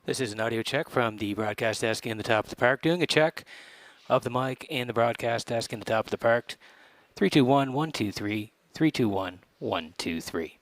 This is an audio check from the broadcast desk in the top of the park. Doing a check of the mic in the broadcast desk in the top of the park. 321 123 321 123.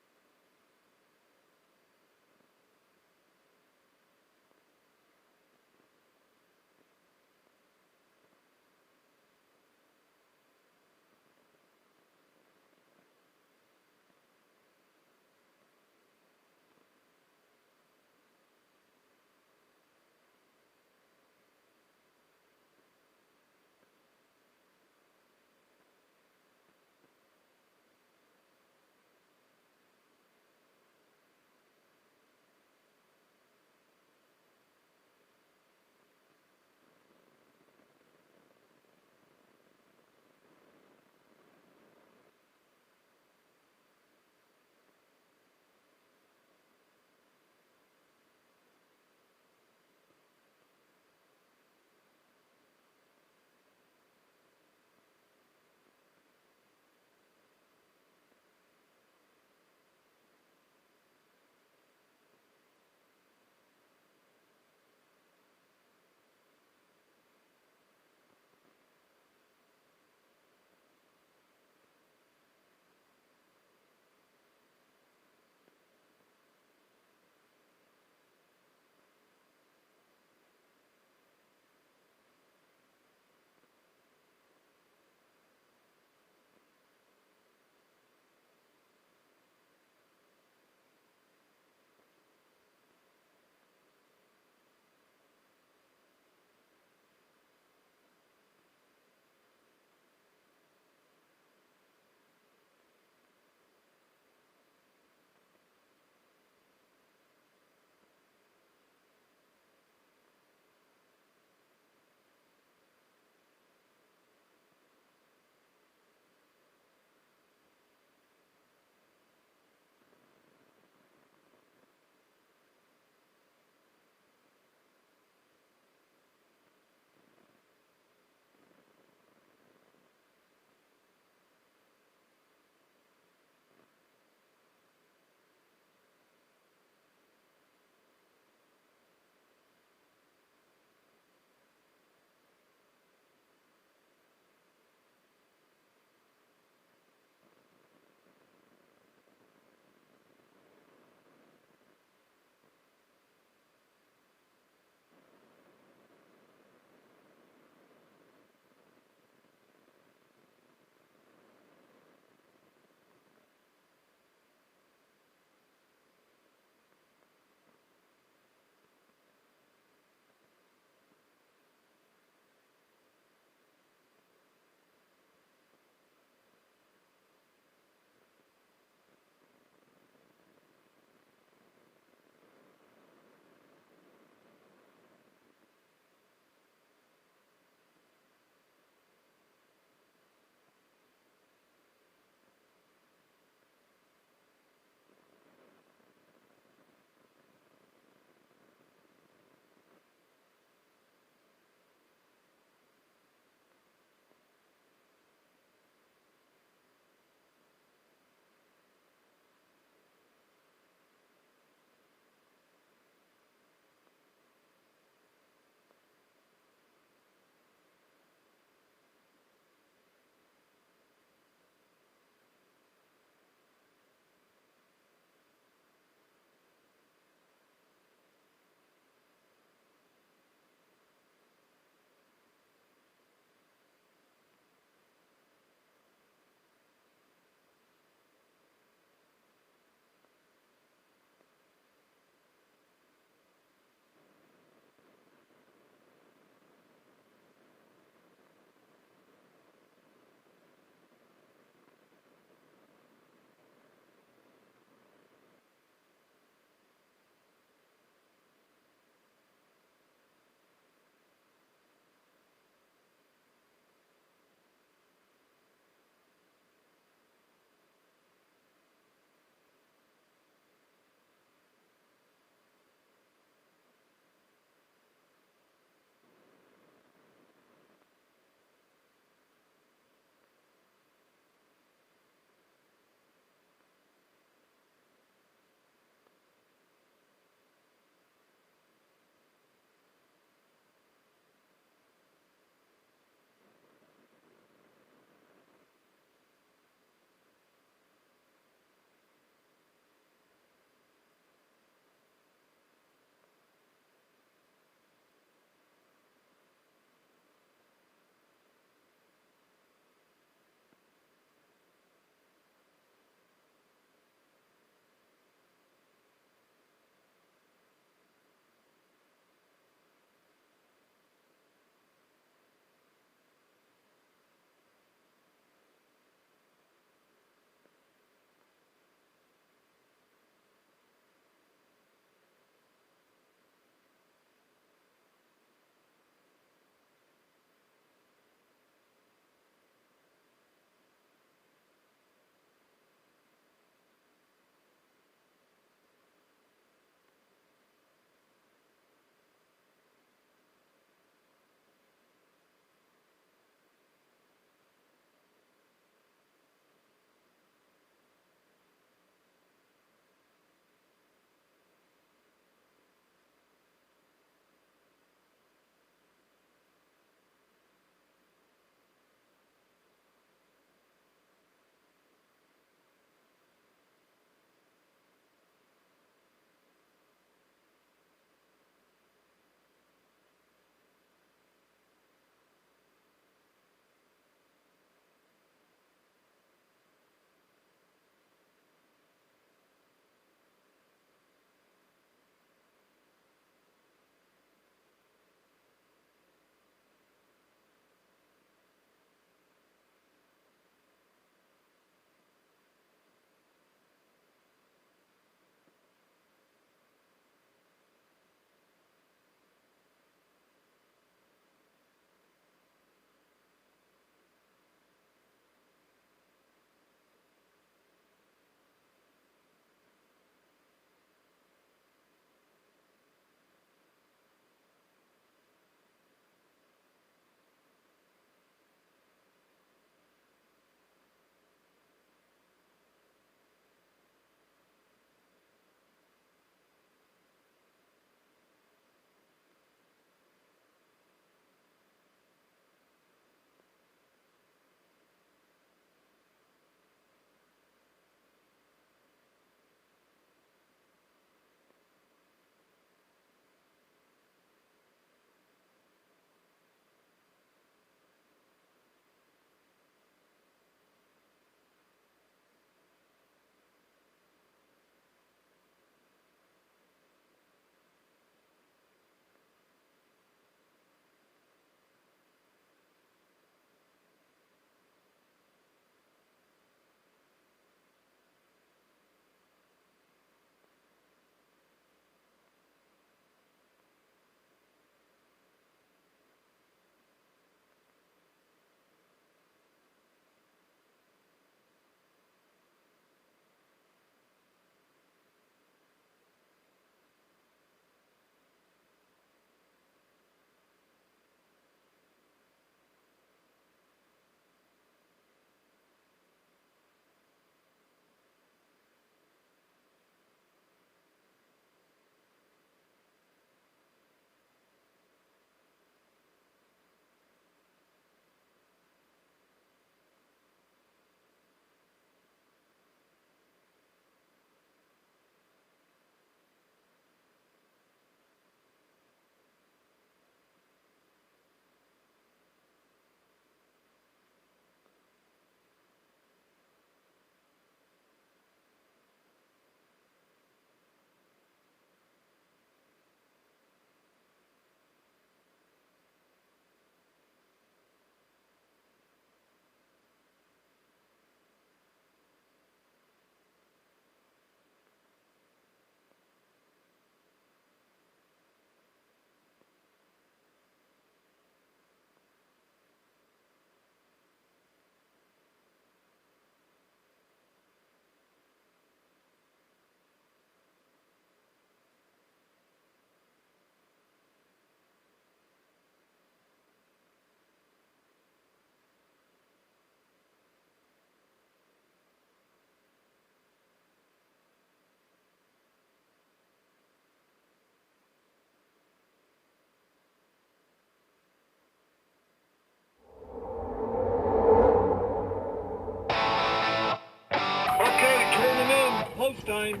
time.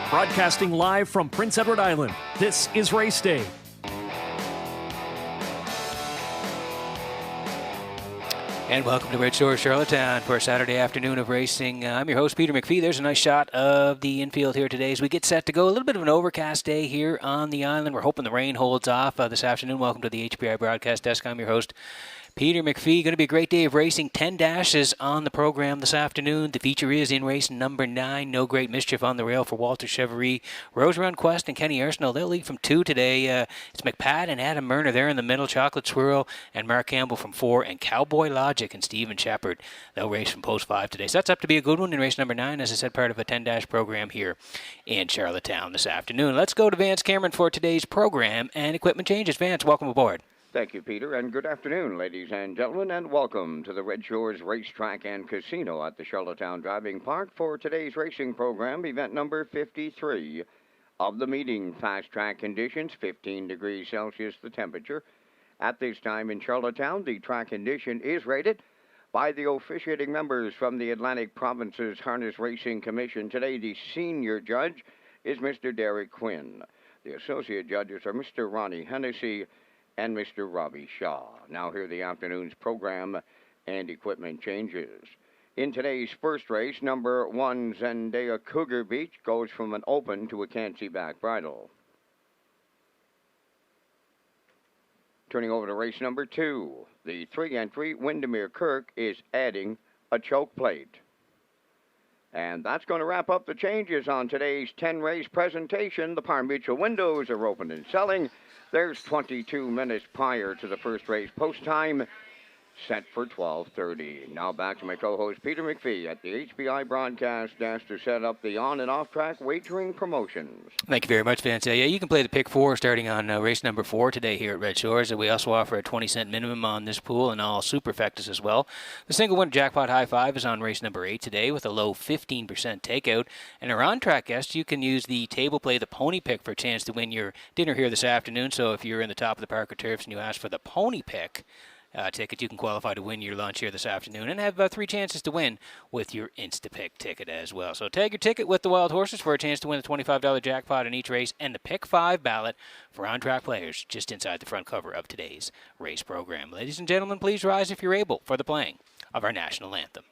Broadcasting live from Prince Edward Island, this is Race Day. And welcome to Redshores, Charlottetown for a Saturday afternoon of racing. I'm your host, Peter McPhee. There's a nice shot of the infield here today as we get set to go. A little bit of an overcast day here on the island. We're hoping the rain holds off this afternoon. Welcome to the HPI Broadcast Desk. I'm your host, Peter McPhee. Going to be a great day of racing. 10 dashes on the program this afternoon. The feature is in race number 9. No Great Mischief on the rail for Walter Chevrolet. Rose Run Quest and Kenny Arsenal, they'll lead from 2 today. It's McPatt and Adam Murner there in the middle. Chocolate Swirl and Mark Campbell from 4. And Cowboy Logic and Stephen Shepard, they'll race from post 5 today. So that's up to be a good one in race number 9. As I said, part of a 10-dash program here in Charlottetown this afternoon. Let's go to Vance Cameron for today's program and equipment changes. Vance, welcome aboard. Thank you, Peter, and good afternoon, ladies and gentlemen, and welcome to the Redshores Racetrack and Casino at the Charlottetown Driving Park for today's racing program, event number 53 of the meeting. Fast track conditions, 15 degrees Celsius the temperature. At this time in Charlottetown, the track condition is rated by the officiating members from the Atlantic Provinces Harness Racing Commission. Today, the senior judge is Mr. Derek Quinn. The associate judges are Mr. Ronnie Hennessy and Mr. Robbie Shaw. Now here are the afternoon's program and equipment changes. In today's first race, number 1 Zendaya Cougar Beach goes from an open to a can't see back bridle. Turning over to race number 2, the 3 entry Windermere Kirk is adding a choke plate. And that's going to wrap up the changes on today's 10-race presentation. The Par Mutual windows are open and selling. There's 22 minutes prior to the first race post time, set for 12:30. Now back to my co-host Peter McPhee at the HBI broadcast desk to set up the on and off track wagering promotions. Thank you very much, Vance. Yeah, you can play the pick 4 starting on race number 4 today here at Red Shores. We also offer a 20-cent minimum on this pool and all superfectas as well. The single winner jackpot high 5 is on race number 8 today with a low 15% takeout. And our on-track guests, you can use the table play, the pony pick, for a chance to win your dinner here this afternoon. So if you're in the top of the park or turfs and you ask for the pony pick ticket, you can qualify to win your lunch here this afternoon and have 3 chances to win with your Instapick ticket as well. So tag your ticket with the Wild Horses for a chance to win a $25 jackpot in each race and the Pick 5 ballot for on-track players just inside the front cover of today's race program. Ladies and gentlemen, please rise if you're able for the playing of our national anthem.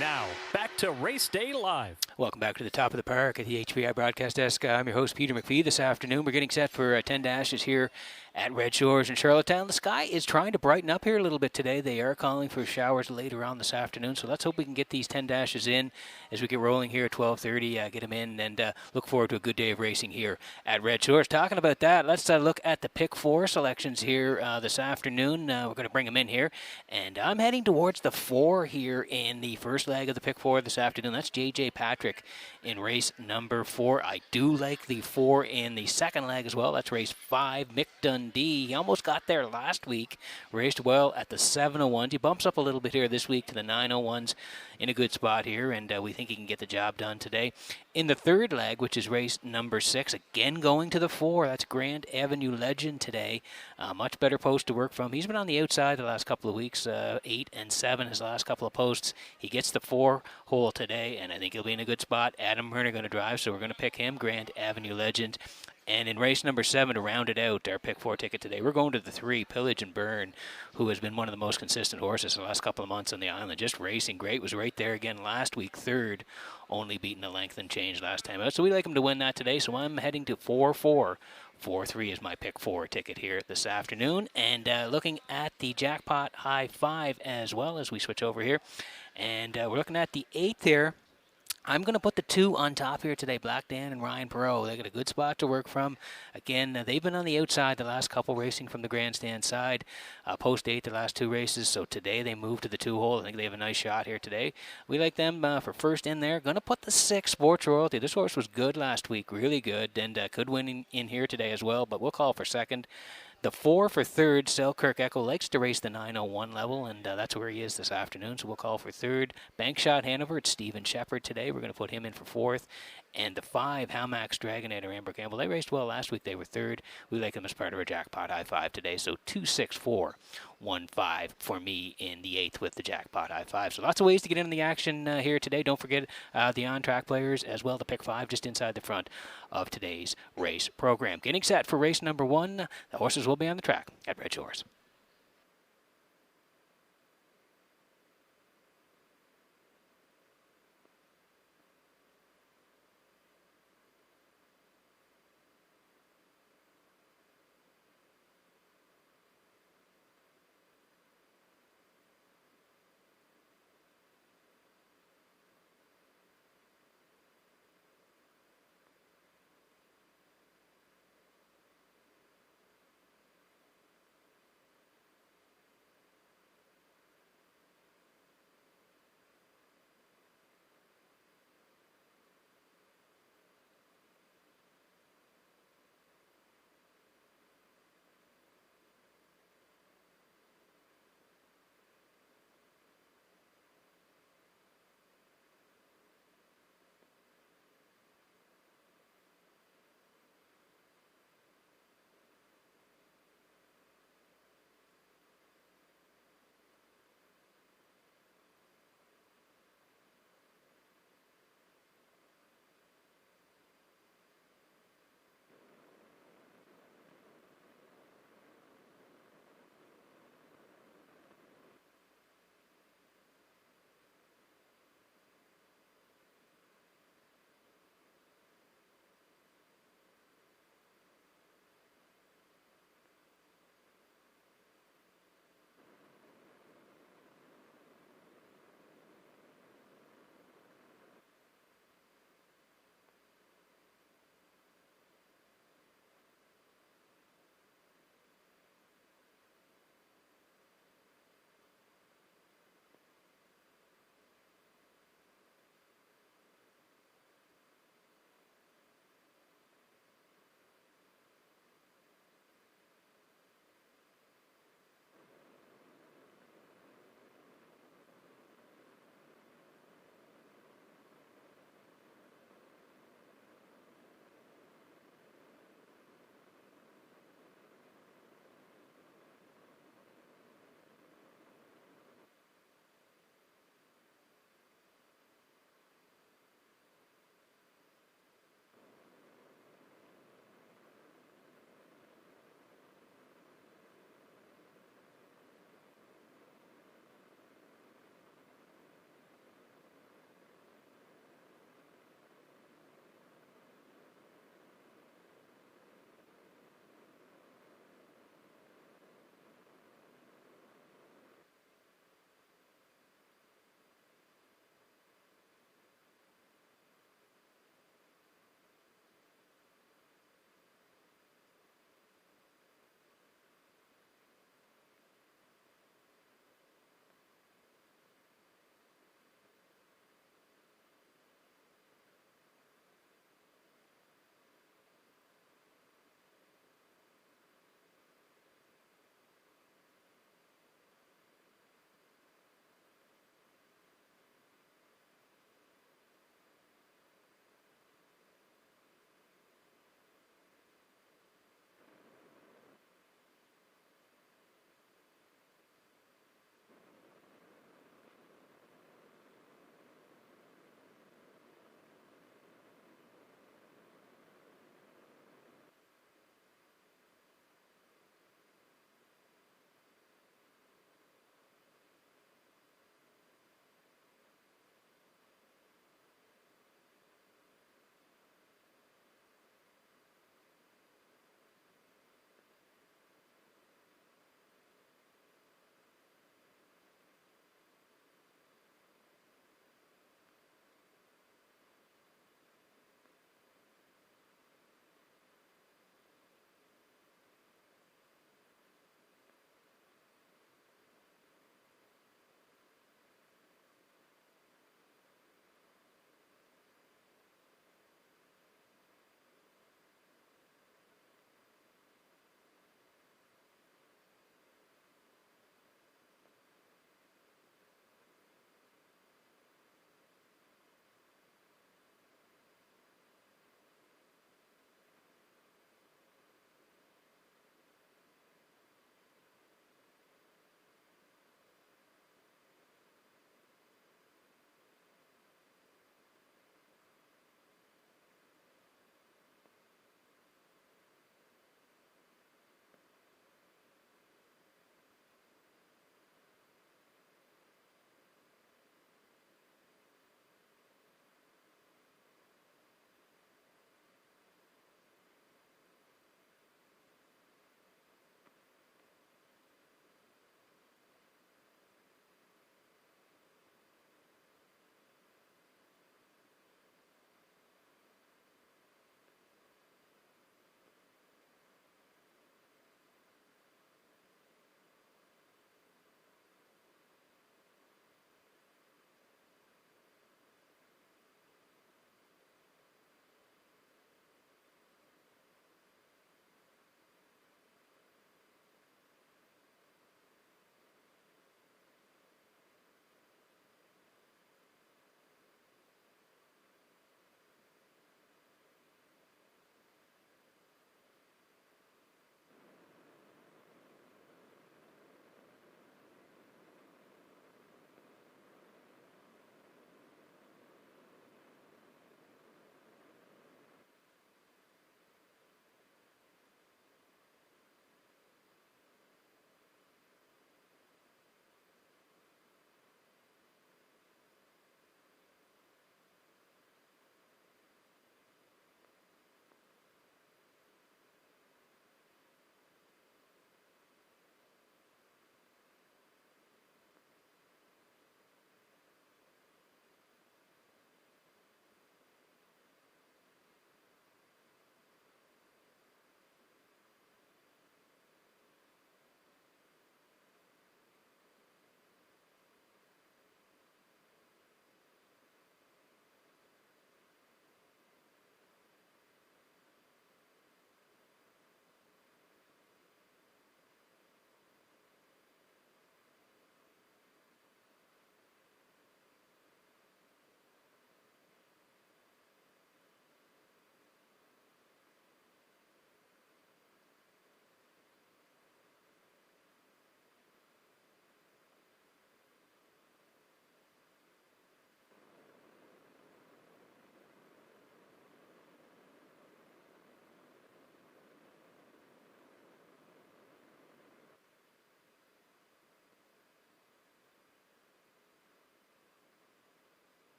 Now, back to Race Day Live. Welcome back to the top of the park at the HPI Broadcast Desk. I'm your host, Peter McPhee. This afternoon, we're getting set for 10 dashes here at Red Shores in Charlottetown. The sky is trying to brighten up here a little bit today. They are calling for showers later on this afternoon, so let's hope we can get these 10 dashes in as we get rolling here at 12:30. Get them in and look forward to a good day of racing here at Red Shores. Talking about that, let's look at the pick 4 selections here this afternoon. We're going to bring them in here, and I'm heading towards the 4 here in the first leg of the pick 4 this afternoon. That's J.J. Patrick in race number 4. I do like the 4 in the second leg as well. That's race 5, Mick Dundee. He almost got there last week, raced well at the 701s. He bumps up a little bit here this week to the 901s in a good spot here, and we think he can get the job done today. In the third leg, which is race number 6, again going to the 4, that's Grand Avenue Legend today. Much better post to work from. He's been on the outside the last couple of weeks, 8 and 7 his last couple of posts. He gets the 4 hole today, and I think he'll be in a good spot. Adam Werner going to drive, so we're going to pick him, Grand Avenue Legend. And in race number 7, to round it out, our pick 4 ticket today, we're going to the 3, Pillage and Burn, who has been one of the most consistent horses the last couple of months on the island. Just racing great. Was right there again last week, 3rd, only beating a length and change last time out. So we like him to win that today, so I'm heading to 4-4. 4-3 is my pick 4 ticket here this afternoon. And looking at the jackpot high 5 as well as we switch over here. And we're looking at the 8th here. I'm going to put the 2 on top here today, Black Dan and Ryan Perot. They got a good spot to work from. Again, they've been on the outside the last couple racing from the grandstand side. Post 8 the last 2 races, so today they moved to the 2 hole. I think they have a nice shot here today. We like them for first in there. Going to put the 6, Sports Royalty. This horse was good last week, really good, and could win in here today as well, but we'll call for second. The 4 for third, Selkirk Echo likes to race the 901 level, and that's where he is this afternoon, so we'll call for third. Bankshot Hanover, it's Stephen Shepard today. We're going to put him in for 4th. And the 5, Hamax Dragonator, Amber Campbell, they raced well last week. They were 3rd. We like them as part of our jackpot high 5 today, so 2-6-4-1-5 for me in the 8th with the jackpot high 5. So lots of ways to get into the action here today. Don't forget the on-track players as well, the pick 5 just inside the front of today's race program. Getting set for race number 1. The horses will be on the track at Red Shores.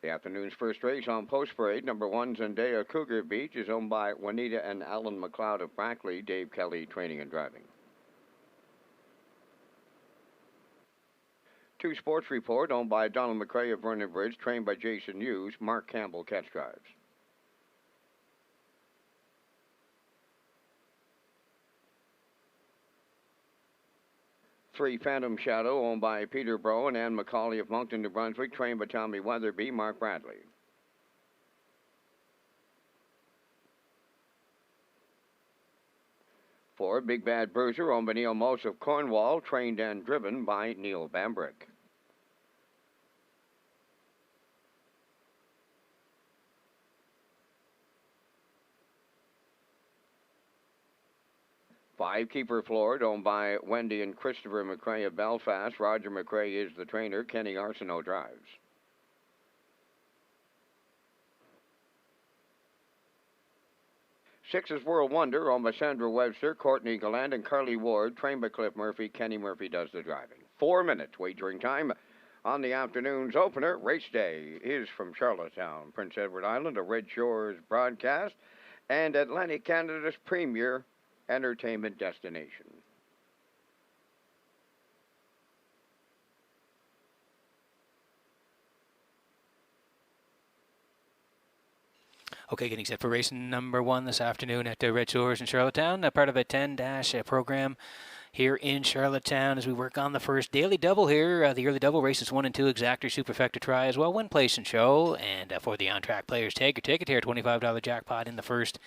The afternoon's first race on Post Parade, number 1 Zendaya Cougar Beach, is owned by Juanita and Alan McLeod of Brackley, Dave Kelly Training and Driving. 2 Sports Report, owned by Donald McRae of Vernon Bridge, trained by Jason Hughes, Mark Campbell catch drives. 3 Phantom Shadow, owned by Peter Bro and Ann McCauley of Moncton, New Brunswick, trained by Tommy Weatherby, Mark Bradley. 4 Big Bad Bruiser, owned by Neil Moss of Cornwall, trained and driven by Neil Bambrick. 5 Keeper Floored, owned by Wendy and Christopher McRae of Belfast. Roger McRae is the trainer. Kenny Arsenault drives. 6 is World Wonder, owned by Sandra Webster, Courtney Galland, and Carly Ward, trained by Cliff Murphy. Kenny Murphy does the driving. 4 minutes wagering time on the afternoon's opener. Race day is from Charlottetown, Prince Edward Island, a Red Shores broadcast, and Atlantic Canada's premier entertainment destination. Okay, getting set for race number 1 this afternoon at Red Shores in Charlottetown, a part of a 10- program here in Charlottetown as we work on the first daily double here. The early double races 1 and 2, exactor, superfecta try as well, win, place, and show. And for the on-track players, take your ticket here, $25 jackpot in the first.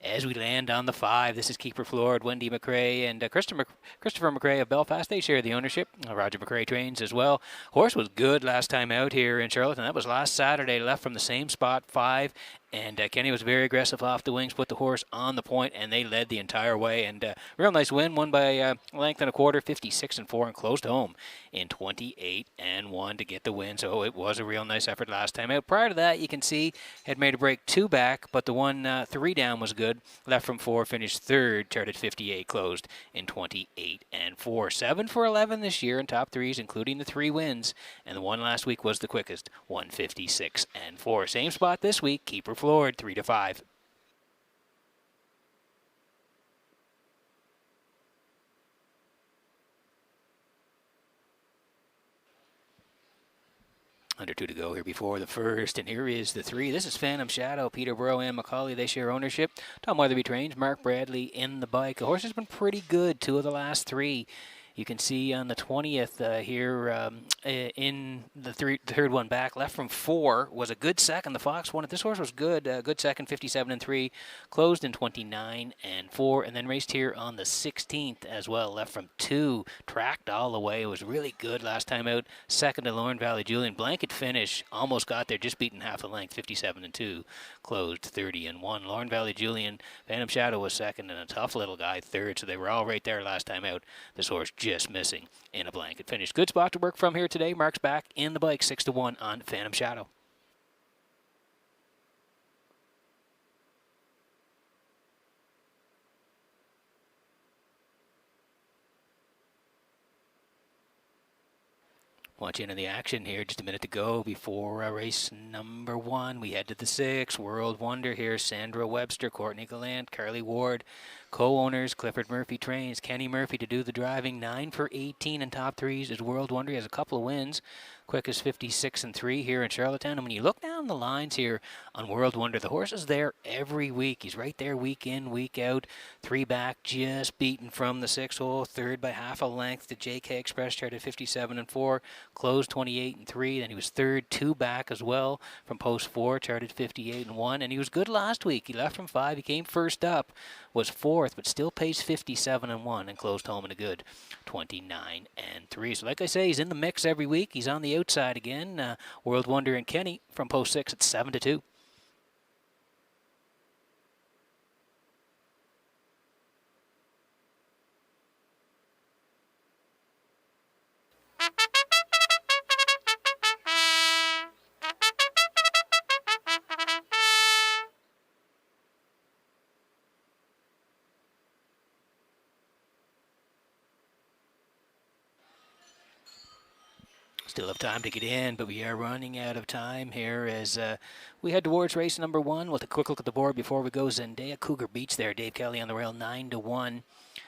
As we land on the 5, this is Keeper Floored, Wendy McRae, and Christopher McRae of Belfast. They share the ownership. Roger McRae trains as well. Horse was good last time out here in Charlottetown. That was last Saturday, left from the same spot, 5. And Kenny was very aggressive off the wings, put the horse on the point, and they led the entire way. And real nice win, won by a length and a quarter, 56-4, and closed home in 28-1 to get the win. So it was a real nice effort last time out. Prior to that, you can see had made a break 2 back, but the one 3 down was good. Left from 4, finished 3rd, charted 58, closed in 28-4. 7 for 11 this year in top 3s, including the 3 wins. And the one last week was the quickest, 156-4. Same spot this week, Keeper Floored, 3-5. Under 2 to go here before the first, and here is the 3. This is Phantom Shadow, Peter Burrow and McCauley. They share ownership. Tom Weatherby trains, Mark Bradley in the bike. The horse has been pretty good, 2 of the last 3. You can see on the 20th here in the third one back, left from 4, was a good second. The Fox won it. This horse was good, good second, 57-3, closed in 29-4, and then raced here on the 16th as well. Left from 2, tracked all the way. It was really good last time out. Second to Lauren Valley Julian. Blanket finish, almost got there, just beaten half a length, 57-2, closed 30-1. Lauren Valley Julian, Phantom Shadow was second, and a tough little guy 3rd, so they were all right there last time out. This horse just missing in a blanket finish. Good spot to work from here today. Mark's back in the bike, 6-1 on Phantom Shadow. Watch into the action here. Just a minute to go before race number 1. We head to the 6. World Wonder here. Sandra Webster, Courtney Gallant, Carly Ward, co-owners. Clifford Murphy trains. Kenny Murphy to do the driving. 9 for 18 in top 3s is World Wonder. He has a couple of wins. Quickest 56-3 here in Charlottetown. And when you look down the lines here on World Wonder, the horse is there every week. He's right there week in, week out. 3 back, just beaten from the 6 hole. 3rd by half a length to JK Express, charted 57-4. Closed 28-3. Then he was 3rd, 2 back as well from post 4, charted 58-1. And he was good last week. He left from 5. He came first up, was 4th, but still paced 57-1 and closed home in a good 29-3. So like I say, he's in the mix every week. He's on the outside again. World Wonder and Kenny from post 6 at 7-2. Still have time to get in, but we are running out of time here as we head towards race number 1. We'll take a quick look at the board before we go. Zendaya Cougar Beach there. Dave Kelly on the rail, 9-1.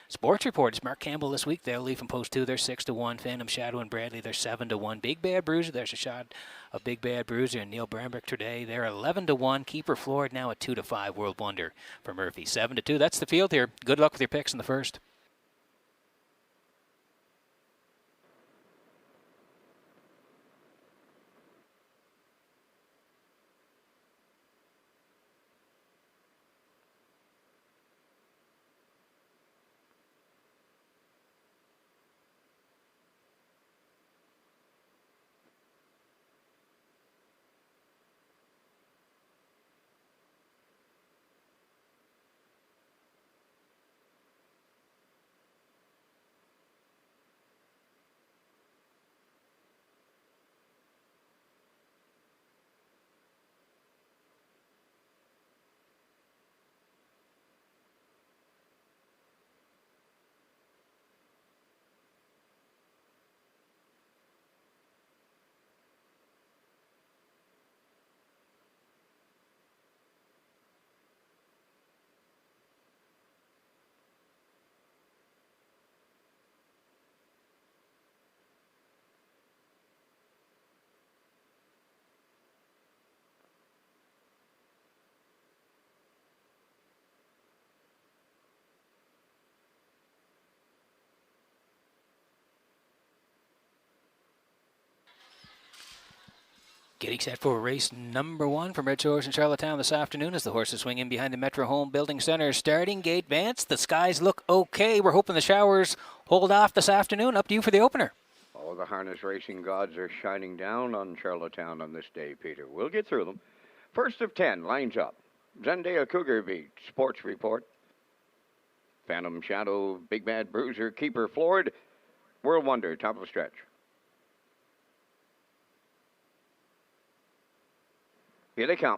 Sports Report is Mark Campbell this week. They'll leave from post 2. They're 6-1. Phantom Shadow and Bradley, they're 7-1. Big Bad Bruiser, there's a shot of Big Bad Bruiser and Neil Brambrick today. They're 11-1. Keeper Florid now at 2-5. World Wonder for Murphy, 7-2. That's the field here. Good luck with your picks in the first. Getting set for race number 1 from Redshores in Charlottetown this afternoon as the horses swing in behind the Metro Home Building Center. Starting gate Vance. The skies look okay. We're hoping the showers hold off this afternoon. Up to you for the opener. Oh, the harness racing gods are shining down on Charlottetown on this day, Peter. We'll get through them. First of 10 lines up. Zendaya Cougar Beach, Sports Report. Phantom Shadow, Big Bad Bruiser, Keeper Florid, World Wonder, top of the stretch. Here they come.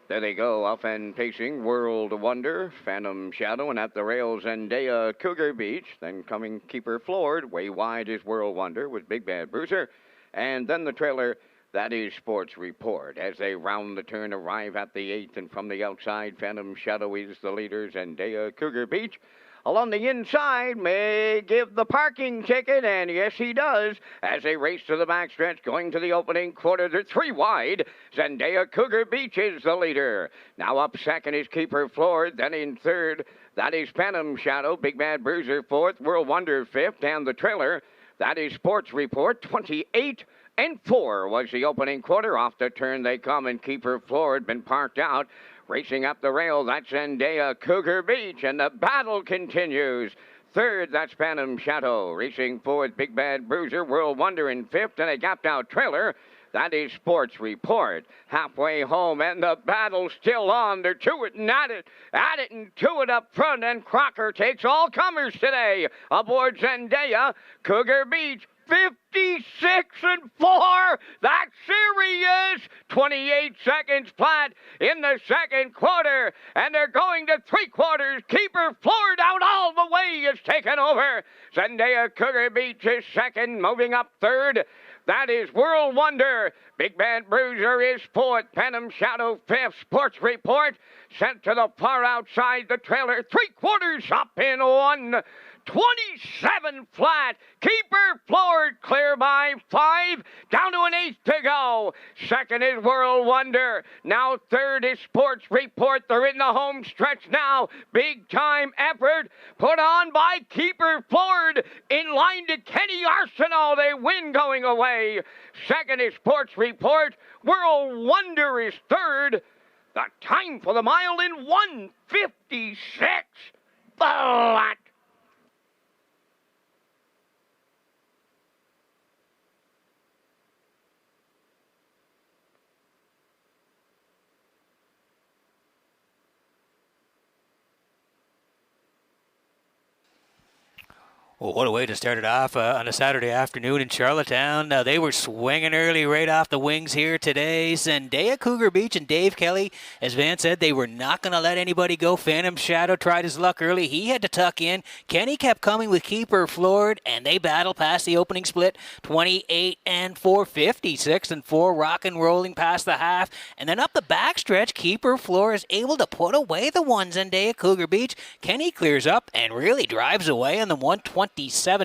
There they go, off and pacing, World Wonder, Phantom Shadow, and at the rails, Zendaya Cougar Beach. Then coming Keeper Florid, way wide is World Wonder with Big Bad Bruiser. And then the trailer, that is Sports Report. As they round the turn, arrive at the 8th, and from the outside, Phantom Shadow is the leader, Zendaya Cougar Beach. Along the inside, may give the parking ticket, and yes, he does. As they race to the backstretch, going to the opening quarter, they're 3 wide. Zendaya Cougar Beach is the leader. Now up second is Keeper Florid, then in third, that is Phantom Shadow, Big Bad Bruiser fourth, World Wonder fifth, and the trailer, that is Sports Report, 28-4 was the opening quarter. Off the turn they come, and Keeper Florid been parked out. Racing up the rail, that's Zendaya Cougar Beach, and the battle continues. Third, that's Phantom Shadow. Racing fourth, Big Bad Bruiser, World Wonder in fifth, and a gapped-out trailer. That is Sports Report. Halfway home, and the battle's still on. They're to it and at it and to it up front, and Crocker takes all comers today. Aboard Zendaya Cougar Beach. 56-4. That's serious. 28 seconds flat in the second quarter, and they're going to 3 quarters. Keeper Florid out all the way is taken over. Zendaya Cougar Beach is second, moving up third. That is World Wonder. Big Bad Bruiser is fourth. Phantom Shadow fifth. Sports Report sent to the far outside. The trailer 3 quarters up in 1:27 flat. Keeper Florid clear by 5. Down to an 8th to go. Second is World Wonder. Now third is Sports Report. They're in the home stretch now. Big time effort put on by Keeper Florid. In line to Kenny Arsenal. They win going away. Second is Sports Report. World Wonder is third. The time for the mile in 1:56 flat. Well, what a way to start it off on a Saturday afternoon in Charlottetown. They were swinging early right off the wings here today. Zendaya, Cougar Beach, and Dave Kelly, as Van said, they were not going to let anybody go. Phantom Shadow tried his luck early. He had to tuck in. Kenny kept coming with Keeper Floored, and they battled past the opening split, 28-4, 56-4, rock and rolling past the half. And then up the backstretch, Keeper Floor is able to put away the one Zendaya, Cougar Beach. Kenny clears up and really drives away on the 127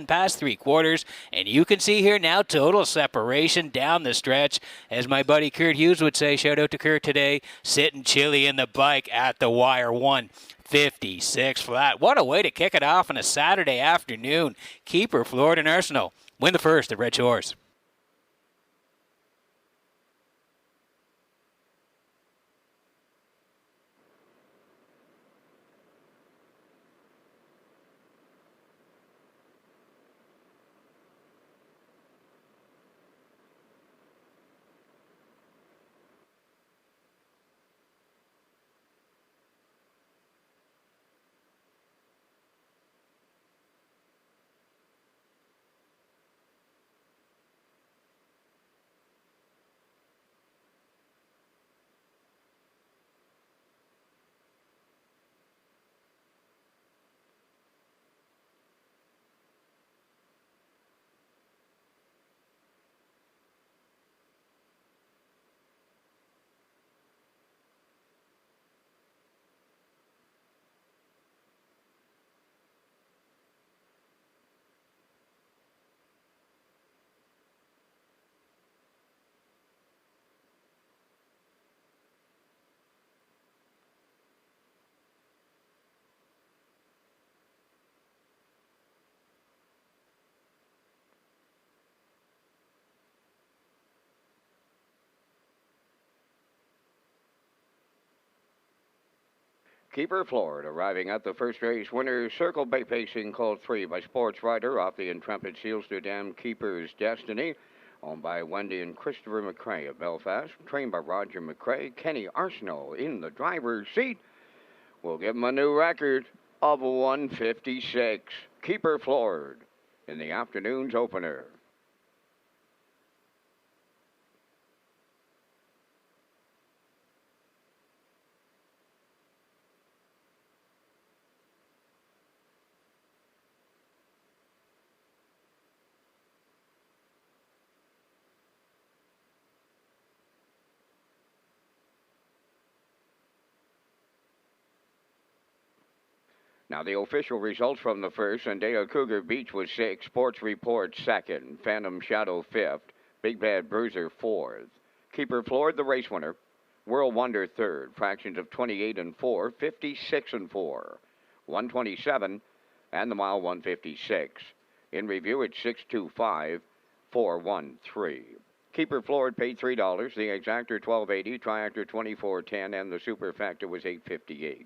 past three quarters. And you can see here now total separation down the stretch. As my buddy Kurt Hughes would say, shout out to Kurt today, sitting chilly in the bike at the wire. 156 flat. What a way to kick it off on a Saturday afternoon. Keeper Florida and Arsenal win the first at Red Shores. Keeper Floored arriving at the first race. Winner Circle Bay Pacing, called 3 by Sports Rider off the intrepid Sealster Keeper's Destiny. Owned by Wendy and Christopher McCrae of Belfast. Trained by Roger McCrae. Kenny Arsenault in the driver's seat. We'll give him a new record of 156. Keeper Floored in the afternoon's opener. Now the official results from the first. Zendaya Cougar Beach was 6th. Sports Report 2nd. Phantom Shadow 5th. Big Bad Bruiser 4th. Keeper Floored, the race winner. World Wonder 3rd. Fractions of 28-4. 56-4. 127. And the mile 156. In review, it's 625-413. Keeper Floored paid $3. The exactor $12.80. Triactor $24.10. And the superfactor was $8.58.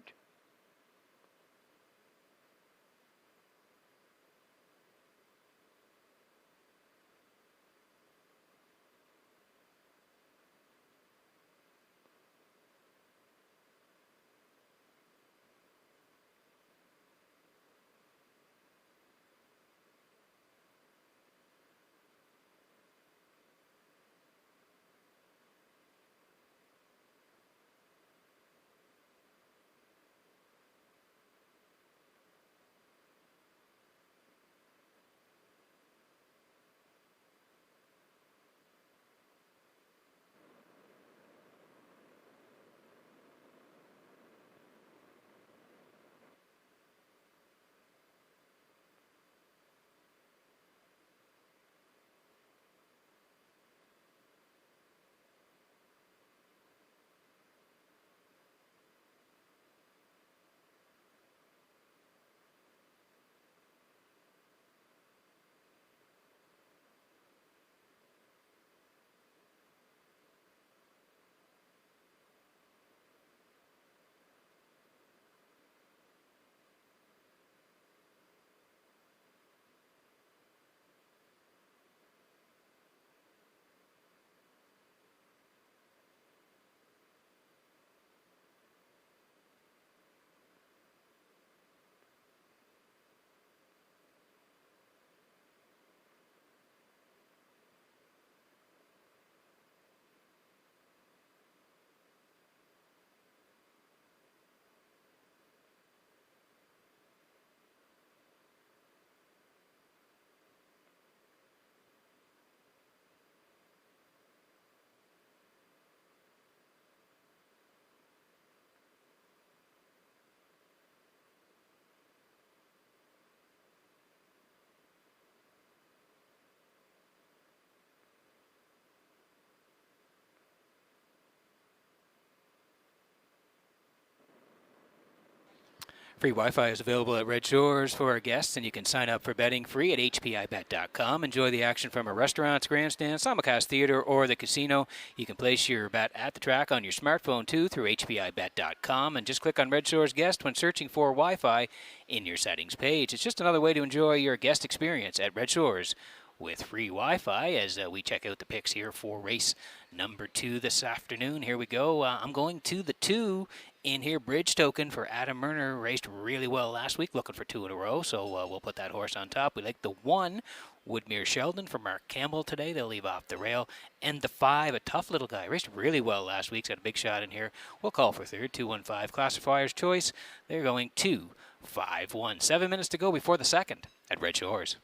Free Wi-Fi is available at Red Shores for our guests, and you can sign up for betting free at hpibet.com. Enjoy the action from a restaurant's grandstand, simulcast theater, or the casino. You can place your bet at the track on your smartphone, too, through hpibet.com, and just click on Red Shores Guest when searching for Wi-Fi in your settings page. It's just another way to enjoy your guest experience at Red Shores with free Wi-Fi as we check out the picks here for race number 2 this afternoon. Here we go. I'm going to the 2 in here. Bridge Token for Adam Murner. Raced really well last week, looking for 2 in a row, so we'll put that horse on top. We like the 1, Woodmere Sheldon for Mark Campbell today. They'll leave off the rail. And the 5, a tough little guy. Raced really well last week. Got a big shot in here. We'll call for third. 2-1-5. Classifier's choice. They're going 2-5-1. 7 minutes to go before the second at Red Shores.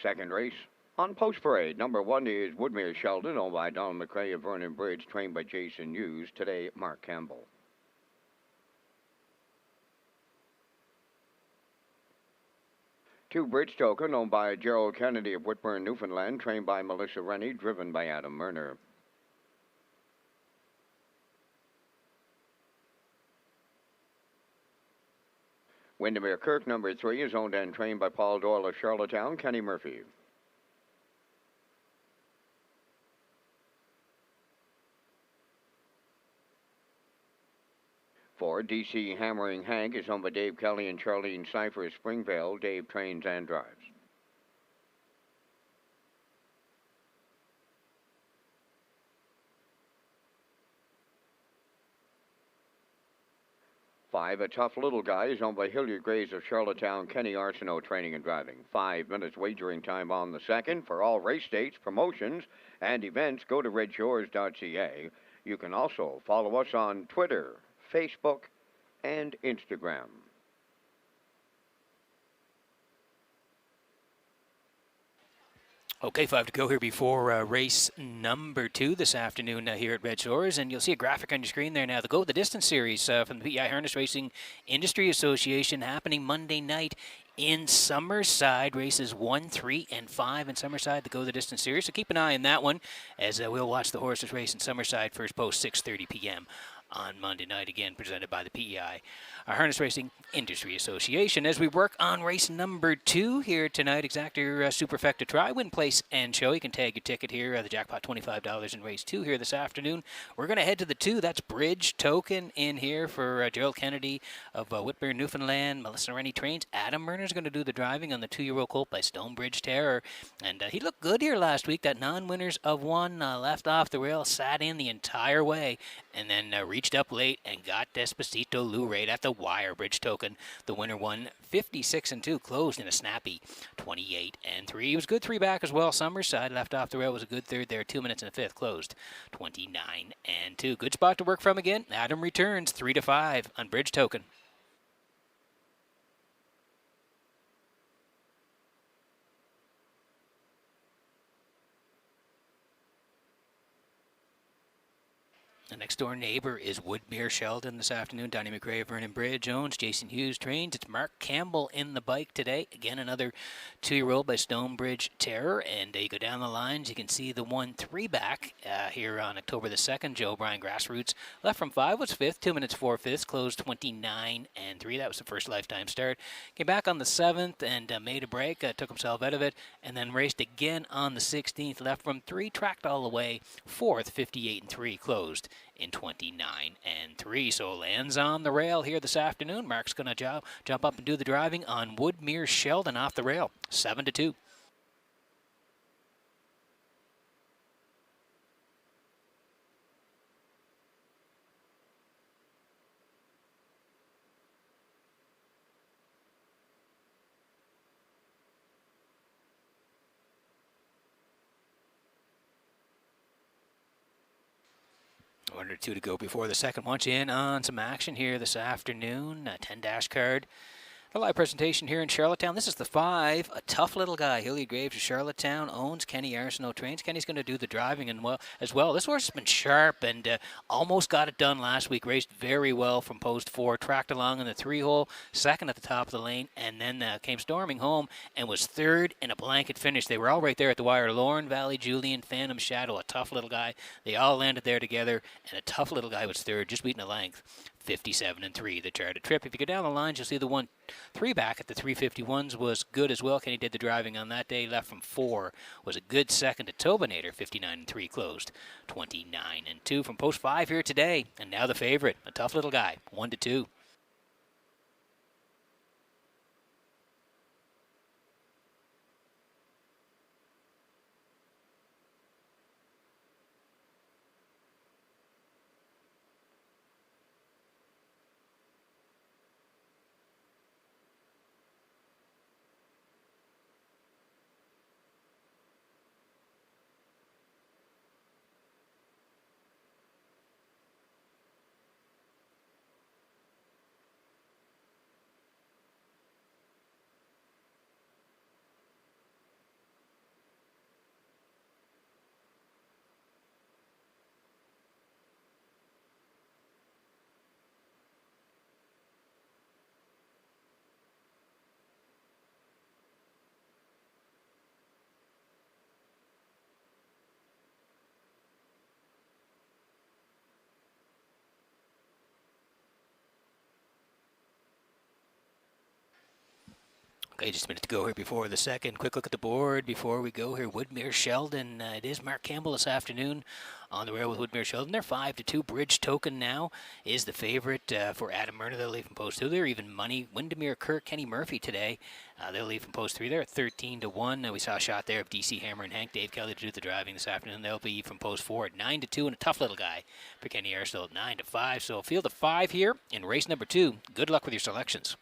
Second race on Post Parade. Number 1 is Woodmere Sheldon, owned by Donald McRae of Vernon Bridge, trained by Jason Hughes. Today, Mark Campbell. 2, Bridge Token, owned by Gerald Kennedy of Whitburn, Newfoundland, trained by Melissa Rennie, driven by Adam Murner. 'Windermere Kirk, number 3, is owned and trained by Paul Doyle of Charlottetown, Kenny Murphy. 4, DC Hammering Hank is owned by Dave Kelly and Charlene Cipher of Springvale. Dave trains and drives. 5, a tough little guy, is owned by Hilliard Grays of Charlottetown, Kenny Arsenault training and driving. 5 minutes wagering time on the second. For all race dates, promotions, and events, go to Redshores.ca. You can also follow us on Twitter, Facebook, and Instagram. Okay, 5 to go here before race number 2 this afternoon here at Red Shores, and you'll see a graphic on your screen there now. The Go the Distance series from the PEI Harness Racing Industry Association happening Monday night in Summerside. Races 1, 3, and 5 in Summerside, the Go the Distance series. So keep an eye on that one as we'll watch the horses race in Summerside first post 6:30 p.m. on Monday night, again presented by the PEI Harness Racing Industry Association. As we work on race number 2 here tonight, Exactor Superfecta Try, win, place, and show. You can tag your ticket here. The jackpot $25 in race 2 here this afternoon. We're going to head to the 2. That's Bridge Token in here for Gerald Kennedy of Whitburn, Newfoundland. Melissa Rennie trains. Adam Murner's going to do the driving on the 2-year-old colt by Stonebridge Terror. And he looked good here last week. That non-winners of 1 left off the rail, sat in the entire way, and then reached up late and got Despacito Lou right at the wire. Bridge Token, the winner, won 56-2, closed in a snappy 28-3. He was good 3 back as well. Summerside left off the rail, was a good third there. 2 minutes and a fifth, closed 29-2. Good spot to work from again. Adam returns 3-5 on Bridge Token. The next door neighbor is Woodmere Sheldon this afternoon. Donnie McRae of Vernon Bridge owns. Jason Hughes trains. It's Mark Campbell in the bike today. Again, another 2-year-old by Stonebridge Terror. And you go down the lines, you can see the 1-3 back here on October the 2nd. Joe O'Brien Grassroots left from 5, was 5th, 2 minutes 4 fifths, closed 29-3. That was the first lifetime start. Came back on the 7th and made a break, took himself out of it, and then raced again on the 16th. Left from 3, tracked all the way, 4th, 58-3, closed in 29-3. So lands on the rail here this afternoon. Mark's going to jump up and do the driving on Woodmere Sheldon off the rail, 7-2. One or two to go before the second. Once in on some action here this afternoon. 10-dash card. A live presentation here in Charlottetown. This is the 5, a tough little guy. Hilliard Graves of Charlottetown owns. Kenny Arsenault trains. Kenny's going to do the driving as well. This horse has been sharp and almost got it done last week. Raced very well from post 4. Tracked along in the 3-hole, second at the top of the lane, and then came storming home and was third in a blanket finish. They were all right there at the wire. Lauren Valley, Julian, Phantom Shadow, a tough little guy. They all landed there together, and a tough little guy was third, just beating a length. 57-3, the charted trip. If you go down the lines, you'll see the 1-3 back at the 351s was good as well. Kenny did the driving on that day. Left from 4. Was a good second to Tobinator. 59-3 closed. 29-2 from post 5 here today. And now the favorite, a tough little guy. 1-2. Okay, just a minute to go here before the second. Quick look at the board before we go here. Woodmere Sheldon. It is Mark Campbell this afternoon on the rail with Woodmere Sheldon. They're 5-2. Bridge Token now is the favorite for Adam Myrna. They'll leave from post 2. They're even money. Windermere Kirk, Kenny Murphy today. They'll leave from post 3. They're at 13-1. We saw a shot there of DC Hammer and Hank. Dave Kelly to do the driving this afternoon. They'll be from post 4 at 9-2. And a tough little guy for Kenny Arsenault at 9-5. So a field of 5 here in race number 2. Good luck with your selections.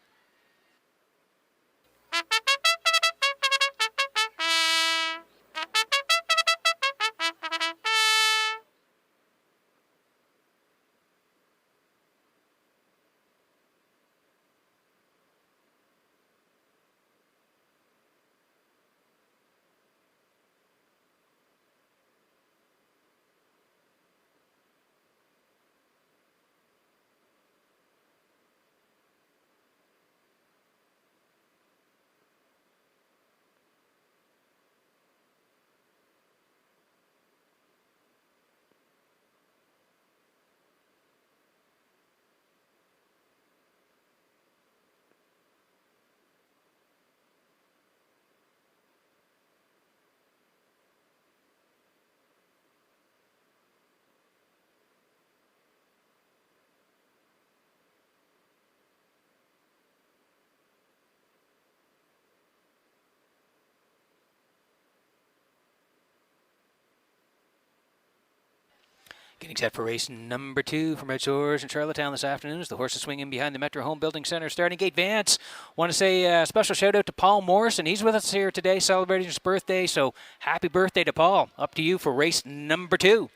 Getting set for race number 2 from Redshores in Charlottetown this afternoon as the horses swing in behind the Metro Home Building Center starting gate. Vance, want to say a special shout out to Paul Morrison. He's with us here today celebrating his birthday, so happy birthday to Paul. Up to you for race number 2.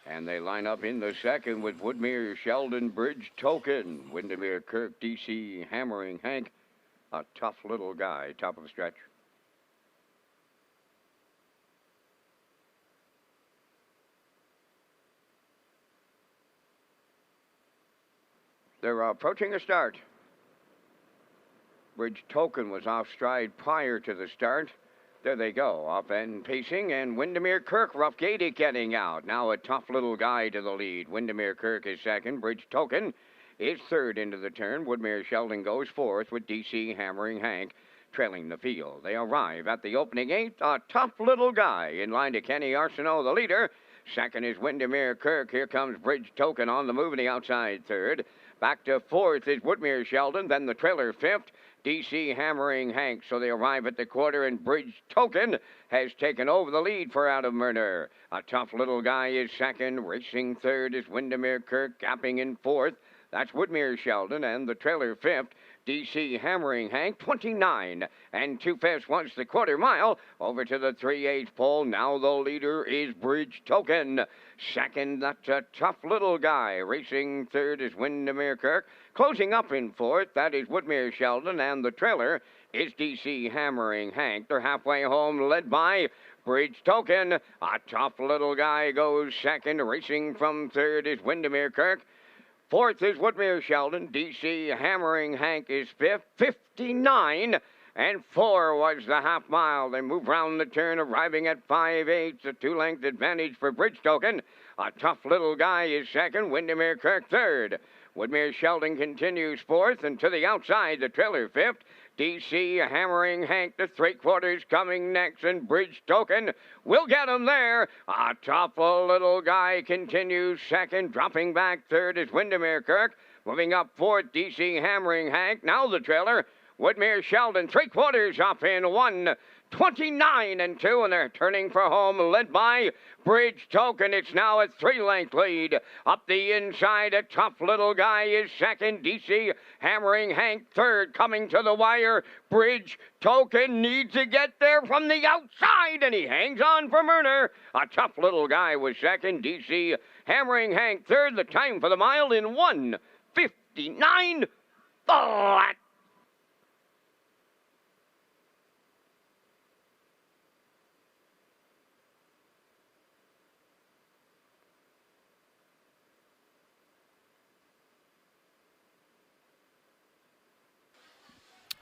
And they line up in the second with Woodmere Sheldon, Bridge Token, Windermere Kirk, DC Hammering Hank, a tough little guy, top of the stretch. They're approaching a start. Bridge Token was off stride prior to the start. There they go, up and pacing, and Windermere Kirk, rough gaiety getting out. Now a tough little guy to the lead. Windermere Kirk is second. Bridge Token is third into the turn. Woodmere Sheldon goes fourth with DC Hammering Hank trailing the field. They arrive at the opening 8. A tough little guy in line to Kenny Arsenault, the leader. Second is Windermere Kirk. Here comes Bridge Token on the move in the outside third. Back to fourth is Woodmere Sheldon, then the trailer fifth, DC Hammering Hank. So they arrive at the quarter, and Bridge Token has taken over the lead for Adam Myrna. A tough little guy is second. Racing third is Windermere Kirk, gapping in fourth. That's Woodmere Sheldon, and the trailer fifth. DC Hammering Hank, 29 and 2/5 was the quarter mile. Over to the 3/8 pole. Now the leader is Bridge Token. Second, that's a tough little guy. Racing third is Windermere Kirk. Closing up in fourth, that is Woodmere Sheldon, and the trailer is DC Hammering Hank. They're halfway home, led by Bridge Token. A tough little guy goes second. Racing from third is Windermere Kirk. Fourth is Woodmere Sheldon. DC Hammering Hank is fifth. 59 and 4 was the half mile. They move round the turn, arriving at 5/8. A 2-length advantage for Bridge Token. A tough little guy is second. Windermere Kirk third. Woodmere Sheldon continues fourth, and to the outside, the trailer fifth. DC Hammering Hank, the 3/4 coming next, and Bridge Token will get him there. A tough little guy continues second. Dropping back third is Windermere Kirk. Moving up fourth, DC Hammering Hank. Now the trailer, Woodmere Sheldon, 3/4 up in 1:29 and 2, and they're turning for home, led by Bridge Token. It's now a 3-length lead. Up the inside, a tough little guy is second. DC Hammering Hank third. Coming to the wire, Bridge Token needs to get there from the outside, and he hangs on for Murner. A tough little guy was second. DC Hammering Hank third. The time for the mile in 1:59 flat.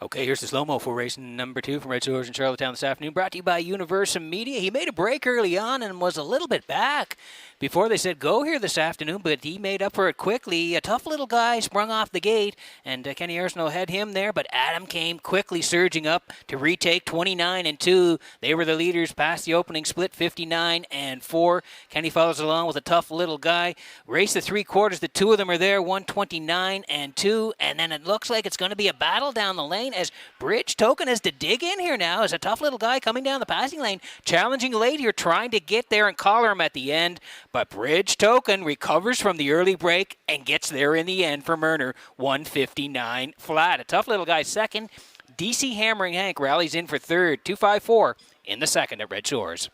Okay, here's the slow-mo for race number 2 from Red Shores in Charlottetown this afternoon. Brought to you by Universal Media. He made a break early on and was a little bit back before they said go here this afternoon, but he made up for it quickly. A tough little guy sprung off the gate, and Kenny Arsenault had him there, but Adam came quickly surging up to retake 29 and 2. They were the leaders past the opening split, 59 and 4. Kenny follows along with a tough little guy. Race the 3/4. The two of them are there, 129 and 2, and then it looks like it's going to be a battle down the lane as Bridge Token has to dig in here now as a tough little guy coming down the passing lane, challenging late here, trying to get there and collar him at the end. But Bridge Token recovers from the early break and gets there in the end for Murner, 1:59 flat. A tough little guy second. DC Hammering Hank rallies in for third, 2:54 in the second at Red Shores.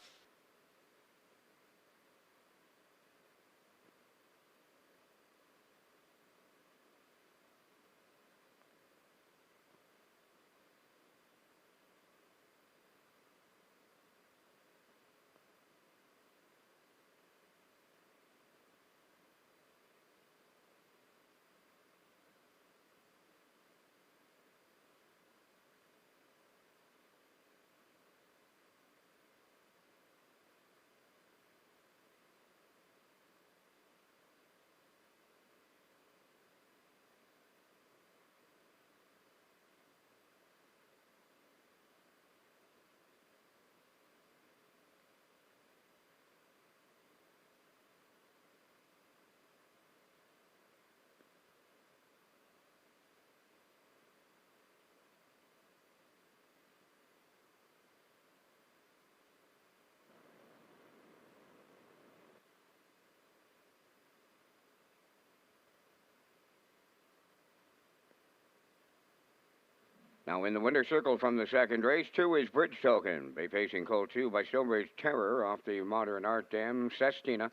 Now in the winner's circle from the second race, 2 is Bridge Token. They facing Colt 2 by Stonebridge Terror off the Modern Art Dam Sestina.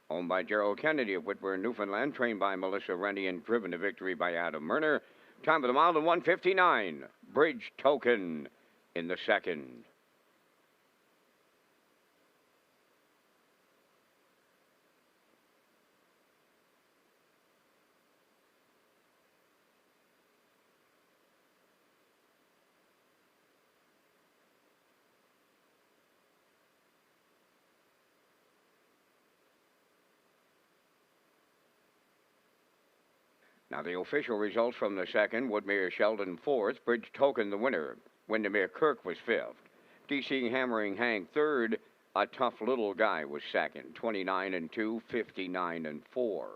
Owned by Gerald Kennedy of Whitburn, Newfoundland. Trained by Melissa Rennie and driven to victory by Adam Murner. Time of the mile in 1:59. Bridge Token in the second. Now the official results from the second, Woodmere Sheldon fourth, Bridge Token the winner. Windermere Kirk was fifth. DC Hammering Hank third. A tough little guy was second, 29 and 2, 59 and 4.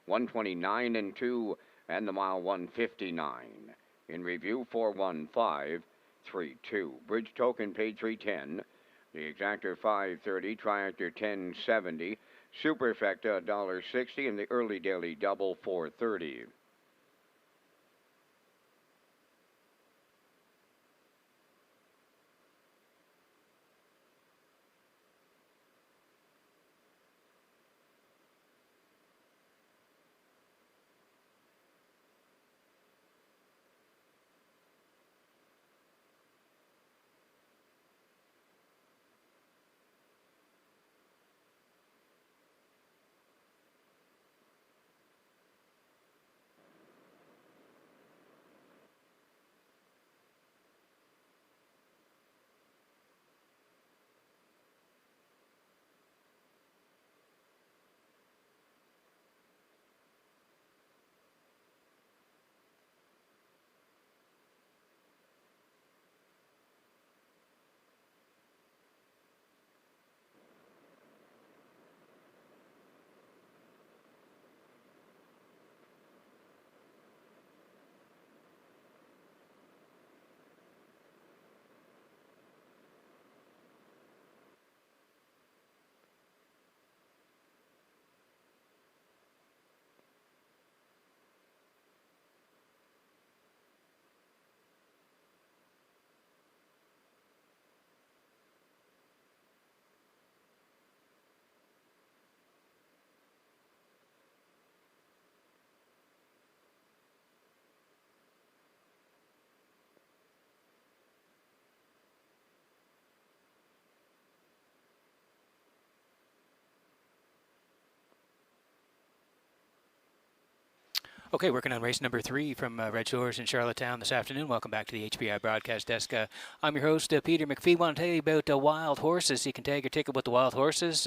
129 and 2, and the mile 1:59. In review, 4:15.32. Bridge Token paid 310. The exactor 530, Triactor 1070, Superfecta $1.60, and the early daily double 430. Okay, working on race number 3 from Red Shores in Charlottetown this afternoon. Welcome back to the HPI broadcast desk. I'm your host, Peter McPhee. Want to tell you about Wild Horses. You can tag your ticket with the Wild Horses.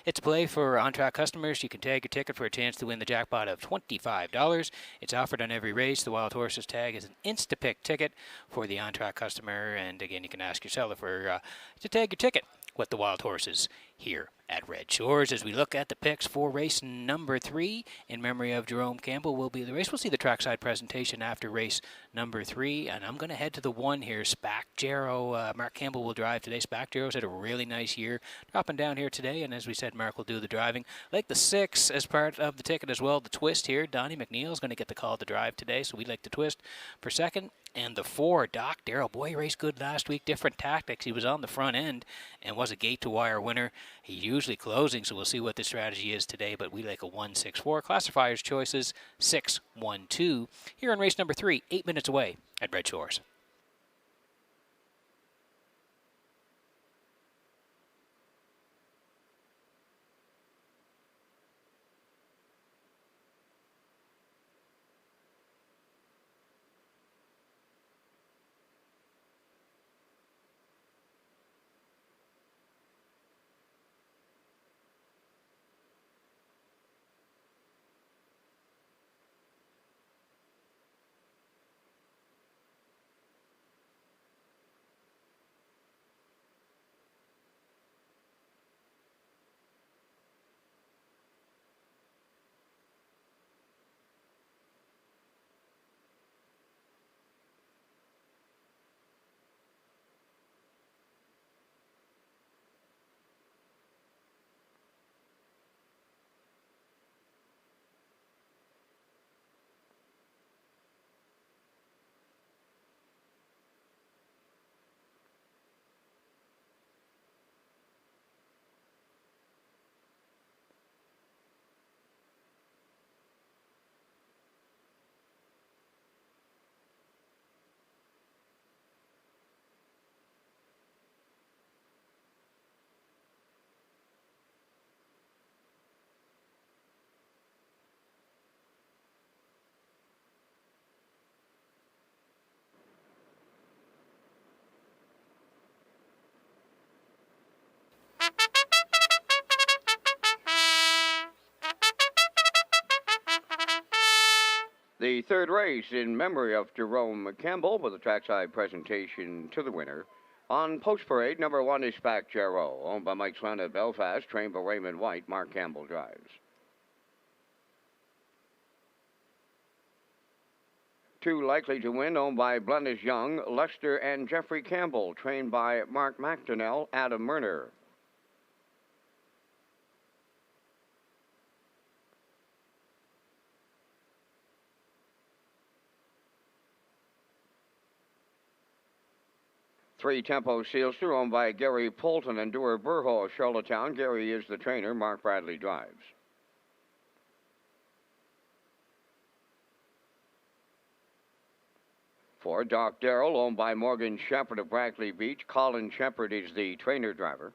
It's a play for on-track customers. You can tag your ticket for a chance to win the jackpot of $25. It's offered on every race. The Wild Horses tag is an Instapick ticket for the on-track customer. And again, you can ask your seller to tag your ticket with the Wild Horses here at Red Shores. As we look at the picks for race number 3, in memory of Jerome Campbell will be the race. We'll see the trackside presentation after race number 3, and I'm going to head to the 1 here. Spack Jarrow. Mark Campbell will drive today. Spack Jarrow's had a really nice year, dropping down here today, and as we said, Mark will do the driving. Like the 6 as part of the ticket as well. The twist here, Donnie McNeil's going to get the call to drive today, so we'd like the twist for second. And the 4, Doc Darrell. Boy, he raced good last week. Different tactics. He was on the front end and was a gate-to-wire winner. He's usually closing, so we'll see what the strategy is today. But we like a 1-6-4. Classifiers choices 6-1-2. Here in race number 3, 8 minutes away at Red Shores. The third race in memory of Jerome Campbell with a trackside presentation to the winner. On post parade, number 1 is Spack Jarrow, owned by Mike Swan at Belfast, trained by Raymond White. Mark Campbell drives. 2 likely to win, owned by Blennis Young, Lester and Jeffrey Campbell, trained by Mark McDonnell, Adam Murner. 3 Tempo Sealster, owned by Gary Poulton and Dewar Burhall, Charlottetown. Gary is the trainer. Mark Bradley drives. 4 Doc Darrell, owned by Morgan Shepherd of Brackley Beach. Colin Shepherd is the trainer driver.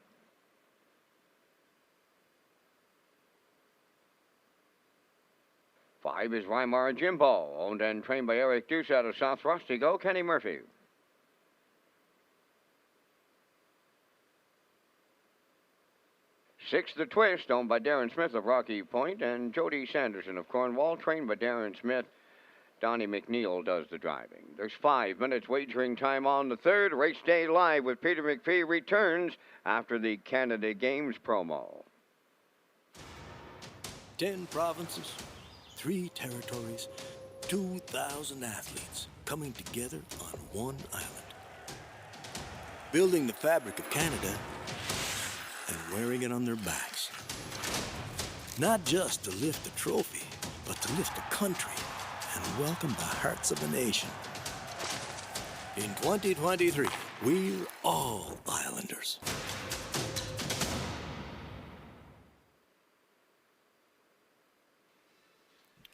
5 is Weimar Jimbo, owned and trained by Eric Deuce out of South Rustigo. Kenny Murphy. 6 The Twist, owned by Darren Smith of Rocky Point, and Jody Sanderson of Cornwall, trained by Darren Smith. Donnie McNeil does the driving. There's 5 minutes wagering time on the third. Race day live with Peter McPhee returns after the Canada Games promo. 10 provinces, 3 territories, 2,000 athletes coming together on one island. Building the fabric of Canada and wearing it on their backs. Not just to lift the trophy, but to lift the country and welcome the hearts of the nation. In 2023, we're all Islanders.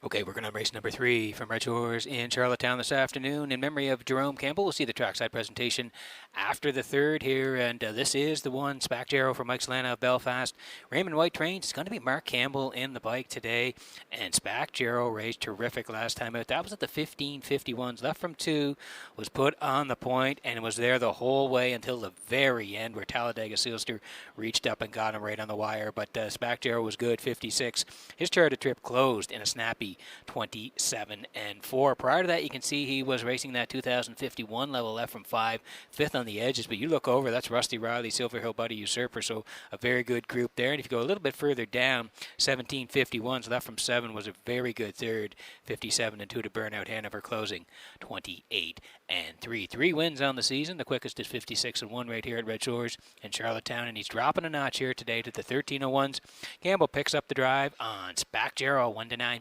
Okay, we're going to race number 3 from Redshores in Charlottetown this afternoon. In memory of Jerome Campbell, we'll see the trackside presentation after the third here. And this is the one, Spack Jarrow for Mike Solana of Belfast. Raymond White trains. It's going to be Mark Campbell in the bike today. And Spack Jarrow raced terrific last time out. That was at the 15:51s. Left from 2, was put on the point, and was there the whole way until the very end where Talladega Sealster reached up and got him right on the wire. But Spack Jarrow was good, 56. His charter trip closed in a snappy 27-4. Prior to that, you can see he was racing that 2051 level, left from 5, 5th on the edges. But you look over, that's Rusty Riley, Silver Hill Buddy Usurper. So a very good group there. And if you go a little bit further down, 1751s, left from 7, was a very good third, 57-2 to Burnout Hanover, closing 28-3. 3 wins on the season. The quickest is 56-1 right here at Redshores in Charlottetown, and he's dropping a notch here today to the 1301s. Campbell picks up the drive on Spack Jarrow, 1-9.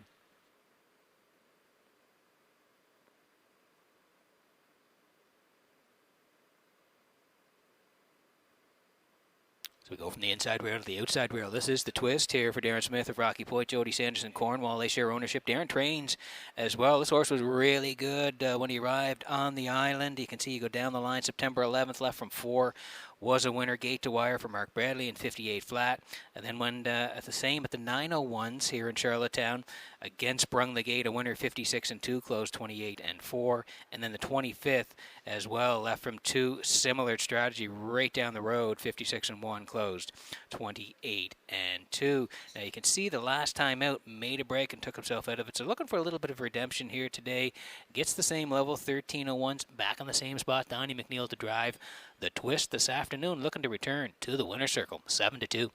So we go from the inside rail to the outside rail. This is the twist here for Darren Smith of Rocky Point, Jody Sanderson, Cornwall. They share ownership. Darren trains as well. This horse was really good when he arrived on the island. You can see you go down the line. September 11th, left from 4, was a winner. Gate to wire for Mark Bradley in 58 flat. And then went at the same at the 901s here in Charlottetown. Again sprung the gate, a winner, 56-2, closed 28-4. And then the 25th as well, left from 2, similar strategy right down the road, 56-1, closed 28-2. Now you can see the last time out made a break and took himself out of it. So looking for a little bit of redemption here today. Gets the same level, 1301s, back on the same spot. Donnie McNeil to drive the twist this afternoon, looking to return to the winner's circle, 7-2.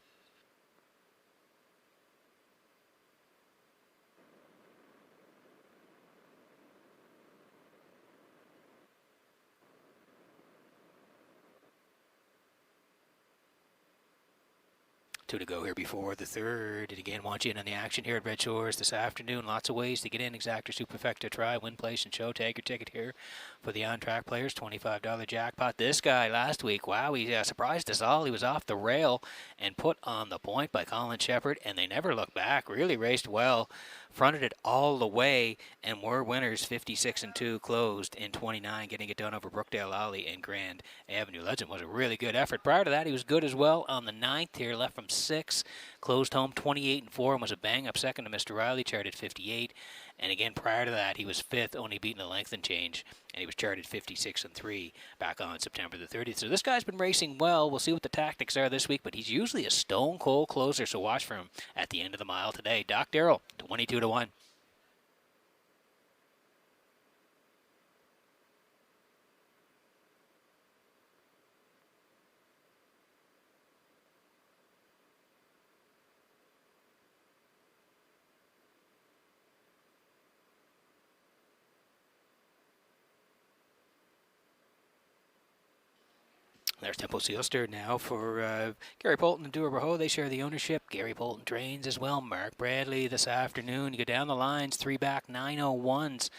Two to go here before the third. And again, want you in on the action here at Redshores this afternoon. Lots of ways to get in. Exacta, Superfecta, try, win, place, and show. Tag your ticket here for the on-track players. $25 jackpot. This guy last week, wow, he surprised us all. He was off the rail and put on the point by Colin Shepard, and they never looked back. Really raced well. Fronted it all the way, and were winners, 56-2, closed in 29, getting it done over Brookdale Alley and Grand Avenue. Legend was a really good effort. Prior to that, he was good as well on the 9th here, left from 6, closed home 28-4, and was a bang-up second to Mr. Riley, charted 58. And again, prior to that, he was 5th, only beating a length and change, and he was charted 56-3 back on September the 30th. So this guy's been racing well. We'll see what the tactics are this week, but he's usually a stone-cold closer, so watch for him at the end of the mile today. Doc Darrell, 22-1. There's Tempo Sealster now for Gary Bolton and Dura Braho. They share the ownership. Gary Bolton trains as well. Mark Bradley this afternoon. You go down the lines, 3 back, 901s.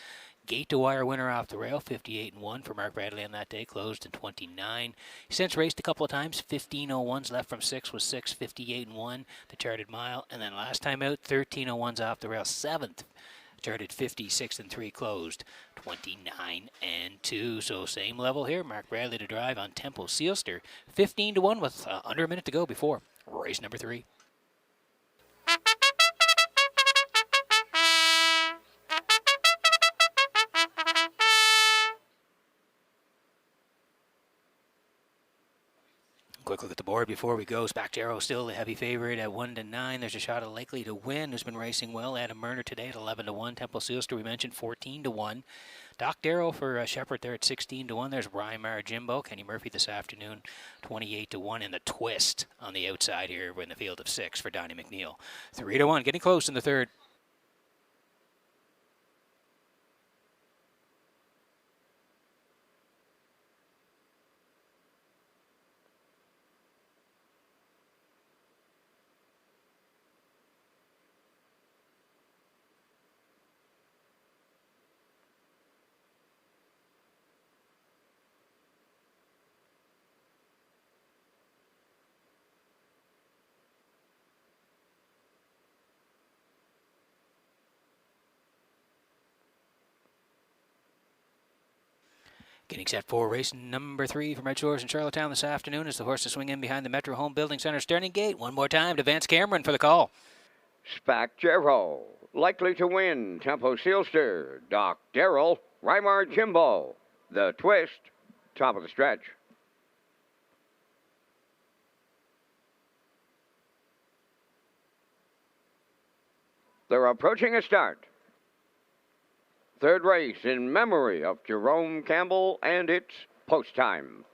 Gate to wire winner off the rail, 58-1 for Mark Bradley on that day, closed in 29. He since raced a couple of times, 1501s, left from 6 was 6, 58-1, the charted mile. And then last time out, 1301s off the rail, 7th. Charted 56-3, closed 29-2. So same level here. Mark Bradley to drive on Tempo Sealster, 15-1 with under a minute to go before race number 3. Quick look at the board before we go. Spack Jarrow still the heavy favorite at 1-9. There's a shot of Likely to Win, who's been racing well. Adam Murner today at 11-1. Temple Sealster, we mentioned, 14-1. Doc Darrow for Shepard there at 16-1. There's Brian Mara Jimbo. Kenny Murphy this afternoon, 28-1. And the twist on the outside here in the field of 6 for Donnie McNeil. 3-1, getting close in the third. Getting set for race number 3 from Red Shores in Charlottetown this afternoon as the horses swing in behind the Metro Home Building Center starting gate. One more time to Vance Cameron for the call. Spacjero, likely to win. Tempo Sealster, Doc Darrell, Rymar Jimbo. The Twist, top of the stretch. They're approaching a start. Third race in memory of Jerome Campbell, and it's post time.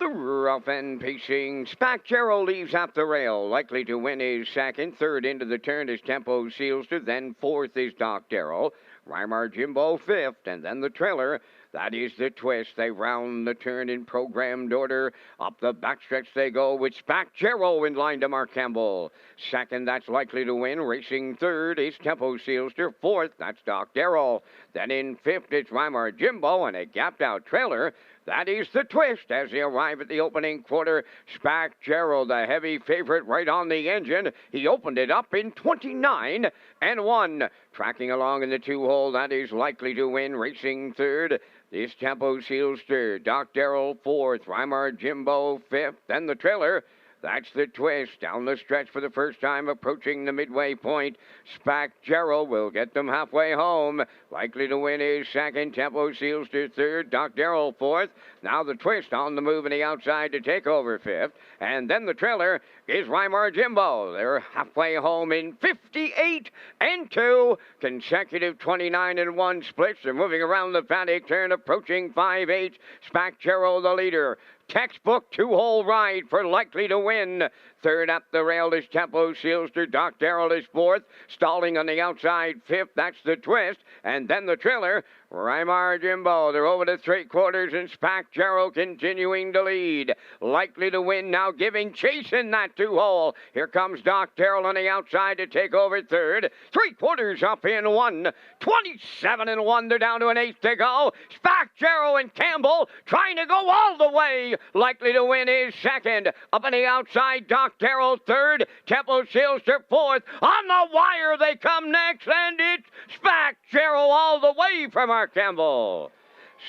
The rough and pacing Spacjero leaves up the rail. Likely to win is second. Third into the turn is Tempo Sealster. Then fourth is Doc Darrell. Rymar Jimbo fifth. And then the trailer. That is the Twist. They round the turn in programmed order. Up the backstretch they go with Spacjero in line to Mark Campbell. Second, that's likely to win. Racing third is Tempo Sealster. Fourth, that's Doc Darrell. Then in fifth, it's Rymar Jimbo and a gapped out trailer. That is the Twist as they arrive at the opening quarter. Spacjero, the heavy favorite, right on the engine. He opened it up in 29-1. Tracking along in the 2-hole, that is likely to win. Racing third, this Tempo Sealster. Doc Darrell fourth. Rymar Jimbo fifth. Then the trailer. That's the Twist. Down the stretch for the first time, approaching the midway point. Spacjero will get them halfway home. Likely to win is second. Tempo Sealster third. Doc Darrell fourth. Now the Twist on the move in the outside to take over fifth. And then the trailer is Rymar Jimbo. They're halfway home in 58-2. Consecutive 29-1 splits. They're moving around the paddock turn, approaching 5/8. Spacjero the leader. Textbook 2-hole ride for likely to win. Third up the rail is Tempo Sealster. Doc Darrell is fourth. Stalling on the outside fifth. That's the Twist. And then the trailer, Rymar Jimbo. They're over to 3/4 and Spacjero continuing to lead. Likely to win now, giving chase in that 2-hole. Here comes Doc Darrell on the outside to take over third. 3/4 up in 1. 27-1. They're down to an 8th to go. Spacjero and Campbell trying to go all the way. Likely to win is second. Up on the outside, Doc Darrell third. Tempo Sealster fourth. On the wire they come next, and it's Spacjero all the way from Mark Campbell.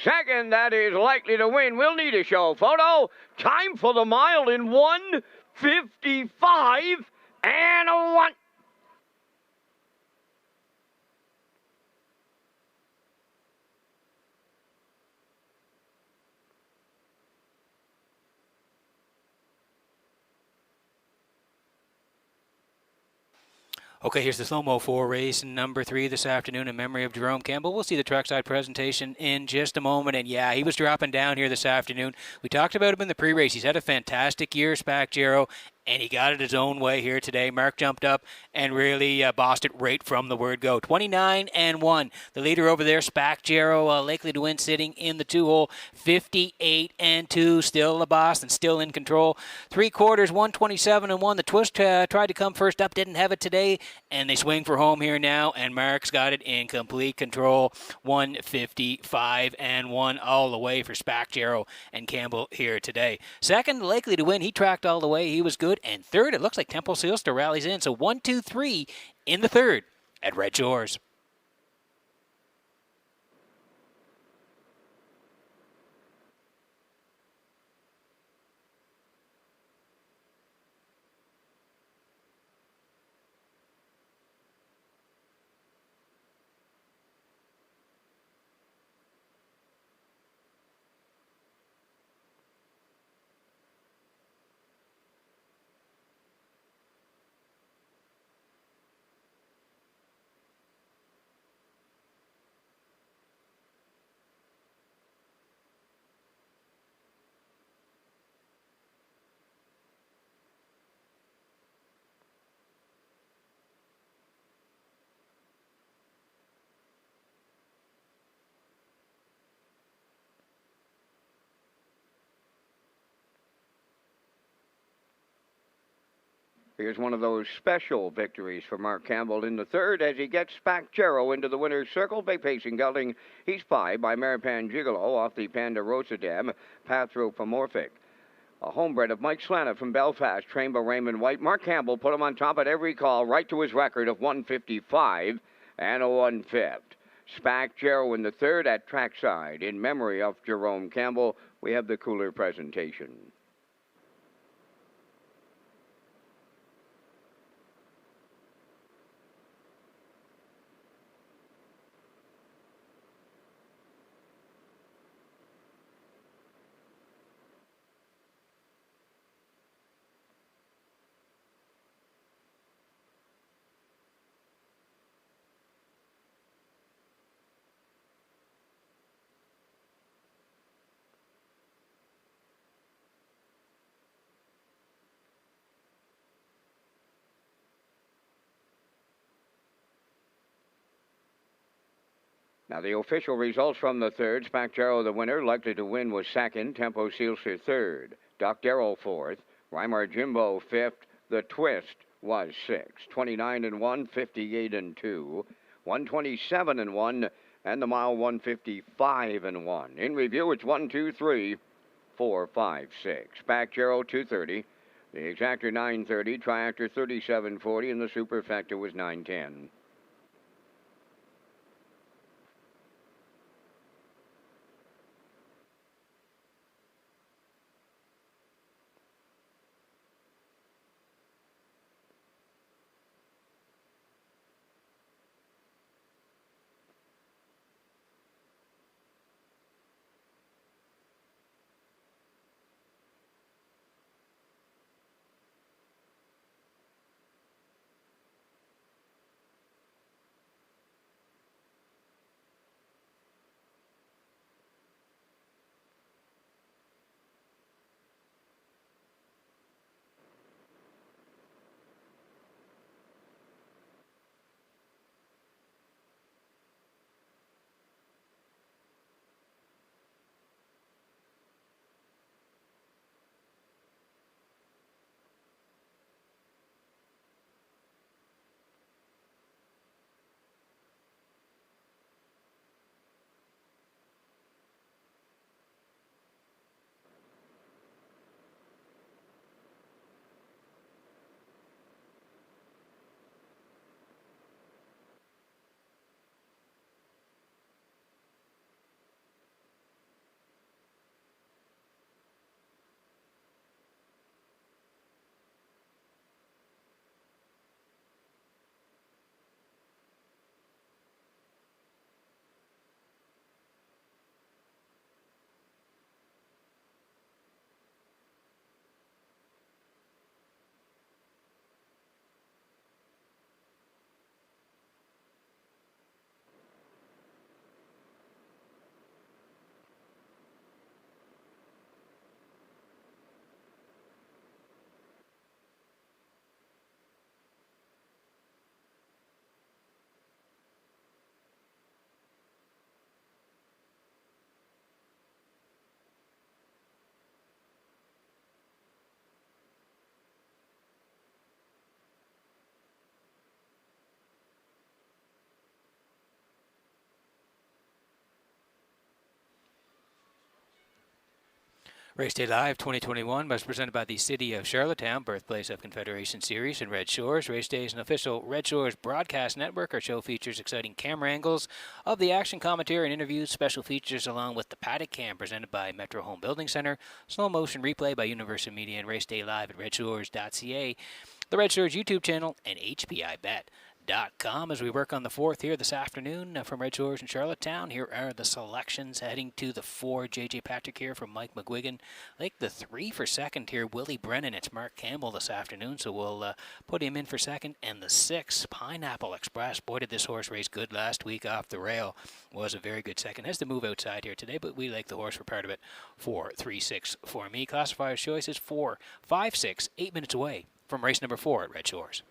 Second, that is likely to win. We'll need a show photo. Time for the mile in 1:55-1. Okay, here's the slow-mo for race number 3 this afternoon in memory of Jerome Campbell. We'll see the trackside presentation in just a moment. And, yeah, he was dropping down here this afternoon. We talked about him in the pre-race. He's had a fantastic year, Spacjero, and he got it his own way here today. Mark jumped up and really bossed it right from the word go. 29-1. The leader over there, Spacjero, likely to win sitting in the 2-hole. 58-2. Still the boss and still in control. 3/4, 127-1. The Twist tried to come first up, didn't have it today, and they swing for home here now, and Mark's got it in complete control. 155-1 all the way for Spacjero and Campbell here today. Second, likely to win. He tracked all the way. He was good. And third, it looks like Tempo Sealster rallies in. So 1, 2, 3 in the third at Red Shores. Here's one of those special victories for Mark Campbell in the third as he gets Spacjero into the winner's circle. Big pacing gelding. He's pied by Maripan Gigolo off the Ponderosa Dam, Pathropomorphic. A homebred of Mike Slana from Belfast, trained by Raymond White. Mark Campbell put him on top at every call, right to his record of 155 and a 1/5. Spack Jarrow in the third at trackside. In memory of Jerome Campbell, we have the cooler presentation. Now, the official results from the third. Spack Jarrow, the winner, likely to win, was second. Tempo Sealster third. Doc Darrell fourth. Weimar Jimbo fifth. The Twist was sixth. 29-1, 58-2, 127-1, and the mile 155-1. In review, it's 1, 2, 3, 4, 5, 6. Spack Jarrow 230. The exactor 930. Triactor 3740, and the superfecta was 910. Race Day Live 2021 was presented by the City of Charlottetown, birthplace of Confederation Series and Red Shores. Race Day is an official Red Shores broadcast network. Our show features exciting camera angles of the action, commentary, and interviews, special features along with the Paddock Cam presented by Metro Home Building Center, slow motion replay by Universal Media, and Race Day Live at Redshores.ca, the Red Shores YouTube channel, and HPIBet.com. As we work on the fourth here this afternoon from Red Shores and Charlottetown, here are the selections heading to the 4. J.J. Patrick here from Mike McGuigan. I think the 3 for second here, Willie Brennan. It's Mark Campbell this afternoon, so we'll put him in for second. And the 6, Pineapple Express. Boy, did this horse race good last week off the rail. Was a very good second. Has to move outside here today, but we like the horse for part of it. 4, 3, 6 for me. Classifier's choice is 4, 5, 6, 8 minutes away from race number 4 at Red Shores.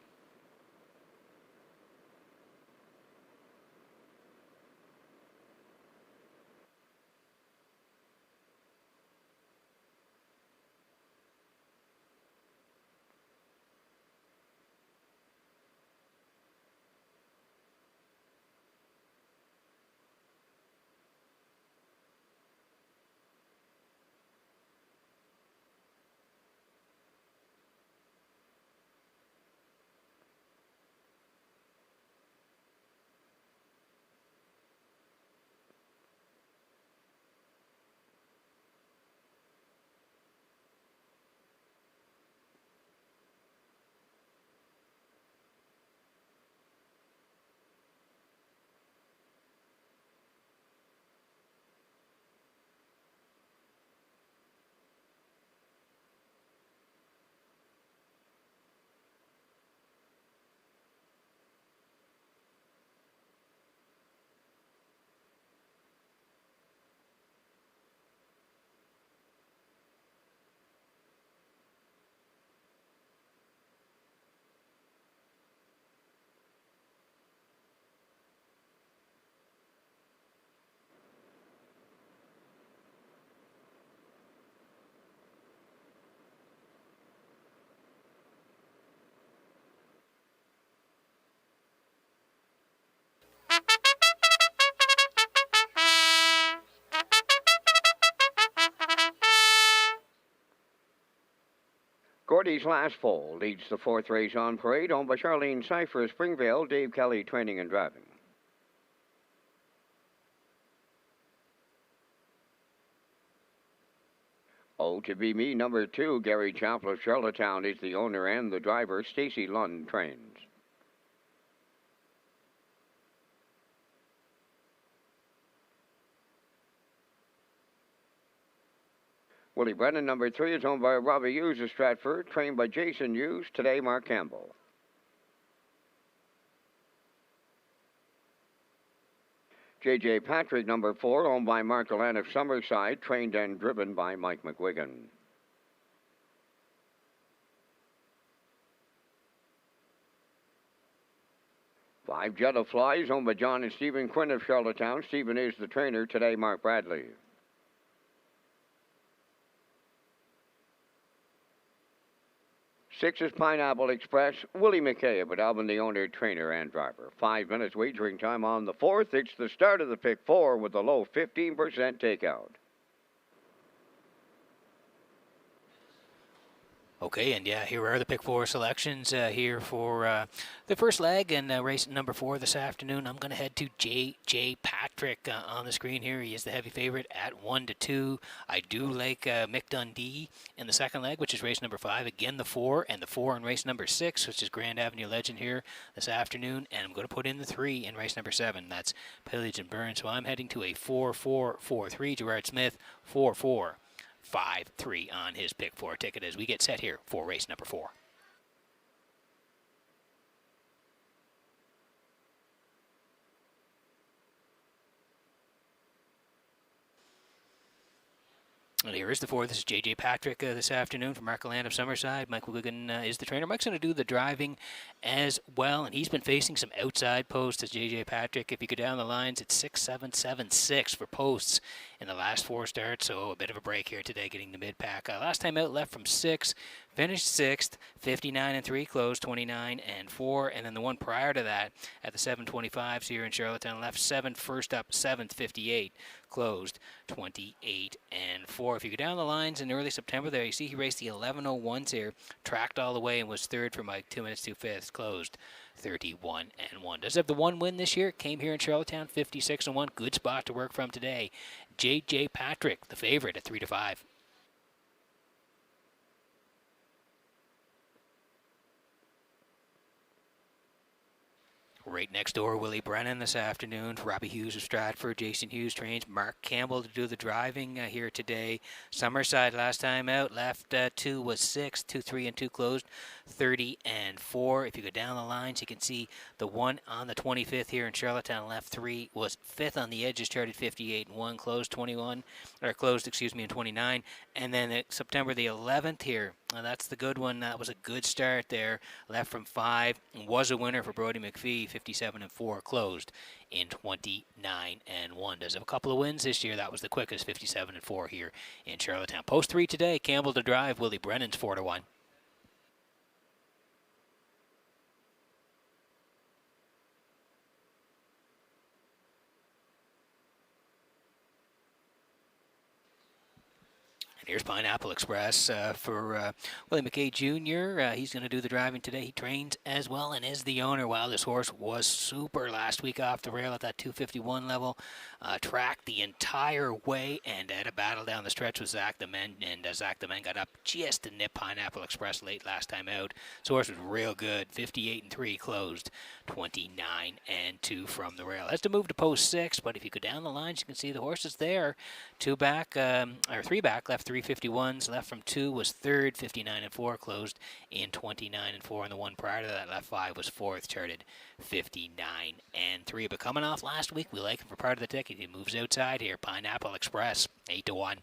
Shorty's Last Fall leads the fourth race on parade, owned by Charlene Cypher of Springvale, Dave Kelly Training and Driving. Oh, to be me, number 2, Gary Chappell of Charlottetown is the owner and the driver. Stacy Lund trains. Willie Brennan, number 3, is owned by Robbie Hughes of Stratford, trained by Jason Hughes. Today, Mark Campbell. J.J. Patrick, number 4, owned by Mark Allen of Summerside, trained and driven by Mike McGuigan. Five Jetta Flies, owned by John and Stephen Quinn of Charlottetown. Stephen is the trainer. Today, Mark Bradley. 6 is Pineapple Express, Willie McKay, but Alvin the owner, trainer, and driver. 5 minutes wagering time on the 4th. It's the start of the pick 4 with a low 15% takeout. Okay, and yeah, here are the pick 4 selections here for the first leg and race number 4 this afternoon. I'm going to head to J.J. Patrick on the screen here. He is the heavy favorite at 1-2. I do like Mick Dundee in the second leg, which is race number 5. Again, the 4, and the 4 in race number 6, which is Grand Avenue Legend here this afternoon. And I'm going to put in the 3 in race number 7. That's Pillage and Burn. So I'm heading to a 4-4-4-3. Gerard Smith, 4-4. 5-3 on his pick 4 ticket as we get set here for race number 4. And here is the 4. This is J.J. Patrick this afternoon from Mark Land of Summerside. Michael Wigan is the trainer. Mike's going to do the driving as well, and he's been facing some outside posts as J.J. Patrick. If you go down the lines, it's 6-7-7-6 for posts in the last 4 starts, so a bit of a break here today getting the mid-pack. Last time out, left from 6, finished 6th, 59-3, closed 29-4, and then the one prior to that at the 725s here in Charlottetown, left 7th, first up 7th, 58, closed 28-4. If you go down the lines in early September there, you see he raced the 11:01s here, tracked all the way and was 3rd for Mike, 2 minutes to 5th, closed 31-1. Does have the 1 win this year, came here in Charlottetown, 56-1, good spot to work from today. J.J. Patrick, the favorite at 3-5. Right next door, Willie Brennan this afternoon. Robbie Hughes of Stratford. Jason Hughes trains Mark Campbell to do the driving here today. Summerside last time out, left 2 was 6, 2-3 and 2 closed, 30-4. If you go down the lines, you can see the 1 on the 25th here in Charlottetown, left 3 was 5th on the edges, started 58-1, closed in 29. And then September the 11th here, that's the good one. That was a good start there. Left from 5, was a winner for Brody McPhee, 57-4, closed in 29-1. Does have a couple of wins this year. That was the quickest, 57-4 here in Charlottetown. Post 3 today, Campbell to drive, Willie Brennan's 4-1. Here's Pineapple Express for Willie McKay Jr. He's going to do the driving today. He trains as well and is the owner. Wow, this horse was super last week off the rail at that 251 level. Tracked the entire way and had a battle down the stretch with Zach the Men. And Zach the Men got up just to nip Pineapple Express late last time out. This horse was real good. 58-3, closed 29-2 from the rail. Has to move to post 6, but if you go down the lines, you can see the horse is there. 3 back, left 351s, left from 2 was 3rd, 59-4, closed in 29-4, and the one prior to that, left 5 was 4th, charted 59-3. But coming off last week, we like him for part of the ticket. He moves outside here. Pineapple Express, 8-1.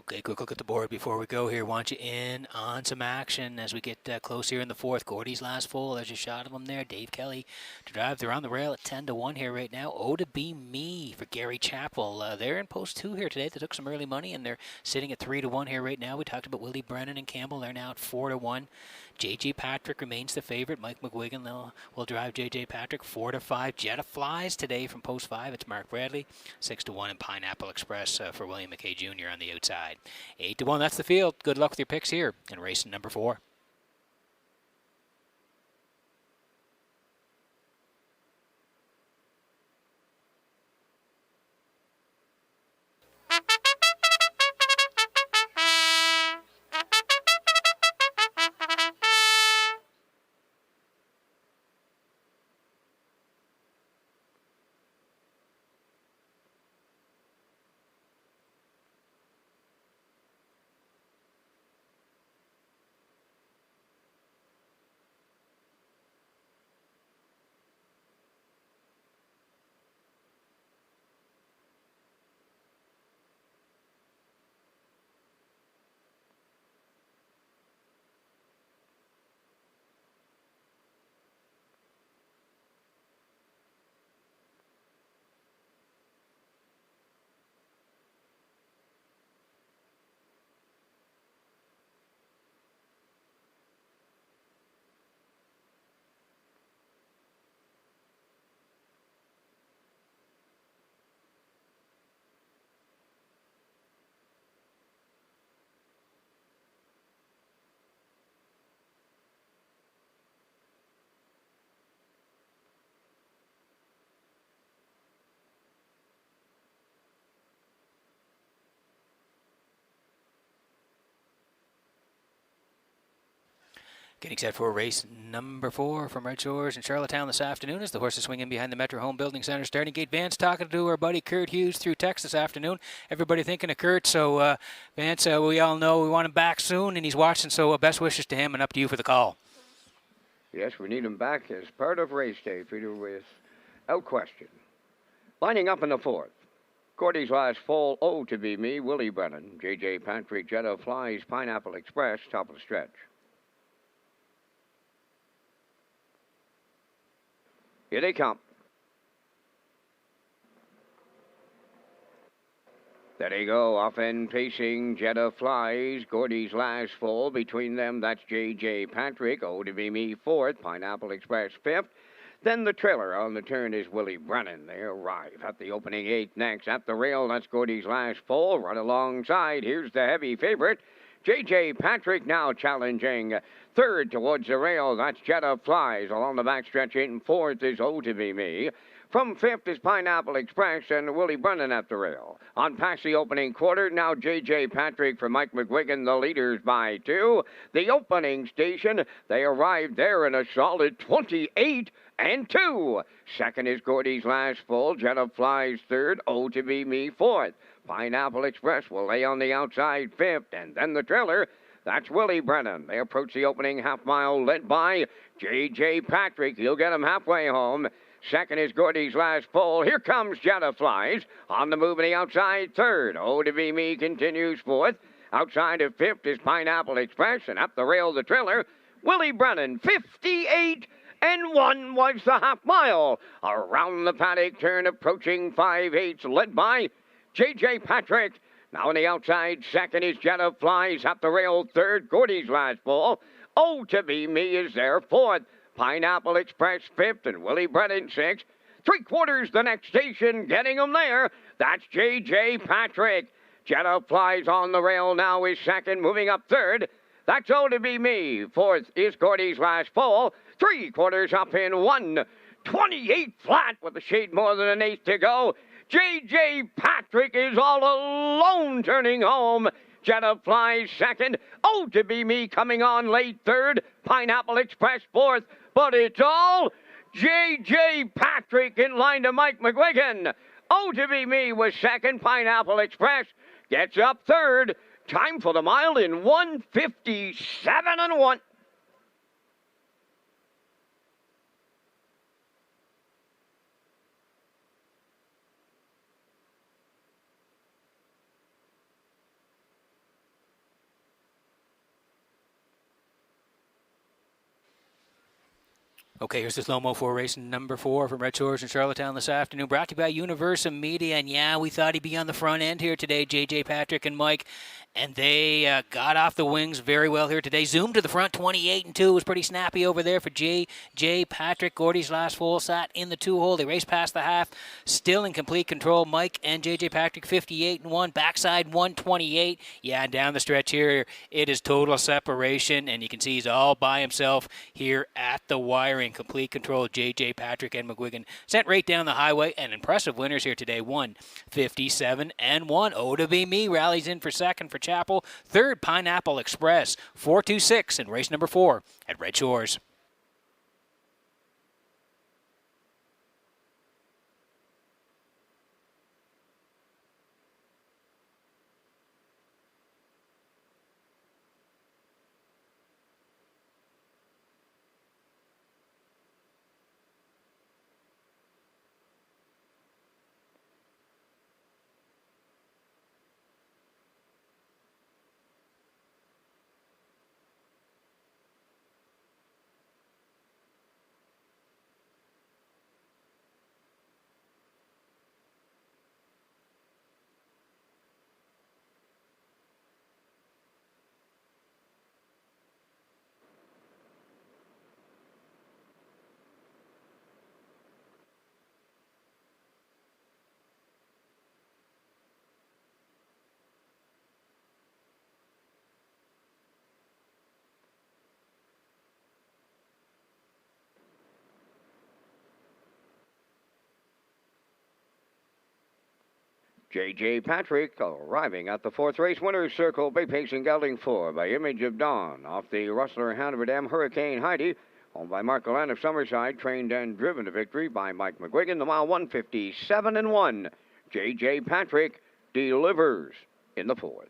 Okay, quick look at the board before we go here. Want you in on some action as we get close here in the fourth. Gordy's last full. There's a shot of him there. Dave Kelly to drive. They're on the rail at 10-1 here right now. Oh, to be me for Gary Chappell. They're in post 2 here today. They took some early money, and they're sitting at 3-1 here right now. We talked about Willie Brennan and Campbell. They're now at 4-1. J.J. Patrick remains the favorite. Mike McGuigan will drive J.J. Patrick 4-5. Jetta Flies today from post 5. It's Mark Bradley 6-1, and Pineapple Express for William McKay Jr. on the outside. 8-1. That's the field. Good luck with your picks here in race number 4. Getting set for race number 4 from Red Shores in Charlottetown this afternoon as the horses swing in behind the Metro Home Building Center starting gate. Vance talking to our buddy Kurt Hughes through text this afternoon. Everybody thinking of Kurt, so Vance, we all know we want him back soon, and he's watching, so best wishes to him, and up to you for the call. Yes, we need him back as part of race day, Peter, without question. Lining up in the 4th. Gordy's last full, oh, to be me, Willie Brennan, J.J. Patrick, Jetta Flies, Pineapple Express, top of the stretch. Here they come. There they go, off and pacing, Jetta Flies, Gordy's last full. Between them, that's J.J. Patrick, oh, to be me, 4th, Pineapple Express, 5th. Then the trailer on the turn is Willie Brennan. They arrive at the opening 8 next. At the rail, that's Gordy's last full. Right alongside, here's the heavy favorite. J.J. Patrick now challenging 3rd towards the rail. That's Jetta Flies. Along the backstretch in 4th is Oh to Be Me. From 5th is Pineapple Express and Willie Brennan at the rail. On past the opening quarter, now J.J. Patrick for Mike McGuigan, the leaders by 2. The opening station, they arrived there in a solid 28-2. Second is Gordy's last full. Jetta Flies 3rd. Oh to Be Me 4th. Pineapple Express will lay on the outside 5th. And then the trailer, that's Willie Brennan. They approach the opening half mile led by J.J. Patrick. He'll get him halfway home. Second is Gordy's last full. Here comes Jetta Flies. On the move on the outside 3rd. Oh to Be Me continues 4th. Outside of 5th is Pineapple Express. And up the rail the trailer, Willie Brennan, 58-1 was the half mile. Around the paddock turn, approaching 5/8, led by J.J. Patrick. Now on the outside, second is Jetta Flies. Up the rail, 3rd, Gordy's last full. Oh to Be Me is there, 4th. Pineapple Express, 5th, and Willie Brennan, 6th. 3/4 the next station, getting them there. That's J.J. Patrick. Jetta Flies on the rail now is 2nd, moving up 3rd. That's Oh to Be Me. 4th is Gordy's last full. 3/4 up in 1:28 flat with a shade more than an 1/8 to go. J.J. Patrick is all alone turning home. Jetta Flies 2nd. Oh to Be Me coming on late 3rd. Pineapple Express 4th. But it's all J.J. Patrick in line to Mike McGuigan. Oh to Be Me was 2nd. Pineapple Express gets up 3rd. Time for the mile in 1:57-1. Okay, here's the slow-mo for race number 4 from Redshores in Charlottetown this afternoon. Brought to you by Universal Media. And yeah, we thought he'd be on the front end here today, J.J. Patrick and Mike. And they got off the wings very well here today. Zoomed to the front, 28-2. Was pretty snappy over there for J.J. Patrick. Gordy's last full sat in the 2-hole. They raced past the half, still in complete control. Mike and J.J. Patrick, 58-1. Backside, 128. Yeah, and down the stretch here, it is total separation. And you can see he's all by himself here at the wiring. Complete control. J.J. Patrick and McGuigan sent right down the highway. And impressive winners here today. 157-1. Oh, to be me rallies in for second for Chapel. Third, Pineapple Express. 426 in race number 4 at Red Shores. J.J. Patrick arriving at the 4th race winner's circle, bay pacing gelding 4 by Image of Dawn off the Rustler Hanover Dam Hurricane Heidi, owned by Mark Gallant of Summerside, trained and driven to victory by Mike McGuigan. The mile 157-1. J.J. Patrick delivers in the 4th.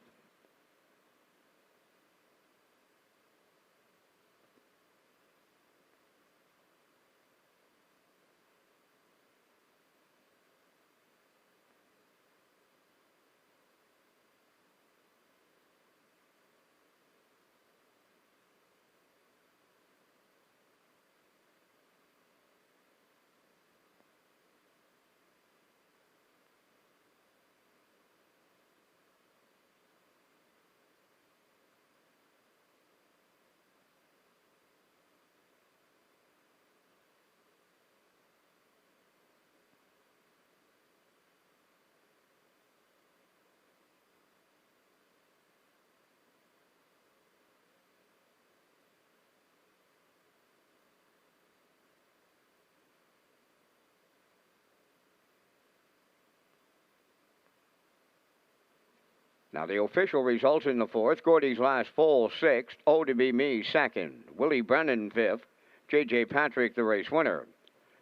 Now the official results in the 4th. Gordy's last full 6th. Oh, to be me 2nd. Willie Brennan 5th. J.J. Patrick the race winner.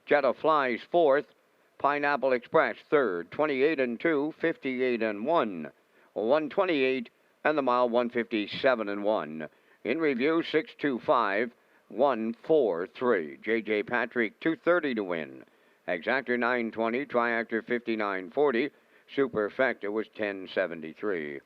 Jetta Flies 4th. Pineapple Express 3rd. 28-2. 58-1. 128 and the mile 157-1. In review 625. 143. J.J. Patrick 230 to win. Exactor 920. Triactor 5940. Superfecta was 1073.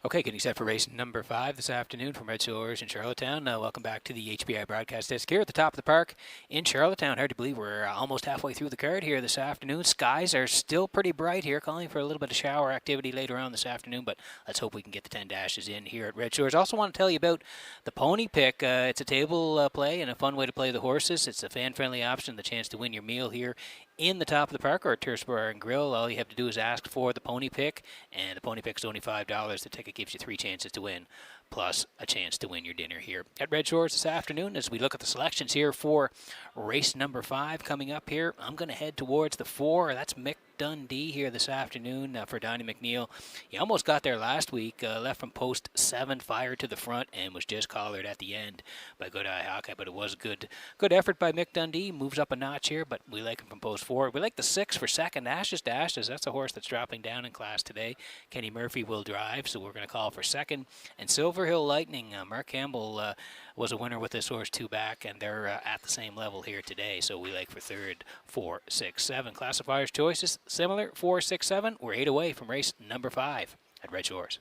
Okay, getting set for race number 5 this afternoon from Red Shores in Charlottetown. Welcome back to the HPI broadcast desk here at the top of the park in Charlottetown. Hard to believe we're almost halfway through the card here this afternoon. Skies are still pretty bright here, calling for a little bit of shower activity later on this afternoon, but let's hope we can get the 10 dashes in here at Red Shores. Also want to tell you about the pony pick. It's a table play and a fun way to play the horses. It's a fan-friendly option, the chance to win your meal here in the top of the park or at Turfs Bar and Grill. All you have to do is ask for the pony pick, and the pony pick's only $5. The ticket gives you 3 chances to win, plus a chance to win your dinner here at Red Shores this afternoon. As we look at the selections here for race number 5 coming up here, I'm going to head towards the 4. That's Mick Dundee here this afternoon for Donnie McNeil. He almost got there last week, left from post 7, fired to the front, and was just collared at the end by Good Eye Hawkeye. But it was a good effort by Mick Dundee. Moves up a notch here, but we like him from post 4. We like the 6 for second, Ashes to Ashes. That's a horse that's dropping down in class today. Kenny Murphy will drive, so we're going to call for second. And Silver Hill Lightning, Mark Campbell was a winner with this horse 2 back, and they're at the same level here today. So we like for third, 4, 6, 7. Classifier's choices similar, 4, 6, 7. We're 8 away from race number 5 at Red Shores.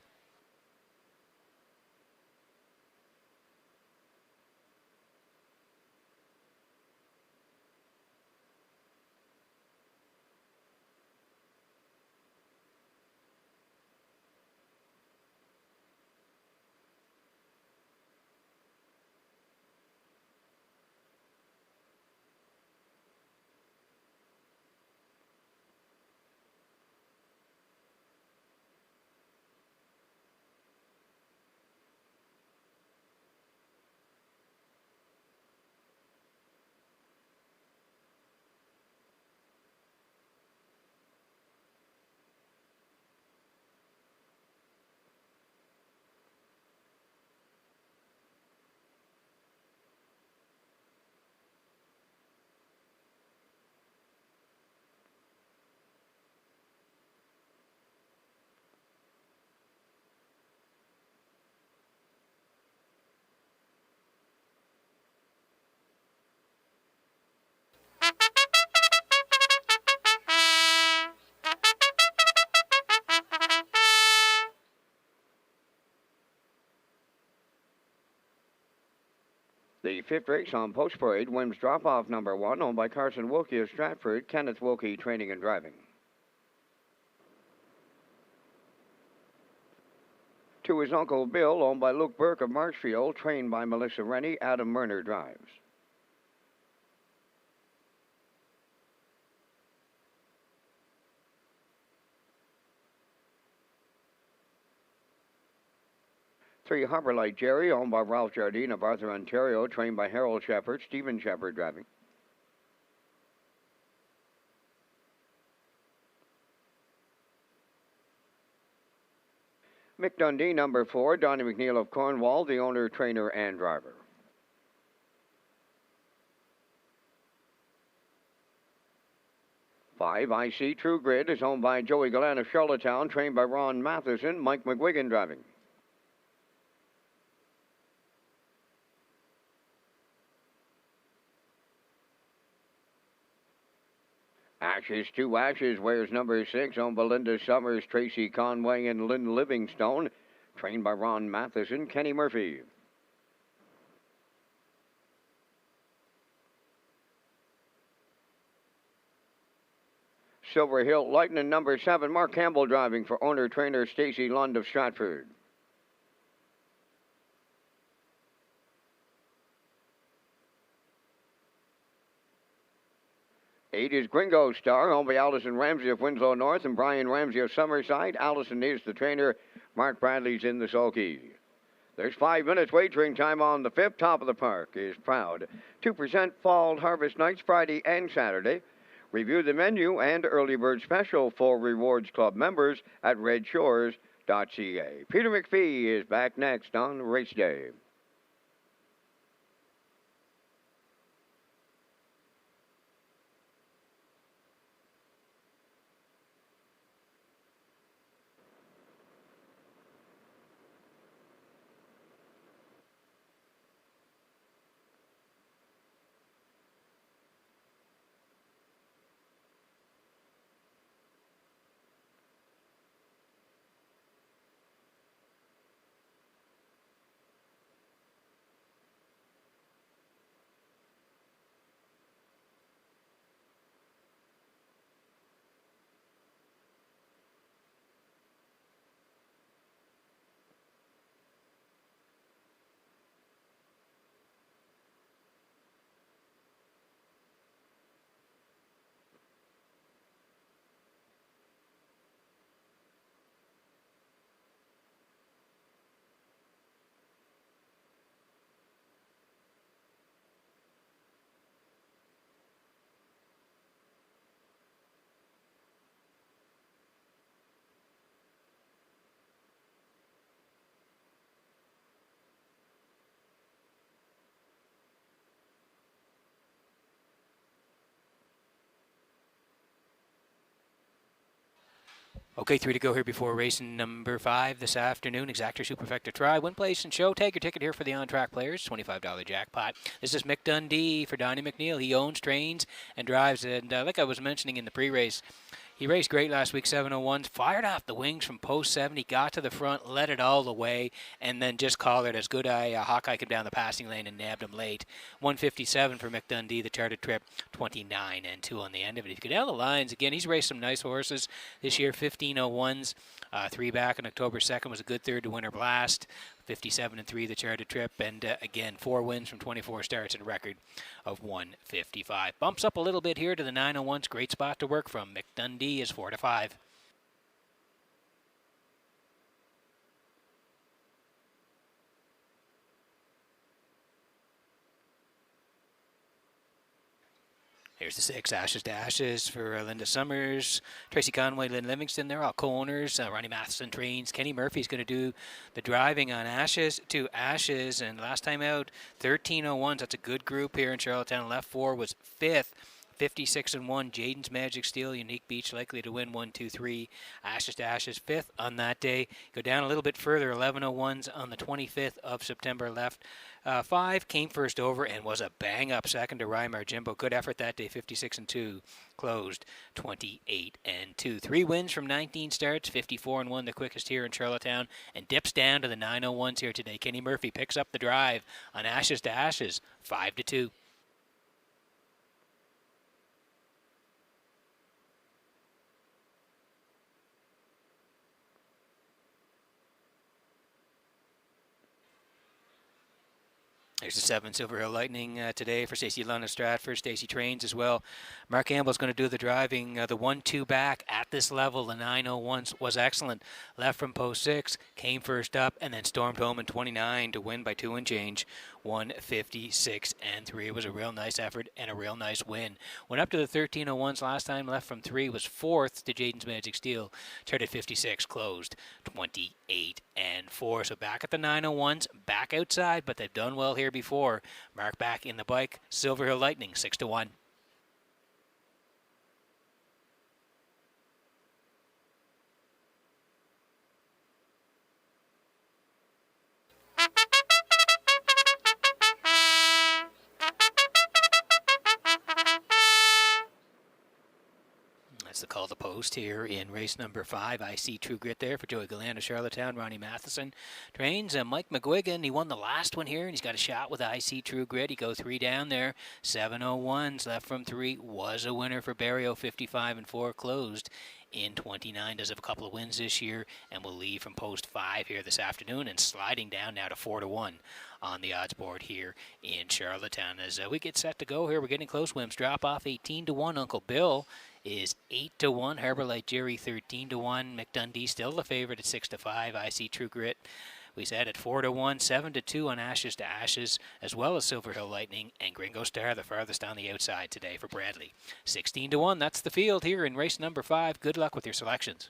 The 5th race on Post Parade wins drop-off number 1, owned by Carson Wilkie of Stratford, Kenneth Wilkie training and driving. 2 is Uncle Bill, owned by Luke Burke of Marshfield, trained by Melissa Rennie, Adam Murner drives. 3 Harbor Light Jerry, owned by Ralph Jardine of Arthur, Ontario, trained by Harold Shepard, Stephen Shepard driving. 'Mick Dundee, number 4, Donnie McNeil of Cornwall, the owner, trainer, and driver. 5 IC True Grid is owned by Joey Gallant of Charlottetown, trained by Ron Matheson, Mike McGuigan driving. 2 Ashes wears number 6, owned by Linda Summers, Tracy Conway, and Lynn Livingstone, trained by Ron Matheson, Kenny Murphy. 6 Silver Hill Lightning, number 7, Mark Campbell driving for owner-trainer Stacy Lund of Stratford. 8 is Gringo Star, owned by Allison Ramsey of Winslow North and Brian Ramsey of Summerside. Allison is the trainer. Mark Bradley's in the sulky. There's 5 minutes wagering time on the 5th. Top of the Park is proud. 2% Fall Harvest Nights, Friday and Saturday. Review the menu and early bird special for Rewards Club members at Redshores.ca. Peter McPhee is back next on Race Day. Okay, 3 to go here before racing number 5 this afternoon. Exactor Superfecta Try. Win, place, and show. Take your ticket here for the on-track players. $25 jackpot. This is Mick Dundee for Donnie McNeil. He owns, trains, and drives. And like I was mentioning in the pre-race, he raced great last week, 701s, fired off the wings from post 70, got to the front, led it all the way, and then just collared as good Hawkeye came down the passing lane and nabbed him late. 157 for Mick Dundee, the charted trip, 29 and 2 on the end of it. If you could down the lines, again, he's raced some nice horses this year, 1501s, 3 back on October 2nd was a good third to Winter Blast. 57 and 3 the charted trip, and again 4 wins from 24 starts and a record of 155. Bumps up a little bit here to the 901s. Great spot to work from. Mick Dundee is 4 to 5. Here's the 6, Ashes to Ashes for Linda Summers, Tracy Conway, Lynn Livingston. They're all co-owners. Ronnie Matheson trains. Kenny Murphy's going to do the driving on Ashes to Ashes. And last time out, 1301s. That's a good group here in Charlottetown. Left 4 was 5th. 56 and 1. Jaden's Magic Steel, Unique Beach, likely to win 1, 2, 3. Ashes to Ashes, 5th on that day. Go down a little bit further. 1101s on the 25th of September left. 5 came first over and was a bang-up second to Rymar Jimbo. Good effort that day, 56 and 2. Closed 28 and 2. 3 wins from 19 starts, 54 and 1, the quickest here in Charlottetown, and dips down to the 901s here today. Kenny Murphy picks up the drive on Ashes to Ashes, 5 to 2. There's the 7 Silver Hill Lightning today for Stacey Lund of Stratford. Stacey trains as well. Mark Campbell's going to do the driving. The 1-2 back at this level, the 901s, was excellent. Left from post 6, came first up, and then stormed home in 29 to win by 2 and change. 156 and 3. It was a real nice effort and a real nice win. Went up to the 1301s last time. Left from 3, was 4th to Jaden's Magic Steel. Started 56, closed 28 and 4. So back at the 901s, back outside, but they've done well here before. Mark back in the bike. Silver Hill Lightning 6 to 1. That's the call to post here in race number 5. I see True Grit there for Joey Galland of Charlottetown. Ronnie Matheson trains. Mike McGuigan, he won the last one here, and he's got a shot with I see True Grit. He go 3 down there. 701s left from 3 was a winner for Barrio. 55 and 4 closed in 29. Does have a couple of wins this year, and will leave from post 5 here this afternoon, and sliding down now to 4 to 1 on the odds board here in Charlottetown. As we get set to go here, we're getting close. Wims drop off 18 to 1. Uncle Bill is 8 to 1. Harbor Light Jerry 13 to 1. McDundee still the favorite at 6 to 5. I see True Grit, we said, at 4 to 1. 7 to 2 on Ashes to Ashes, as well as Silver Hill Lightning and Gringo Star, the farthest on the outside today for Bradley. 16 to 1. That's the field here in race number 5. Good luck with your selections.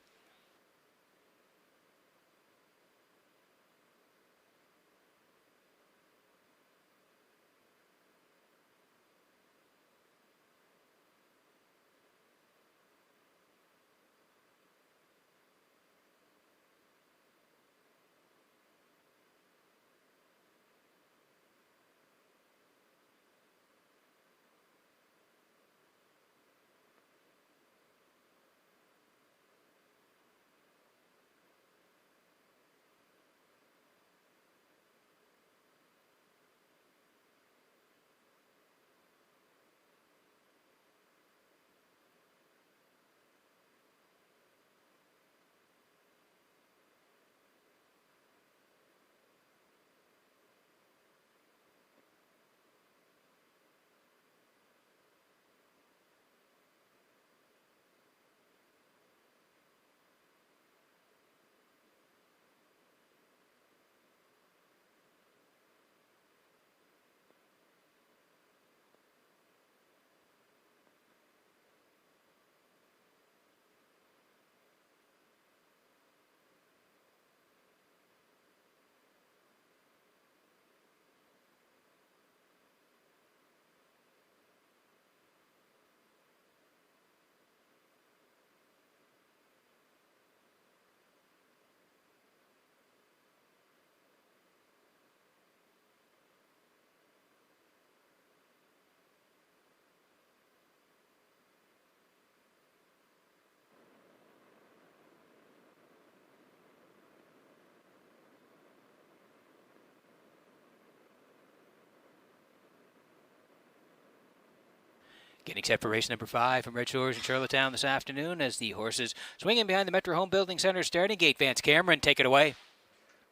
Getting set for race number 5 from Red Shores in Charlottetown this afternoon as the horses swinging behind the Metro Home Building Center starting gate. Vance Cameron, take it away.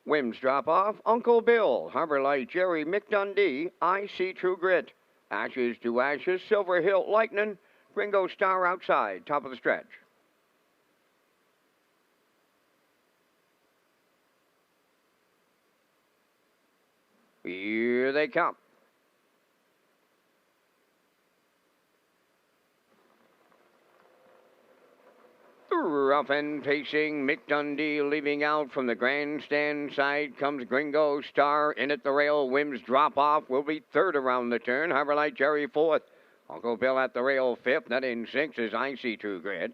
Whims drop off, Uncle Bill, Harbor Light Jerry, Mick Dundee, I See True Grit. Ashes to Ashes, Silver Hill Lightning, Gringo Star outside, top of the stretch. Here they come. Rough and pacing, Mick Dundee leaving out from the grandstand side comes Gringo Star. In at the rail, Whims drop off, will be third around the turn. Harbor Light Jerry fourth. Uncle Bill at the rail fifth. That in sixth is I See True Grit.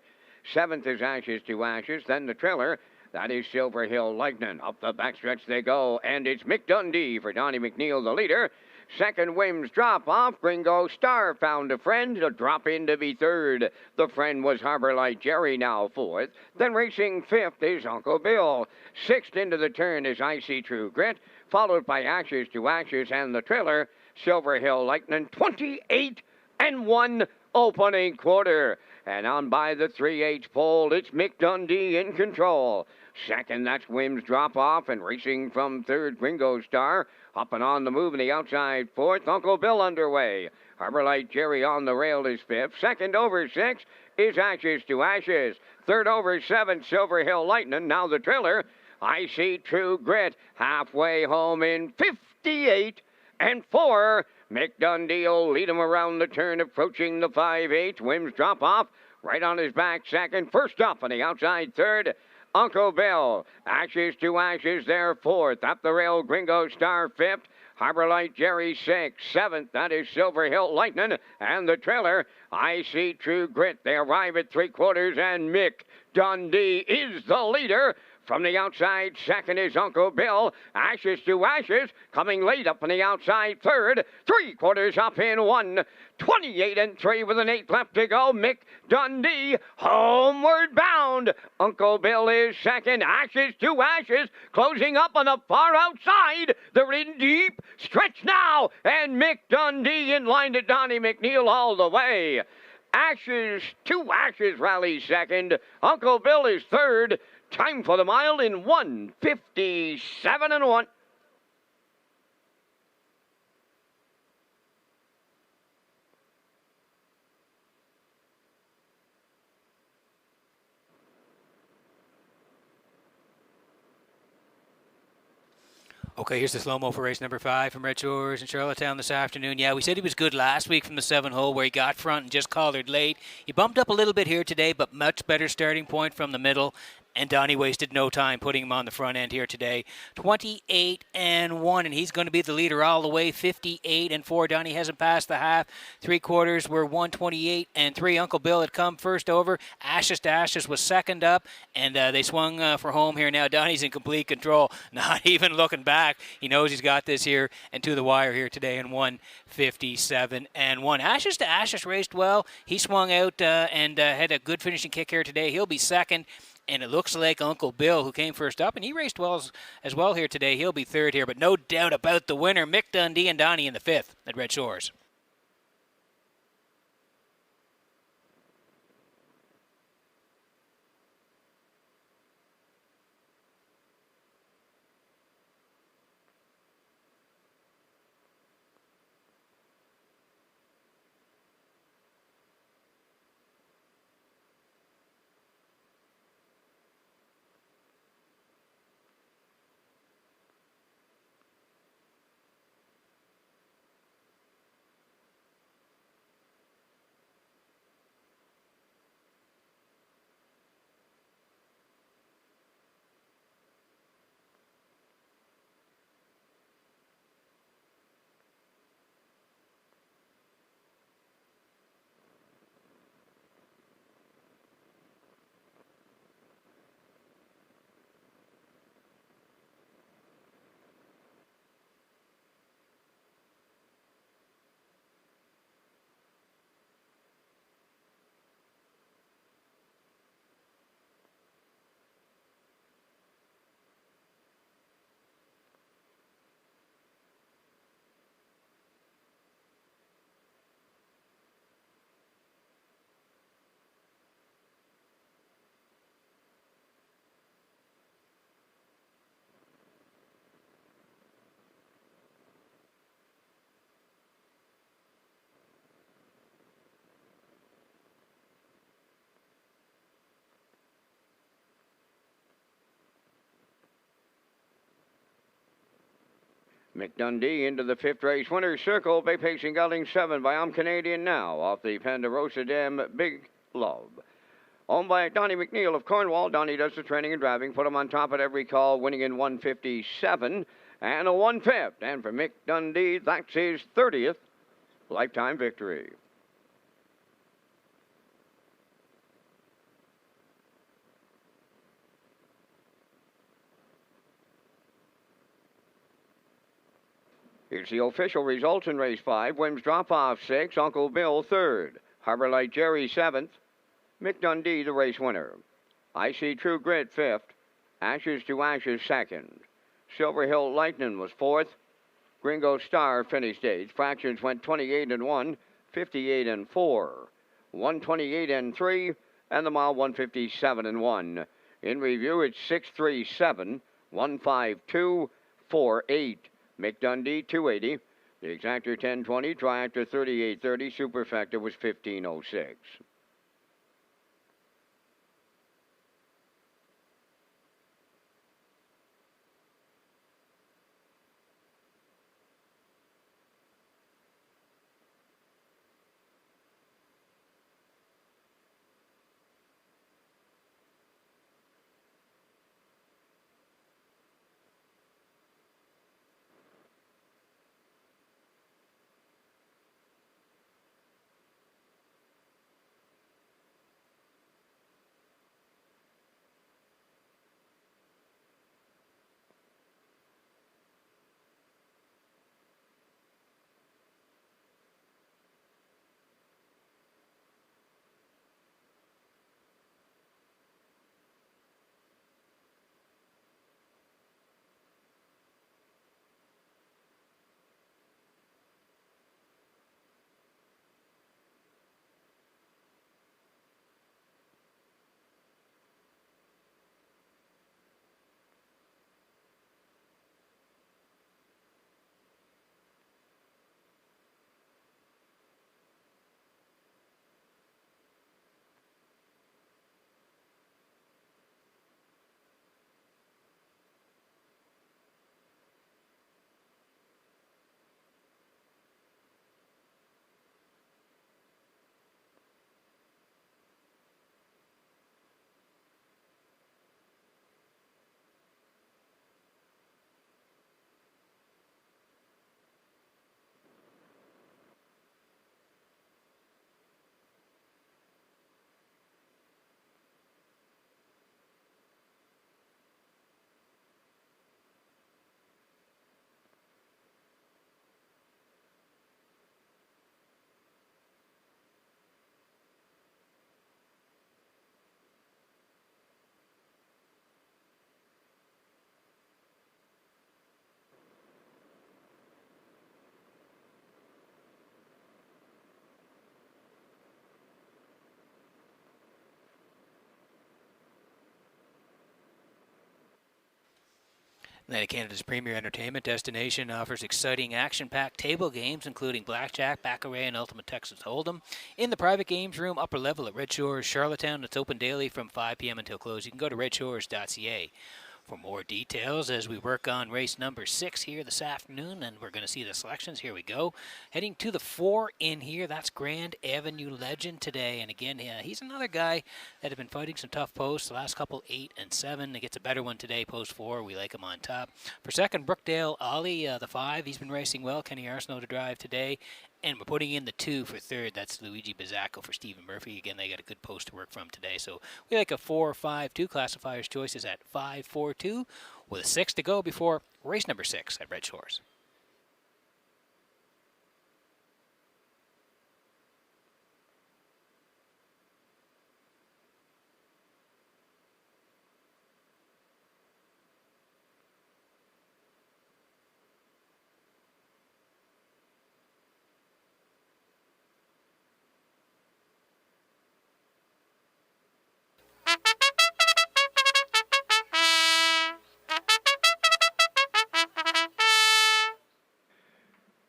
Seventh is Ashes to Ashes. Then the trailer. That is Silver Hill Lightning. Up the backstretch they go, and it's Mick Dundee for Donnie McNeil, the leader. Second, Whims drop off. Gringo Star found a friend to drop in to be third. The friend was Harbor Light Jerry, now fourth. Then racing fifth is Uncle Bill. Sixth into the turn is I See True Grit, followed by Ashes to Ashes and the trailer, Silver Hill Lightning, 28-1 opening quarter. And on by the 3/8 pole, it's Mick Dundee in control. Second, that's Whims drop off, and racing from third, Gringo Star. Up and on the move in the outside fourth, Uncle Bill underway. Harbor Light Jerry on the rail is fifth. Second over six is Ashes to Ashes. Third over seven, Silver Hill Lightning. Now the trailer, I See True Grit. Halfway home in 58-4. Mick Dundee will lead him around the turn, approaching the 5/8. Whims drop off, right on his back second. First up on the outside third, Uncle Bill. Ashes to Ashes there fourth. Up the rail, Gringo Star fifth. Harbor Light Jerry sixth. Seventh, that is Silver Hill Lightning. And the trailer, I See True Grit. They arrive at 3/4, and Mick Dundee is the leader. From the outside, second is Uncle Bill. Ashes to Ashes, coming late up on the outside third. 3/4 up in one. 28-3 with an 8 left to go. Mick Dundee homeward bound. Uncle Bill is second. Ashes to Ashes, closing up on the far outside. They're in deep stretch now. And Mick Dundee in line to Donnie McNeil all the way. Ashes to Ashes rallies second. Uncle Bill is third. Time for the mile in 1:57-1. Okay, here's the slow-mo for race number 5 from Red Shores in Charlottetown this afternoon. Yeah, we said he was good last week from the 7-hole where he got front and just collared late. He bumped up a little bit here today, but much better starting point from the middle. And Donnie wasted no time putting him on the front end here today. 28-1, and he's going to be the leader all the way, 58-4. Donnie hasn't passed the half. 3/4 were 128-3. Uncle Bill had come first over. Ashes to Ashes was second up, and they swung for home here. Now Donnie's in complete control, not even looking back. He knows he's got this here and to the wire here today in 1:57-1. Ashes to Ashes raced well. He swung out and had a good finishing kick here today. He'll be second. And it looks like Uncle Bill, who came first up, and he raced well as well here today. He'll be third here, but no doubt about the winner, Mick Dundee and Donnie in the 5th at Red Shores. McDundee into the fifth race winner's circle. Bay Pacing Gelding 7 by I'm Canadian Now off the Ponderosa Dam Big Love. Owned by Donnie McNeil of Cornwall. Donnie does the training and driving. Put him on top at every call, winning in 157 and a 1/5. And for Mick Dundee, that's his 30th lifetime victory. Here's the official results in race 5. Wims Drop-Off 6, Uncle Bill 3rd, Harbor Light Jerry 7th, Mick Dundee the race winner. I See True Grit 5th, Ashes to Ashes 2nd. Silver Hill Lightning was 4th. Gringo Star finished 8th. Fractions went 28-1, 58-4, 128-3, and the mile 157-1. In review, it's 637, 152, 48. Mick Dundee 280. The exactor 1020, triactor 3830, superfecta was 1506. Atlantic Canada's premier entertainment destination offers exciting action-packed table games, including blackjack, baccarat, and Ultimate Texas Hold'em. In the private games room, upper level at Redshores, Charlottetown. It's open daily from 5 p.m. until close. You can go to Redshores.ca for more details as we work on race number 6 here this afternoon, and we're going to see the selections. Here we go. Heading to the 4 in here, that's Grand Avenue Legend today. And again, he's another guy that has been fighting some tough posts the last couple, 8 and 7. He gets a better one today, post 4. We like him on top. For second, Brookdale Ollie, the 5. He's been racing well. Kenny Arsenault to drive today. And we're putting in the 2 for third. That's Luigi Bizzacco for Stephen Murphy. Again, they got a good post to work from today. So we like a 4-5-2. Classifiers choices at 5-4-2 with a 6 to go before race number 6 at Redshores.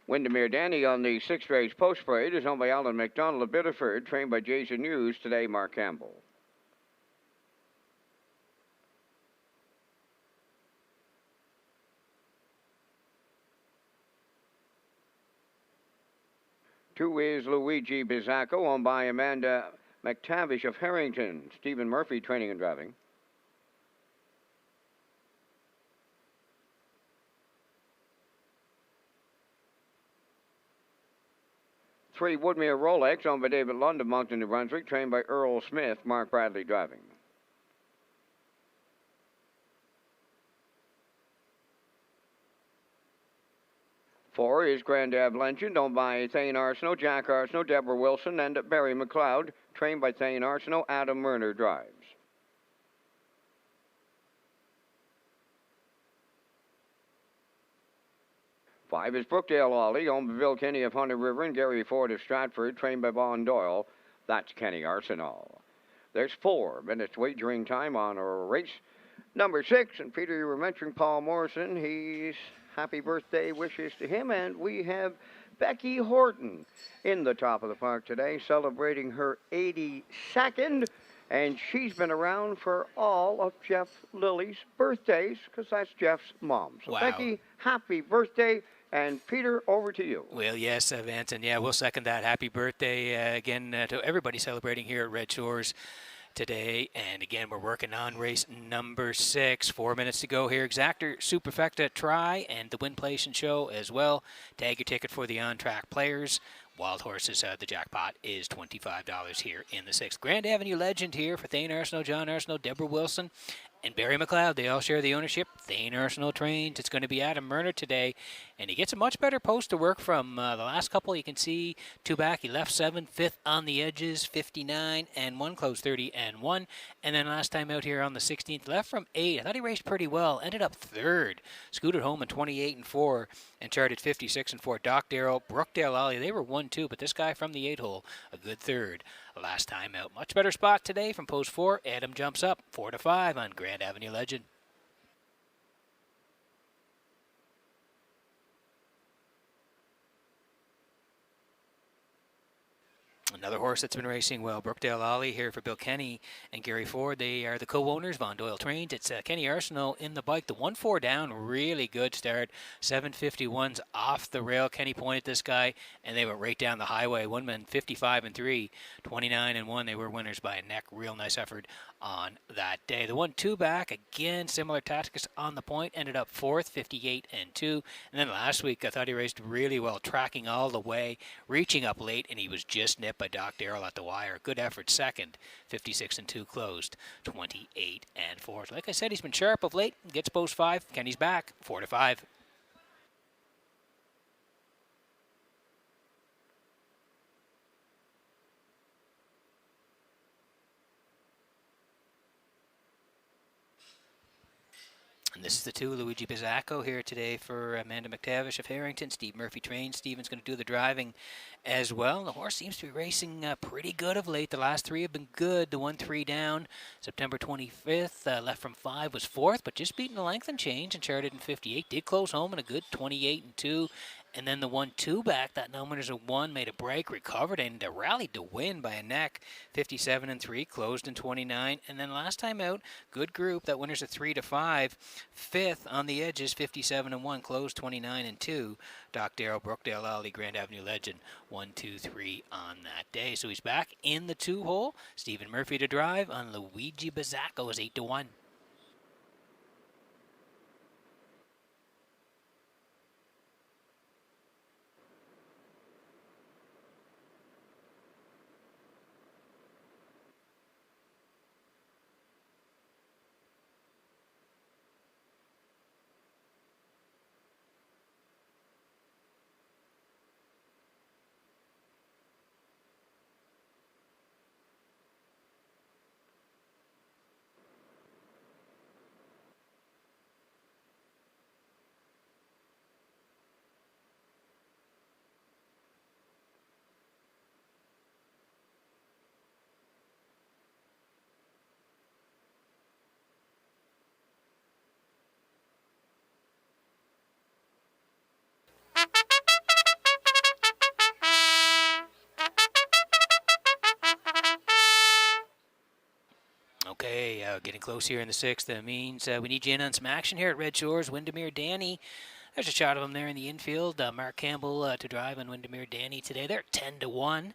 Windermere Danny on the 6th race post parade is owned by Alan McDonald of Biddeford, trained by Jason Hughes. Today, Mark Campbell. 2 is Luigi Bizzacco, owned by Amanda McTavish of Harrington. Stephen Murphy, training and driving. 3, Woodmere Rolex, owned by David Lund of Moncton, New Brunswick, trained by Earl Smith. Mark Bradley driving. 4 is Grand Ave Legend, owned by Thane Arsenault, Jack Arsenault, Deborah Wilson, and Barry McLeod, trained by Thane Arsenault. Adam Murner drives. 5 is Brookdale Ollie, owned by Bill Kenny of Hunter River and Gary Ford of Stratford, trained by Vaughn Doyle. That's Kenny Arsenal. There's 4 minutes wagering time on race number 6. And Peter, you were mentioning Paul Morrison. He's happy birthday wishes to him. And we have Becky Horton in the top of the park today, celebrating her 82nd. And she's been around for all of Jeff Lilly's birthdays, because that's Jeff's mom. So, wow. Becky, happy birthday. And Peter, over to you. Well, yes, Vance, and yeah, we'll second that. Happy birthday again to everybody celebrating here at Red Shores today. And again, we're working on race number 6. 4 minutes to go here. Exactor, Superfecta, Try, and the Win Place and Show as well. Tag your ticket for the on-track players. Wild Horses, the jackpot is $25 here in the 6th. Grand Avenue Legend here for Thane Arsenault, John Arsenault, Deborah Wilson, and Barry McLeod. They all share the ownership. Thane Arsenault trains. It's going to be Adam Murner today, and he gets a much better post to work from. The last couple, you can see 2 back. He left 7th, 5th on the edges, 59 and 1, closed 30 and 1. And then last time out here on the 16th, left from 8. I thought he raced pretty well. Ended up 3rd. Scooted home in 28 and 4 and charted 56 and 4. Doc Darrell, Brookdale Ollie, they were 1-2, but this guy from the 8 hole, a good 3rd. Last time out. Much better spot today from post 4. Adam jumps up 4-5 on Grand Avenue Legend. Another horse that's been racing well, Brookdale Ollie here for Bill Kenny and Gary Ford. They are the co-owners. Von Doyle trains. It's Kenny Arsenault in the bike. The 1-4 down, really good start. 751's off the rail. Kenny pointed this guy, and they went right down the highway. One man 55 and 3, 29 and 1. They were winners by a neck. Real nice effort on that day. The 1-2 back, again, similar tactics on the point. Ended up 4th, 58 and 2. And then last week, I thought he raced really well, tracking all the way, reaching up late, and he was just nipped by Doc Darrell at the wire. Good effort, 2nd, 56 and 2, closed 28 and 4. Like I said, he's been sharp of late. Gets post 5. Kenny's back, 4-5. And this is the 2, Luigi Bizzacco here today for Amanda McTavish of Harrington. Steve Murphy trains. Steven's going to do the driving as well. The horse seems to be racing pretty good of late. The last 3 have been good. The 1-3 down, September 25th, left from 5 was 4th, but just beating the length and change and charted in 58. Did close home in a good 28 and 2. And then the 1-2 back, that no-winners of 1, made a break, recovered, and rallied to win by a neck. 57 and 3, closed in 29. And then last time out, good group, that winners of 3-5. 5th on the edges, 57 and 1, closed 29 and 2. Doc Darrell, Brookdale Ollie, Grand Avenue Legend, 1, 2, 3 on that day. So he's back in the 2 hole. Stephen Murphy to drive on Luigi Bizzacco is 8-1. Okay, getting close here in the 6th. That means we need you in on some action here at Red Shores. Windermere Danny There's a shot of him there in the infield. Mark Campbell to drive and Windermere Danny today. They're 10-1.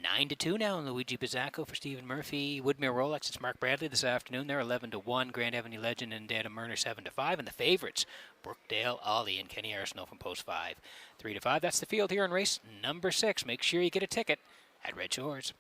9-2 now in Luigi Bizzacco for Stephen Murphy. Woodmere Rolex, it's Mark Bradley this afternoon. They're 11-1. Grand Avenue Legend and Dana Murner 7-5. And the favorites, Brookdale, Ollie, and Kenny Arsenault from Post 5. 3-5. That's the field here in race number 6. Make sure you get a ticket at Red Shores.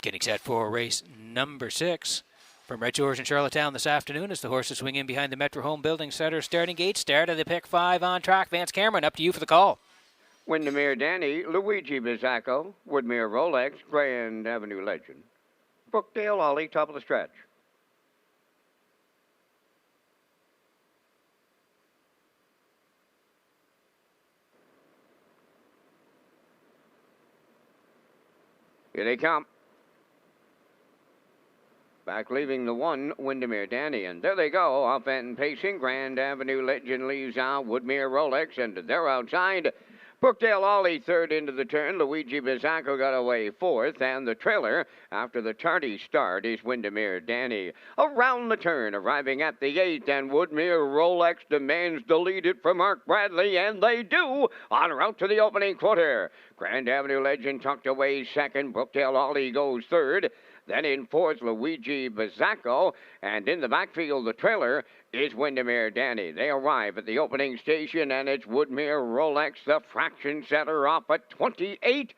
Getting set for race number 6 from Red Shores in Charlottetown this afternoon as the horses swing in behind the Metro Home Building Center starting gate. Start of the pick 5 on track. Vance Cameron, up to you for the call. Windermere Danny, Luigi Bizzacco, Woodmere Rolex, Grand Avenue Legend. Brookdale Ollie, top of the stretch. Here they come. Back leaving the 1, Windermere Danny, and there they go, off and pacing. Grand Avenue Legend leaves out Woodmere Rolex, and they're outside. Brookdale Ollie third into the turn. Luigi Bizzacco got away fourth, and the trailer, after the tardy start, is Windermere Danny. Around the turn, arriving at the 8th, and Woodmere Rolex demands to lead it from Mark Bradley, and they do, en route to the opening quarter. Grand Avenue Legend tucked away second. Brookdale Ollie goes third. Then in fourth, Luigi Bizzacco. And in the backfield, the trailer is Windermere Danny. They arrive at the opening station, and it's Woodmere Rolex, the fraction setter, off a 28-4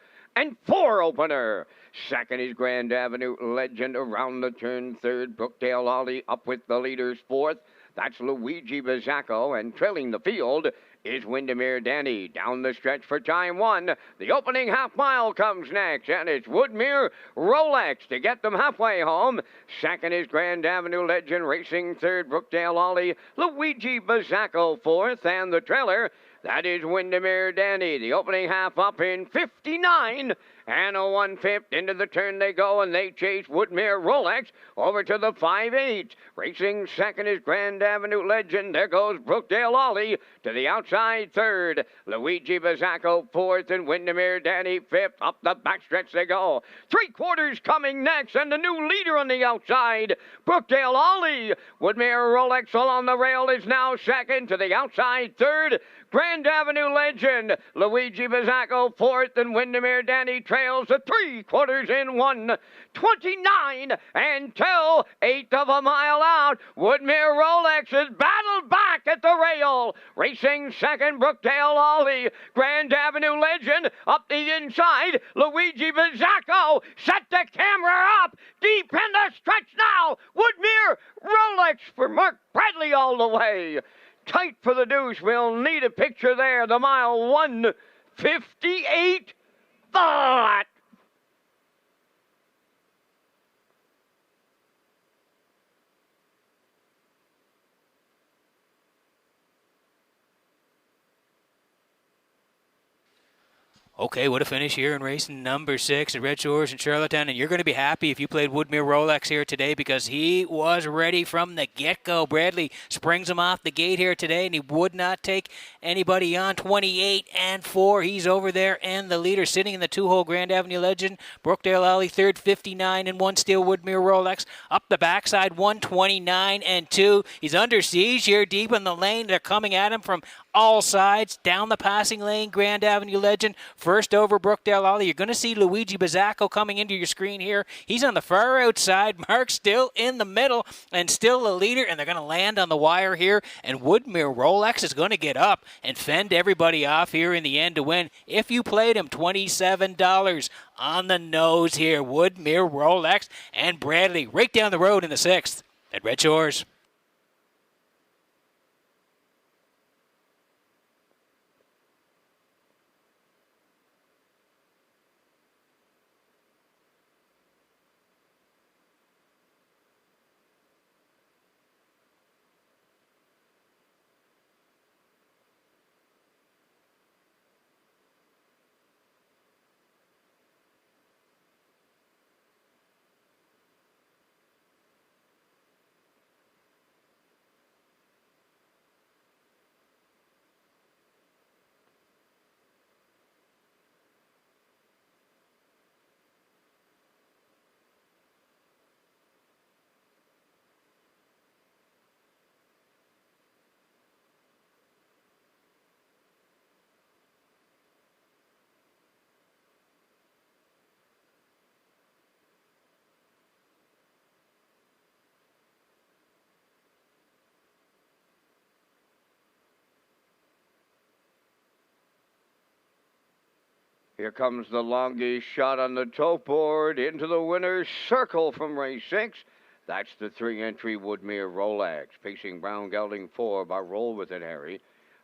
opener. Second is Grand Avenue Legend around the turn. Third, Brookdale Ollie up with the leaders. Fourth, that's Luigi Bizzacco. And trailing the field is Windermere Danny. Down the stretch for time 1. The opening half mile comes next, and it's Woodmere Rolex to get them halfway home. Second is Grand Avenue Legend racing third. Brookdale Ollie, Luigi Bizzacco fourth, and the trailer, that is Windermere Danny. The opening half up in 59 and a 1/5. Into the turn they go, and they chase Woodmere Rolex over to the 5/8. Racing second is Grand Avenue Legend. There goes Brookdale Ollie to the outside third. Luigi Bizzacco fourth, and Windermere Danny fifth. Up the backstretch they go. 3/4 coming next, and the new leader on the outside, Brookdale Ollie. Woodmere Rolex along the rail is now second. To the outside third, Grand Avenue Legend. Luigi Bizzacco fourth, and Windermere Danny trails the 3/4 in 1:29 until 1/8 of a mile out. Woodmere Rolex is battled back at the rail. Racing second, Brookdale Ollie. Grand Avenue Legend up the inside. Luigi Bizzacco set the camera up deep in the stretch now. Woodmere Rolex for Mark Bradley all the way. Tight for the deuce. We'll need a picture there. The mile 1:58. Flat. Okay, what a finish here in race number 6 at Red Shores in Charlottetown. And you're going to be happy if you played Woodmere Rolex here today because he was ready from the get-go. Bradley springs him off the gate here today, and he would not take anybody on. 28-4. He's over there, and the leader sitting in the 2-hole Grand Avenue Legend. Brookdale Ollie third, 59-1. Still Woodmere Rolex. Up the backside, 129-2. He's under siege here deep in the lane. They're coming at him from all sides. Down the passing lane, Grand Avenue Legend. first over Brookdale Ollie. You're going to see Luigi Bizzacco coming into your screen here. He's on the far outside. Mark still in the middle and still the leader, and they're going to land on the wire here. And Woodmere Rolex is going to get up and fend everybody off here in the end to win. If you played him, $27 on the nose here. Woodmere Rolex and Bradley right down the road in the 6th at Red Shores. Here comes the longest shot on the tote board into the winner's circle from race 6. That's the 3-entry Woodmere Rolex. Pacing Brown Gelding 4 by Roll With It, Harry.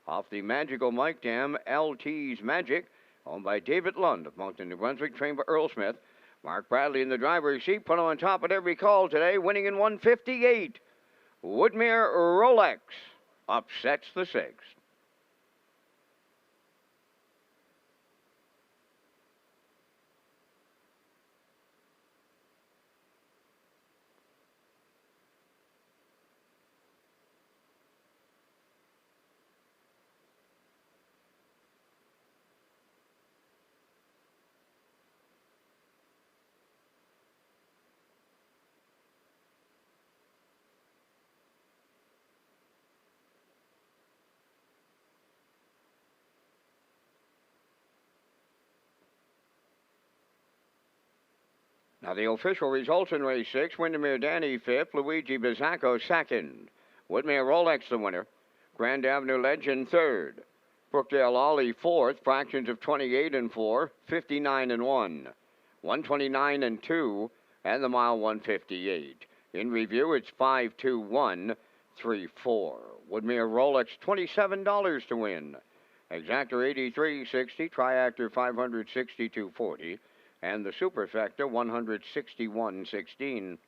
Off the Magical Mike Dam, LT's Magic, owned by David Lund of Moncton, New Brunswick, trained by Earl Smith. Mark Bradley in the driver's seat, put on top at every call today, winning in 158. Woodmere Rolex upsets the 6th. Now the official results in race 6, Windermere Danny 5th, Luigi Bizzacco 2nd. Woodmere Rolex the winner. Grand Avenue Legend 3rd. Brookdale Ollie 4th, fractions of 28 and 4, 59 and 1. 129 and 2, and the mile 158. In review, it's 5-2-1-3-4. Woodmere Rolex, $27 to win. Exactor 83.60, Triactor 562.40. And the Superfecta, 161.16.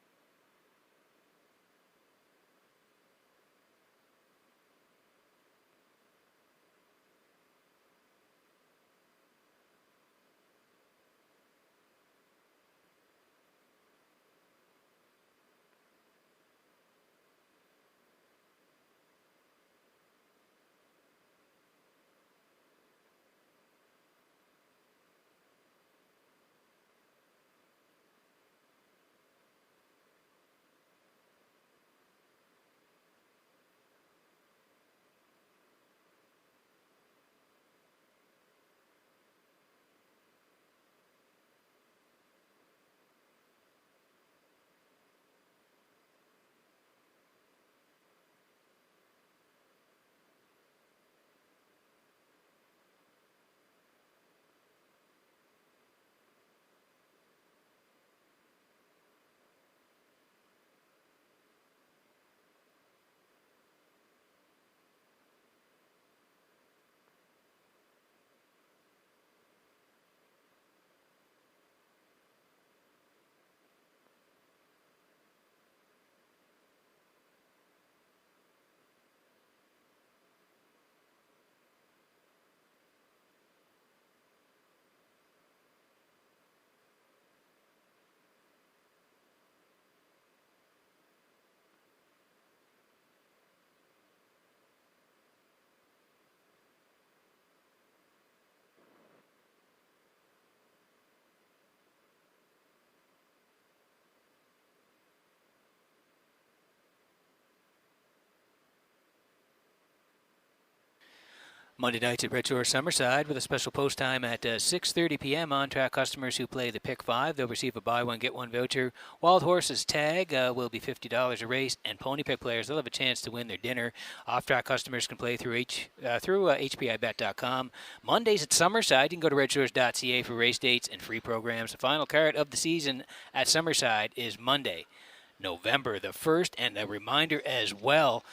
Monday nights at Redshores Summerside with a special post time at 6:30 p.m. On-track customers who play the Pick 5, they'll receive a buy one, get one voucher. Wild Horses Tag will be $50 a race, and Pony Pick players, they'll have a chance to win their dinner. Off-track customers can play through HPIBet.com. Mondays at Summerside, you can go to Redshores.ca for race dates and free programs. The final card of the season at Summerside is Monday, November the 1st, and a reminder as well,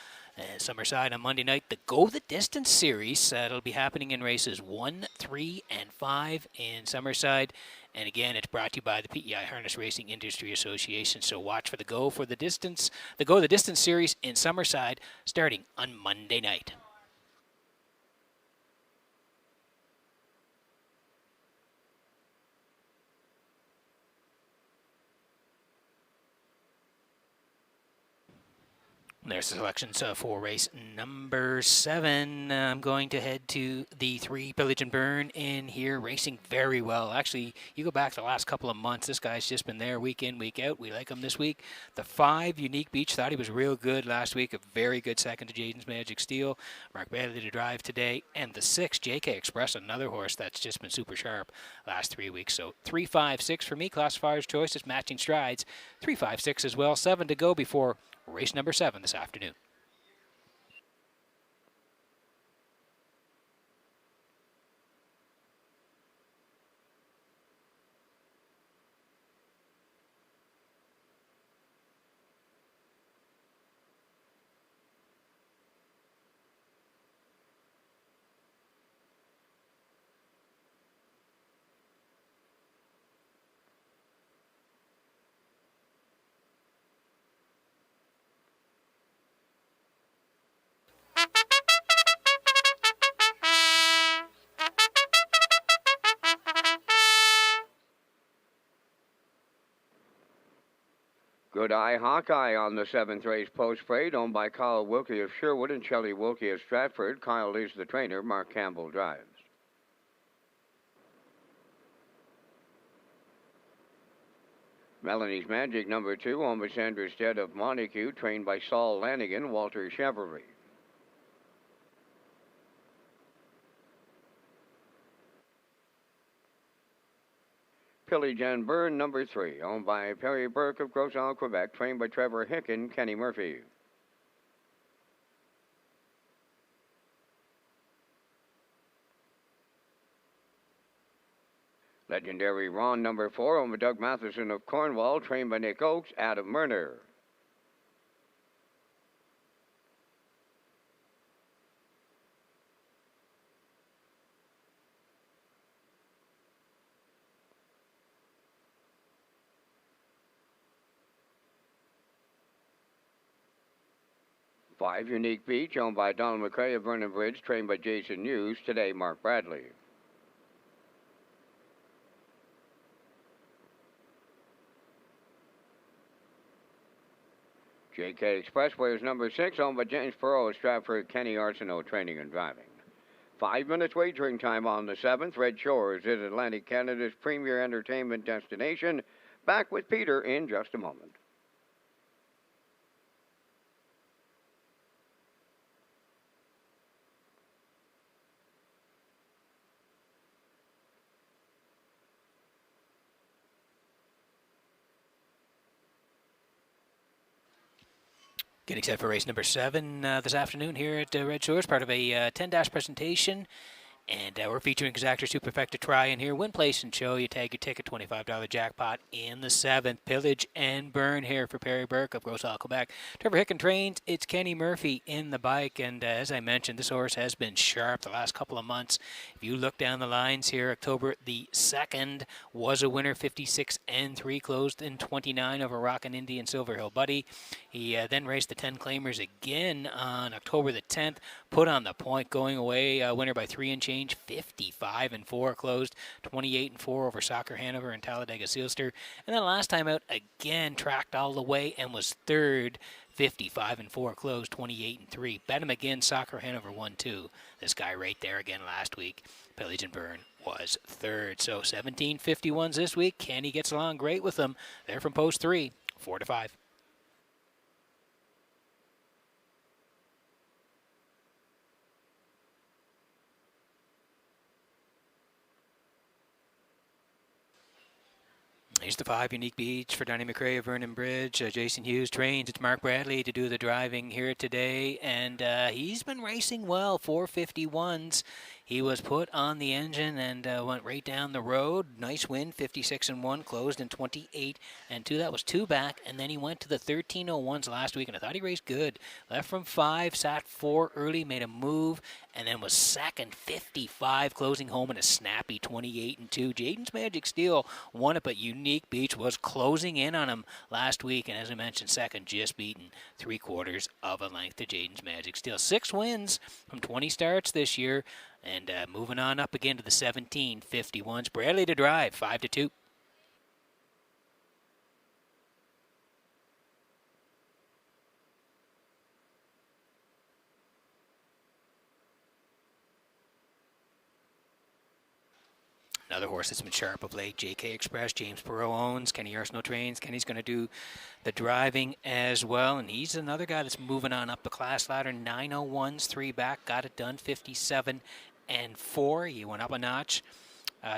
Summerside on Monday night, the Go the Distance series. It'll be happening in races 1, 3, and 5 in Summerside. And again, it's brought to you by the PEI Harness Racing Industry Association. So watch for the Go the Distance series in Summerside starting on Monday night. There's the selections for race number 7. I'm going to head to the 3 Pillage and Burn in here, racing very well. Actually, you go back to the last couple of months, this guy's just been there week in, week out. We like him this week. The 5 Unique Beach, thought he was real good last week. A very good second to Jaden's Magic Steel. Mark Bailey to drive today. And the 6 JK Express, another horse that's just been super sharp last 3 weeks. So 3, 5, 6 for me. Classifier's choice is matching strides. 3, 5, 6 as well. 7 to go before race number 7 this afternoon. Good Eye Hawkeye on the 7th race post freight, owned by Kyle Wilkie of Sherwood and Shelley Wilkie of Stratford. Kyle is the trainer. Mark Campbell drives. Melanie's Magic number 2, owned by Sandra Stead of Montague, trained by Saul Lanigan, Walter Chevrolet. Pillage and Burn number 3, owned by Perry Burke of Gros Isle, Quebec, trained by Trevor Hicken, Kenny Murphy. Legendary Ron number 4, owned by Doug Matheson of Cornwall, trained by Nick Oakes, Adam Murner. Five Unique Beach, owned by Donald McCray of Vernon Bridge, trained by Jason Hughes. Today, Mark Bradley. JK Expressway is number 6, owned by James Perot of Stratford, Kenny Arsenault, training and driving. 5 minutes wagering time on the 7th. Red Shores is Atlantic Canada's premier entertainment destination. Back with Peter in just a moment. Getting set for race number 7 this afternoon here at Red Shores, part of a 10-dash presentation. And we're featuring Exactor Superfecta Try in here. Win, place, and show. You tag your ticket, $25 jackpot in the 7th. Pillage and Burn here for Perry Burke of Gros Isle, Quebec. Trevor Hicken trains. It's Kenny Murphy in the bike. And as I mentioned, this horse has been sharp the last couple of months. If you look down the lines here, October the 2nd was a winner, 56-3, closed in 29 over Rockin' Indian Silver Hill Buddy. He then raced the 10 claimers again on October the 10th, put on the point, going away, winner by 3 and change, 55-4, closed 28-4 over Soccer Hanover and Talladega Sealster. And then last time out, again, tracked all the way and was third, 55-4, closed 28-3. Bet him again, Soccer Hanover 1-2. This guy right there again last week. Pillage and Burn was third. So 1751s this week. Kenny gets along great with them. They're from post 3, 4-5. Here's the 5 unique beats for Danny McRae of Vernon Bridge. Jason Hughes trains. It's Mark Bradley to do the driving here today, and he's been racing well. 451s. He was put on the engine and went right down the road. Nice win, 56-1, closed in 28-2. That was 2 back, and then he went to the 1301s last week, and I thought he raced good. Left from 5, sat 4 early, made a move, and then was second, 55, closing home in a snappy 28-2. Jaden's Magic Steel won it, but Unique Beach was closing in on him last week, and as I mentioned, second, just beaten 3/4 of a length to Jaden's Magic Steel. 6 wins from 20 starts this year. And moving on up again to the 1751s. Bradley to drive, 5-2. Another horse that's been sharp of late, JK Express, James Perot owns. Kenny Arsenault trains. Kenny's going to do the driving as well, and he's another guy that's moving on up the class ladder. 901s, 3 back, got it done, 57-4. He went up a notch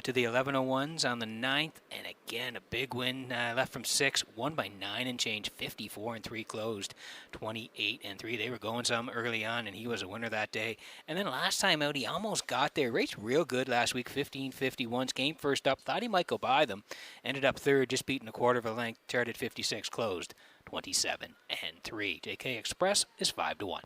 to the 1101s on the 9th, and again a big win, left from 6, won by 9 and change, 54-3, closed 28-3. They were going some early on, and he was a winner that day. And then last time out, he almost got there. Raced real good last week, 1551s, came first up, thought he might go by them, ended up third, just beating 1/4 of a length, started 56, closed 27-3. JK Express is 5-1.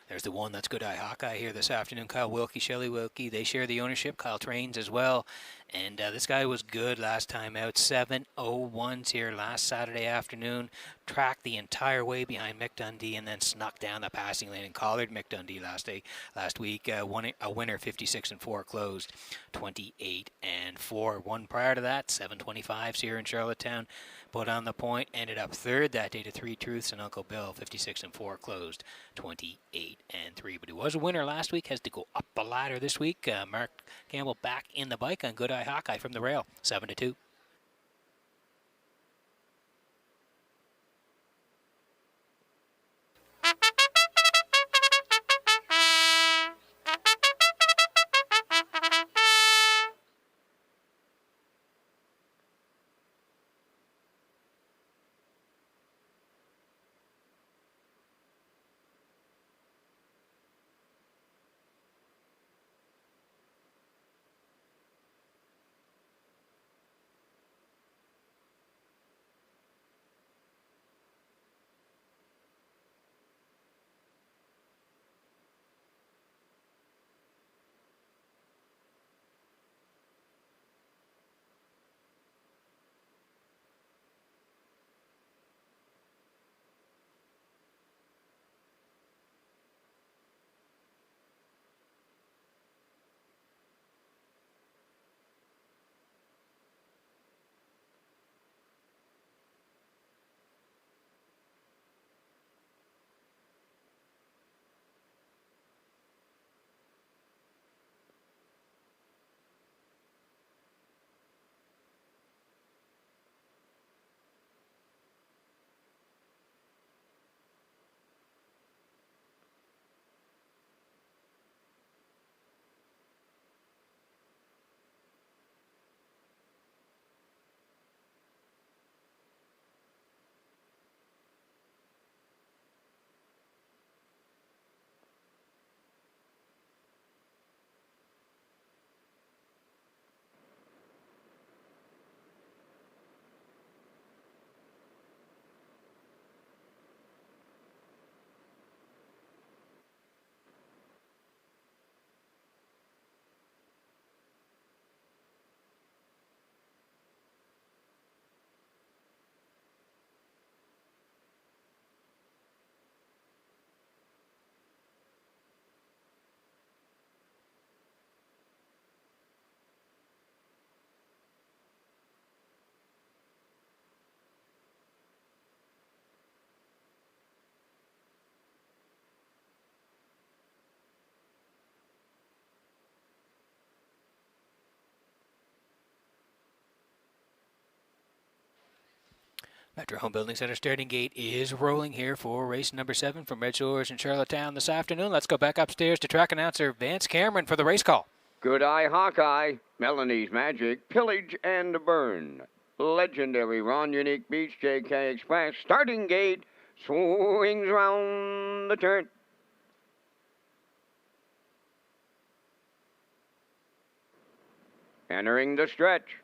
There's the one that's Good Eye Hawkeye here this afternoon. Kyle Wilkie, Shelley Wilkie, they share the ownership. Kyle trains as well. And this guy was good last time out. 7:01s here last Saturday afternoon. Tracked the entire way behind Mick Dundee and then snuck down the passing lane and collared Mick Dundee last week. Won a winner, 56-4, closed 28-4. One prior to that, 7:25s here in Charlottetown. Put on the point, ended up third that day to 3 Truths and Uncle Bill, 56-4, closed 28-3. But he was a winner last week, has to go up the ladder this week. Mark Campbell back in the bike on Good Eye Hawkeye from the rail, 7-2. Metro Home Building Center starting gate is rolling here for race number 7 from Red Shores in Charlottetown this afternoon. Let's go back upstairs to track announcer Vance Cameron for the race call. Good Eye Hawkeye, Melanie's Magic, Pillage and Burn, Legendary Ron, Unique Beach, JK Express, starting gate, swings round the turn. Entering the stretch.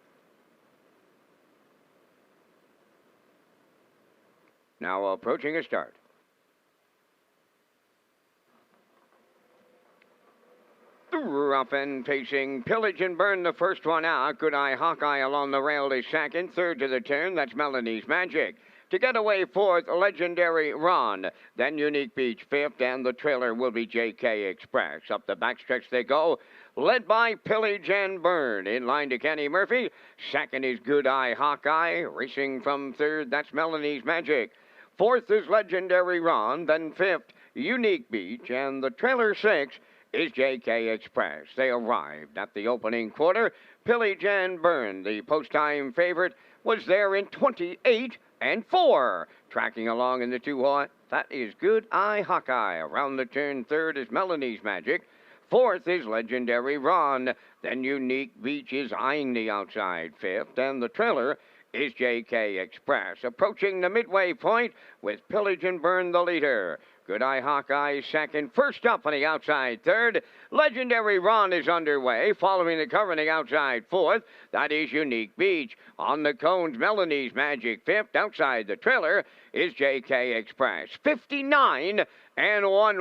Now approaching a start. Rough and pacing, Pillage and Burn the first one out. Good Eye Hawkeye along the rail is second. Third to the turn, that's Melanie's Magic. To get away fourth, Legendary Ron. Then Unique Beach fifth, and the trailer will be JK Express. Up the backstretch they go, led by Pillage and Burn. In line to Kenny Murphy. Second is Good Eye Hawkeye. Racing from third, that's Melanie's Magic. Fourth is Legendary Ron. Then fifth, Unique Beach. And the trailer sixth is JK Express. They arrived at the opening quarter. Pillage and Burn, the post-time favorite, was there in 28-4. Tracking along in the 2-horse, that is Good Eye Hawkeye. Around the turn, third is Melanie's Magic. Fourth is Legendary Ron. Then Unique Beach is eyeing the outside fifth, and the trailer is JK Express. Approaching the midway point with Pillage and Burn the leader. Good Eye Hawkeye second. First up on the outside third. Legendary Ron is underway. Following the cover on the outside fourth. That is Unique Beach. On the cones, Melanie's Magic fifth. Outside the trailer is JK Express. 59-1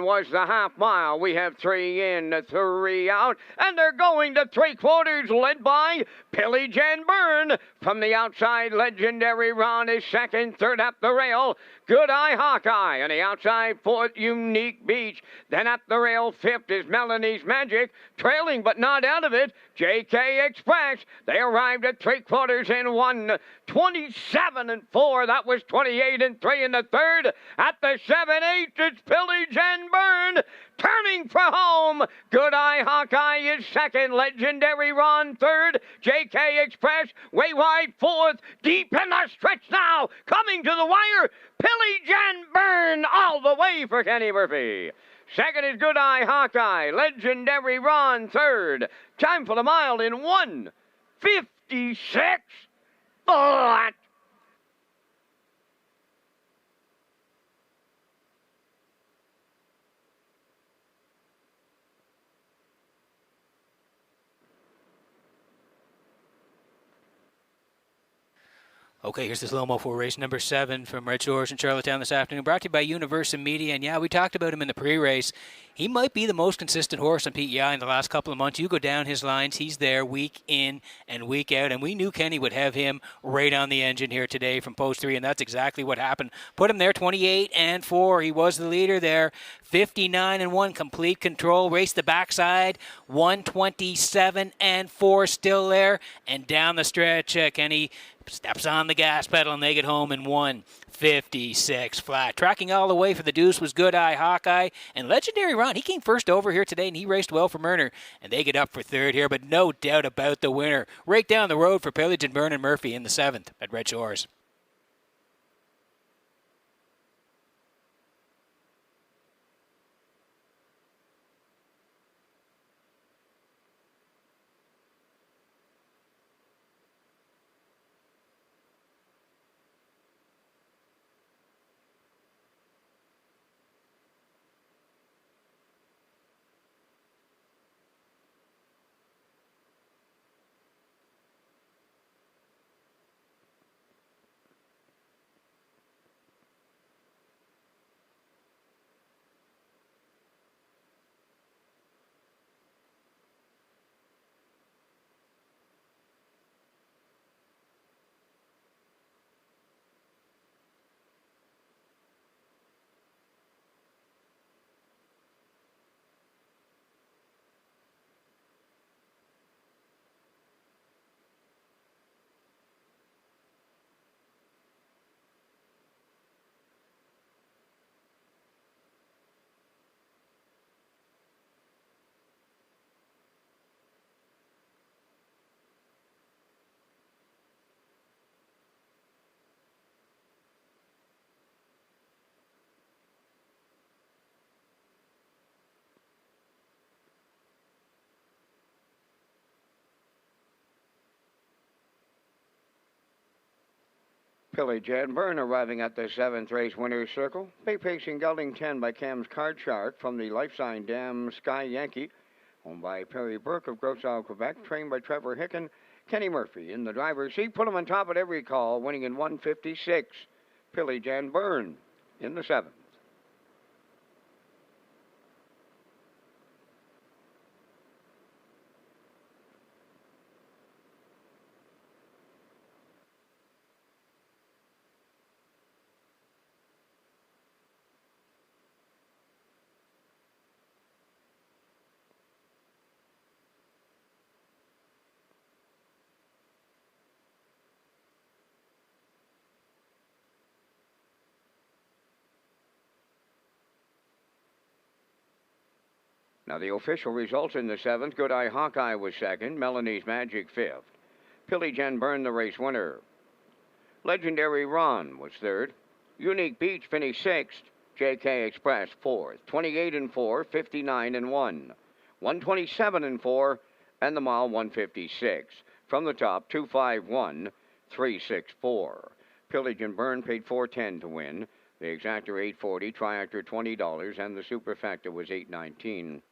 was the half mile. We have 3 in, 3 out. And they're going to 3/4 led by Pillage and Burn. From the outside, Legendary Ron is second. Third up the rail, Good Eye Hawkeye. On the outside fourth, Unique Beach. Then up the rail, fifth is Melanie's Magic. Trailing but not out of it, JK Express. They arrived at 3/4 in 1. 27-4. That was 28-3 in the third. At the 7/8, it's Pillage and Burn. Turning for home. Good Eye Hawkeye is second. Legendary Ron third. JK Express way wide fourth. Deep in the stretch now. Coming to the wire. Pillage and Burn all the way for Kenny Murphy. Second is Good Eye Hawkeye. Legendary Ron third. Time for the mile in 1:56 flat. Okay, here's the slow-mo for race number 7 from Red Shores in Charlottetown this afternoon. Brought to you by Universal Media. And yeah, we talked about him in the pre-race. He might be the most consistent horse on PEI in the last couple of months. You go down his lines, he's there week in and week out. And we knew Kenny would have him right on the engine here today from post 3, and that's exactly what happened. Put him there 28-4. He was the leader there. 59-1, complete control. Raced the backside. 127-4 still there. And down the stretch, Kenny steps on the gas pedal, and they get home in 1:56 flat. Tracking all the way for the deuce was Good Eye Hawkeye. And Legendary Ron, he came first over here today, and he raced well for Murner. And they get up for third here, but no doubt about the winner. Right down the road for Pillage and Burn and Murphy in the 7th at Red Shores. Pillage and Byrne arriving at the 7th race winner's circle. Bay Pacing Gelding 10 by Cam's Card Shark from the Life Sign Dam Sky Yankee. Owned by Perry Burke of Grosse Isle, Quebec. Trained by Trevor Hicken. Kenny Murphy in the driver's seat. Put him on top at every call, winning in 156. Pillage and Byrne in the 7th. Now the official results in the 7th. Good Eye Hawkeye was 2nd. Melanie's Magic 5th. Pillage and Byrne the race winner. Legendary Ron was 3rd. Unique Beach finished 6th. JK Express 4th. 28-4, 59-1. 127-4, and the mile 156. From the top, 251, 364. Pillage and Byrne paid $4.10 to win. The exactor $8.40, triactor $20, and the superfecta was $8.19.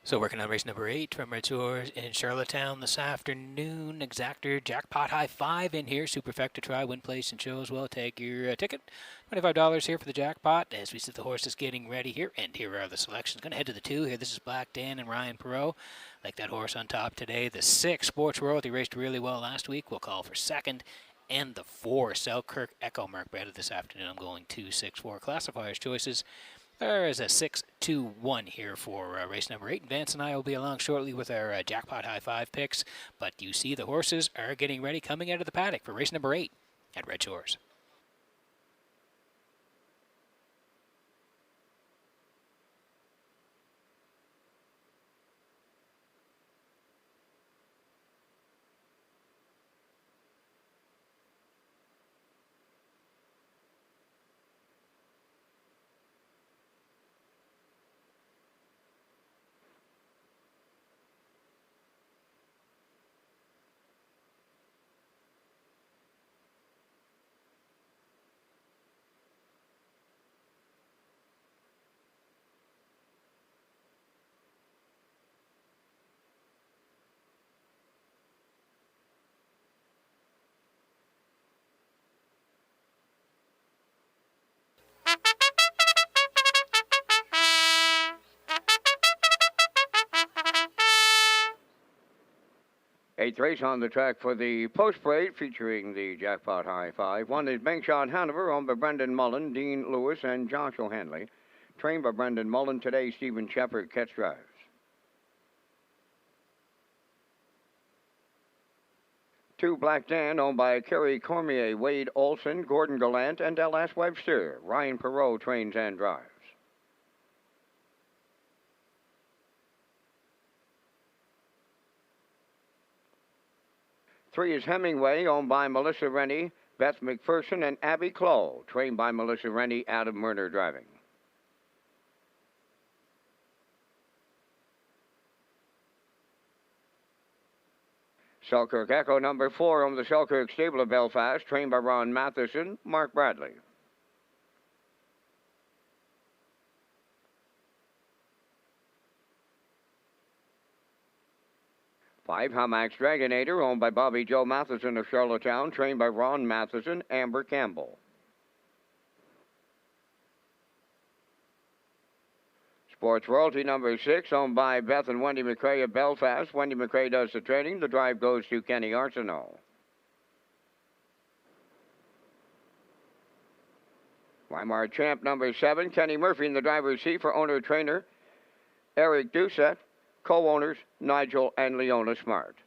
So working on race number 8 from Redshores in Charlottetown this afternoon. Exactor Jackpot High 5 in here. Superfecta try, win place and show as well. Take your ticket. $25 here for the jackpot as we see the horses getting ready here. And here are the selections. Going to head to the 2 here. This is Black Dan and Ryan Perot. Like that horse on top today. The 6, Sports Royalty, raced really well last week. We'll call for 2nd. And the 4, Selkirk Echo Mark Better this afternoon. I'm going 2, 6, 4 classifiers choices. There is a 6-2-1 here for race number 8. Vance and I will be along shortly with our Jackpot High 5 picks. But you see the horses are getting ready coming out of the paddock for race number 8 at Redshores. Eighth race on the track for the post parade featuring the Jackpot High 5. One is Bankshot Hanover, owned by Brendan Mullen, Dean Lewis, and Josh O'Hanley. Trained by Brendan Mullen today, Stephen Shepard catch drives. 2 Black Dan, owned by Kerry Cormier, Wade Olson, Gordon Gallant, and L.S. Webster. Ryan Perot trains and drives. 3 is Hemingway, owned by Melissa Rennie, Beth McPherson, and Abby Clow, trained by Melissa Rennie, Adam Murner driving. 'Selkirk Echo, number 4, on the Selkirk Stable of Belfast, trained by Ron Matheson, Mark Bradley. 5, Hamax Dragonator, owned by Bobby Joe Matheson of Charlottetown, trained by Ron Matheson, Amber Campbell. Sports Royalty number 6, owned by Beth and Wendy McCrae of Belfast. Wendy McCrae does the training. The drive goes to Kenny Arsenault. Weimar Champ number 7, Kenny Murphy in the driver's seat for owner-trainer Eric Doucette. Co-owners Nigel and Leona Smart.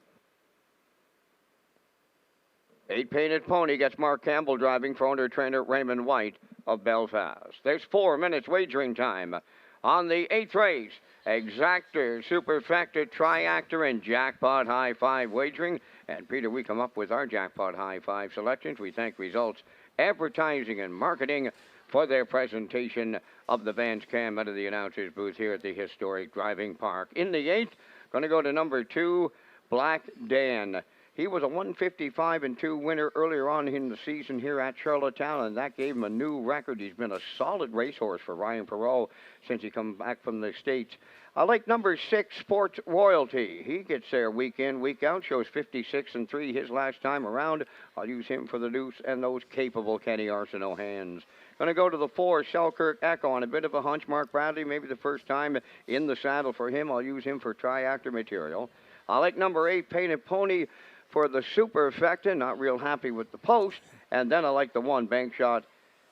8 Painted Pony gets Mark Campbell driving for owner-trainer Raymond White of Belfast. There's 4 minutes wagering time on the 8th race. Exactor, Superfecta, Triactor, and Jackpot High 5 wagering. And Peter, we come up with our Jackpot High 5 selections. We thank Results Advertising and Marketing for their presentation of the Vance Cam out of the announcer's booth here at the historic driving park. In the 8th, going to go to number 2, Black Dan. He was a 155-2 winner earlier on in the season here at Charlottetown, and that gave him a new record. He's been a solid racehorse for Ryan Perot since he come back from the States. I like number 6, Sports Royalty. He gets there week in, week out, shows 56-3 his last time around. I'll use him for the deuce and those capable Kenny Arsenault hands. Going to go to the 4, Selkirk Echo, on a bit of a hunch. Mark Bradley, maybe the first time in the saddle for him. I'll use him for triactor material. I like number 8, Painted Pony, for the Superfecta. Not real happy with the post. And then I like the 1, Bank Shot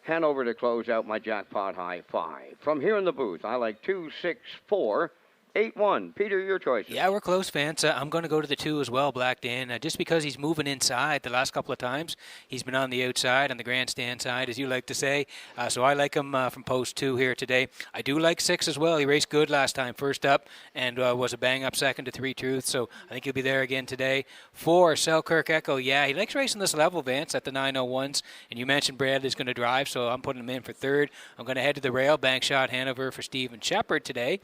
Hanover, to close out my Jackpot High 5. From here in the booth, I like 2, 6, 4, 8-1. Peter, your choices. Yeah, we're close, Vance. I'm going to go to the 2 as well, Black Dan, just because he's moving inside the last couple of times. He's been on the outside, on the grandstand side, as you like to say. So I like him from post 2 here today. I do like 6 as well. He raced good last time, first up, and was a bang-up second to 3 Truth. So I think he'll be there again today. 4, Selkirk Echo. Yeah, he likes racing this level, Vance, at the 901s. And you mentioned Bradley's going to drive, so I'm putting him in for 3rd. I'm going to head to the rail. Bank Shot Hanover for Stephen Shepard today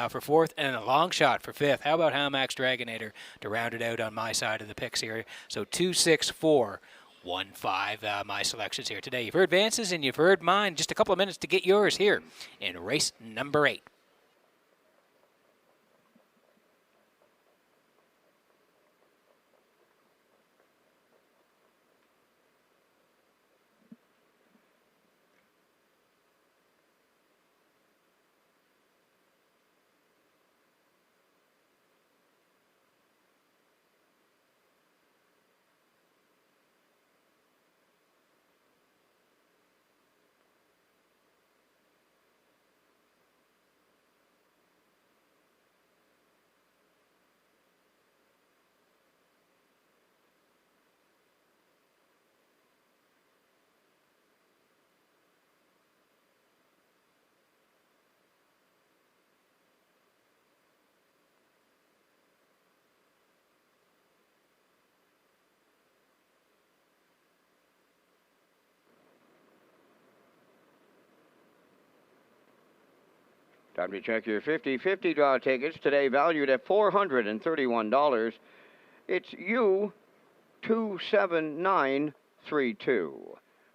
for 4th. And a long shot for 5th. How about Hamax Dragonator to round it out on my side of the picks here? So 2, 6, 4, 1, 5, my selections here today. You've heard Vance's and you've heard mine. Just a couple of minutes to get yours here in race number 8. Time to check your 50-50 draw tickets, today valued at $431. It's U27932.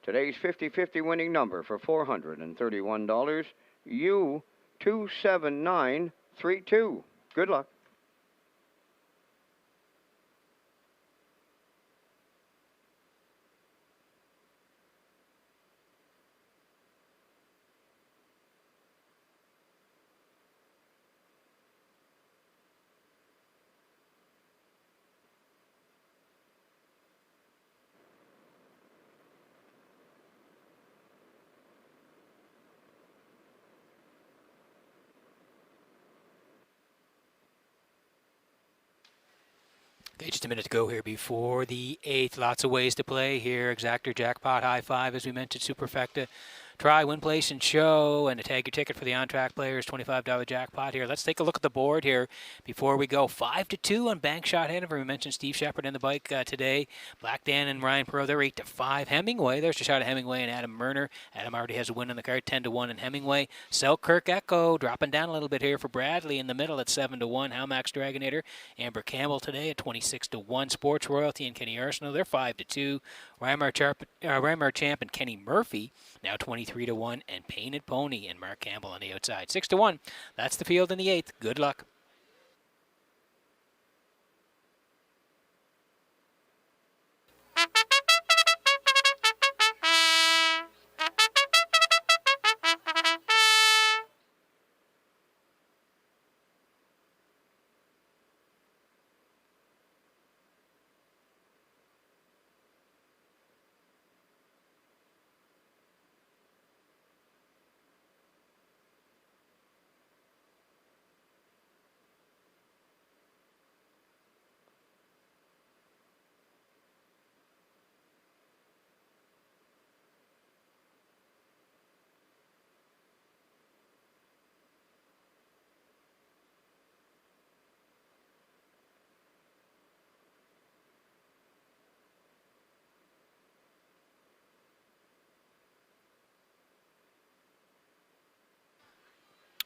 Today's 50-50 winning number for $431, U27932. Good luck. Okay, just a minute to go here before the 8th. Lots of ways to play here. Exactor, jackpot, high five, as we mentioned, superfecta. Try, win, place, and show, and to tag your ticket for the on-track players, $25 jackpot here. Let's take a look at the board here before we go. 5-2 on Bank Shot Hanover. We mentioned Steve Shepard in the bike today. Black Dan and Ryan Perot, they're 8-5. Hemingway, there's a shot of Hemingway and Adam Murner. Adam already has a win on the card, 10-1 in Hemingway. Selkirk Echo dropping down a little bit here for Bradley in the middle at 7-1. Halmax Dragonator, Amber Campbell today at 26-1. Sports Royalty and Kenny Arsenault, they're 5-2. Rymar Champ and Kenny Murphy now 23-1, and Painted Pony and Mark Campbell on the outside 6-1. That's the field in the 8th. Good luck.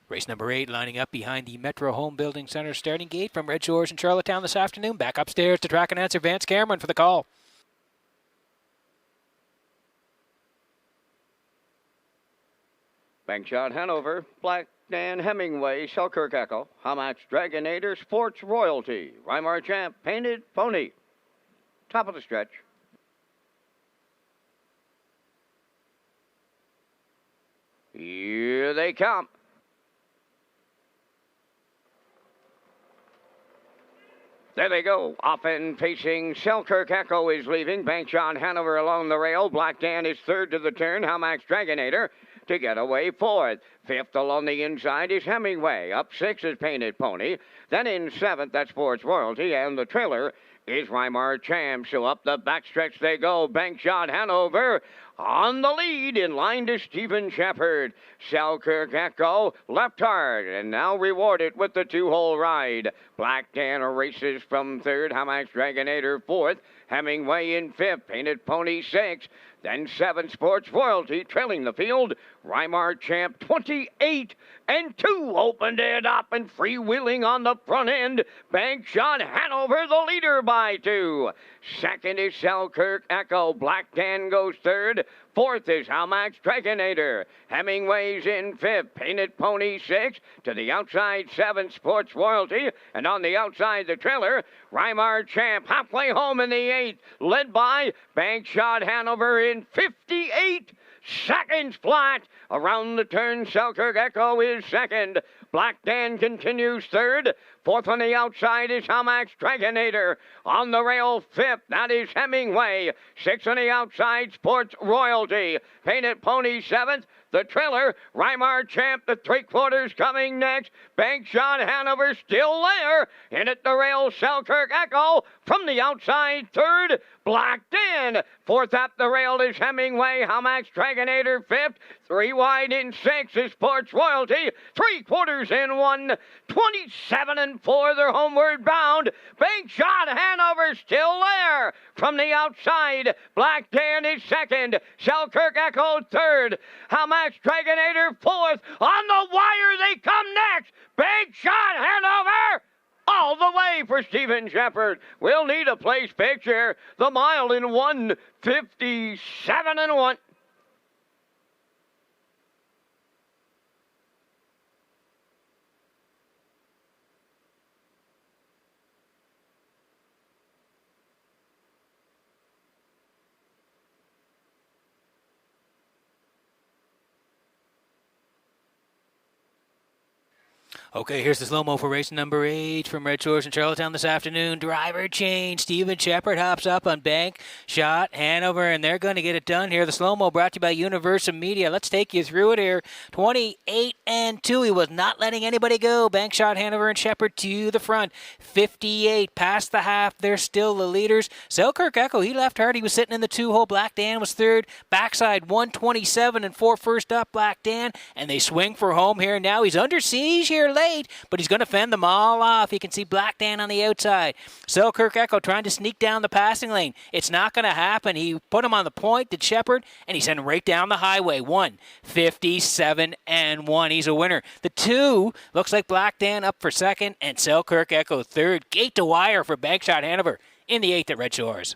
Race number 8 lining up behind the Metro Home Building Center starting gate from Red Shores in Charlottetown this afternoon. Back upstairs to track and answer Vance Cameron for the call. Bank Shot Hanover, Black Dan Hemingway, Selkirk Echo, Hamax Dragonator, Sports Royalty, Rymar Champ, Painted Pony. Top of the stretch. Here they come. There they go. Off and facing Selkirk Echo is leaving. Bank Shot Hanover along the rail. Black Dan is third to the turn. Hamax Dragonator to get away fourth. Fifth along the inside is Hemingway. Up 6 is Painted Pony. Then in 7th, that's Sports Royalty. And the trailer is Rymar Champ. So up the backstretch they go. Bank Shot Hanover on the lead, in line to Stephen Shepard. Selkirk Echo left hard and now rewarded with the 2-hole ride. Black Dan races from 3rd. Hamax Dragonator 4th. Hemingway in 5th. Painted Pony 6th. Then 7th, Sports Royalty trailing the field. Rymar Champ 28-2 opened it up and freewheeling on the front end. Bank Shot Hanover the leader by 2. Second is Selkirk Echo. Black Dan goes 3rd. 4th is Hamax Dragonator. Hemingway's in 5th. Painted Pony 6th. To the outside 7th, Sports Royalty. And on the outside the trailer, Rymar Champ halfway home in the 8th. Led by Bank Shot Hanover in 58 seconds flat. Around the turn, Selkirk Echo is 2nd. Black Dan continues 3rd. 4th on the outside is Hamax Dragonator. On the rail, 5th, that is Hemingway. 6th on the outside, Sports Royalty. Painted Pony 7th. The trailer, Rymar Champ, the 3/4 coming next. Bank Shot Hanover still there. In at the rail, Selkirk Echo. From the outside, 3rd, Black Dan. 4th at the rail is Hemingway. Hamax Dragonator 5th. 3 wide in 6 is Sports Royalty. 3/4 in 1. 27-4, they're homeward bound. Bank Shot Hanover still there. From the outside, Black Dan is 2nd. Selkirk Echo 3rd. Hamax Dragonator 4th. On the wire they come next. Bank Shot Hanover all the way for Stephen Shepard. We'll need a place picture. The mile in 1:57-1. Okay, here's the slow-mo for race number 8 from Red Shores in Charlottetown this afternoon. Driver change. Steven Shepard hops up on Bank Shot Hanover, and they're going to get it done here. The slow-mo brought to you by Universal Media. Let's take you through it here. 28 and 2. He was not letting anybody go. Bank Shot Hanover and Shepard to the front. 58 past the half. They're still the leaders. Selkirk Echo, he left hard. He was sitting in the 2-hole. Black Dan was third. Backside 127 and 4 first up. Black Dan, and they swing for home here. Now he's under siege here late, but he's going to fend them all off. You can see Black Dan on the outside. Selkirk Echo trying to sneak down the passing lane. It's not going to happen. He put him on the point, did Shepard, and he sent him right down the highway. 1:57 and 1. He's a winner. The 2 looks like Black Dan up for second, and Selkirk Echo third. Gate to wire for Bankshot Hanover in the 8th at Red Shores.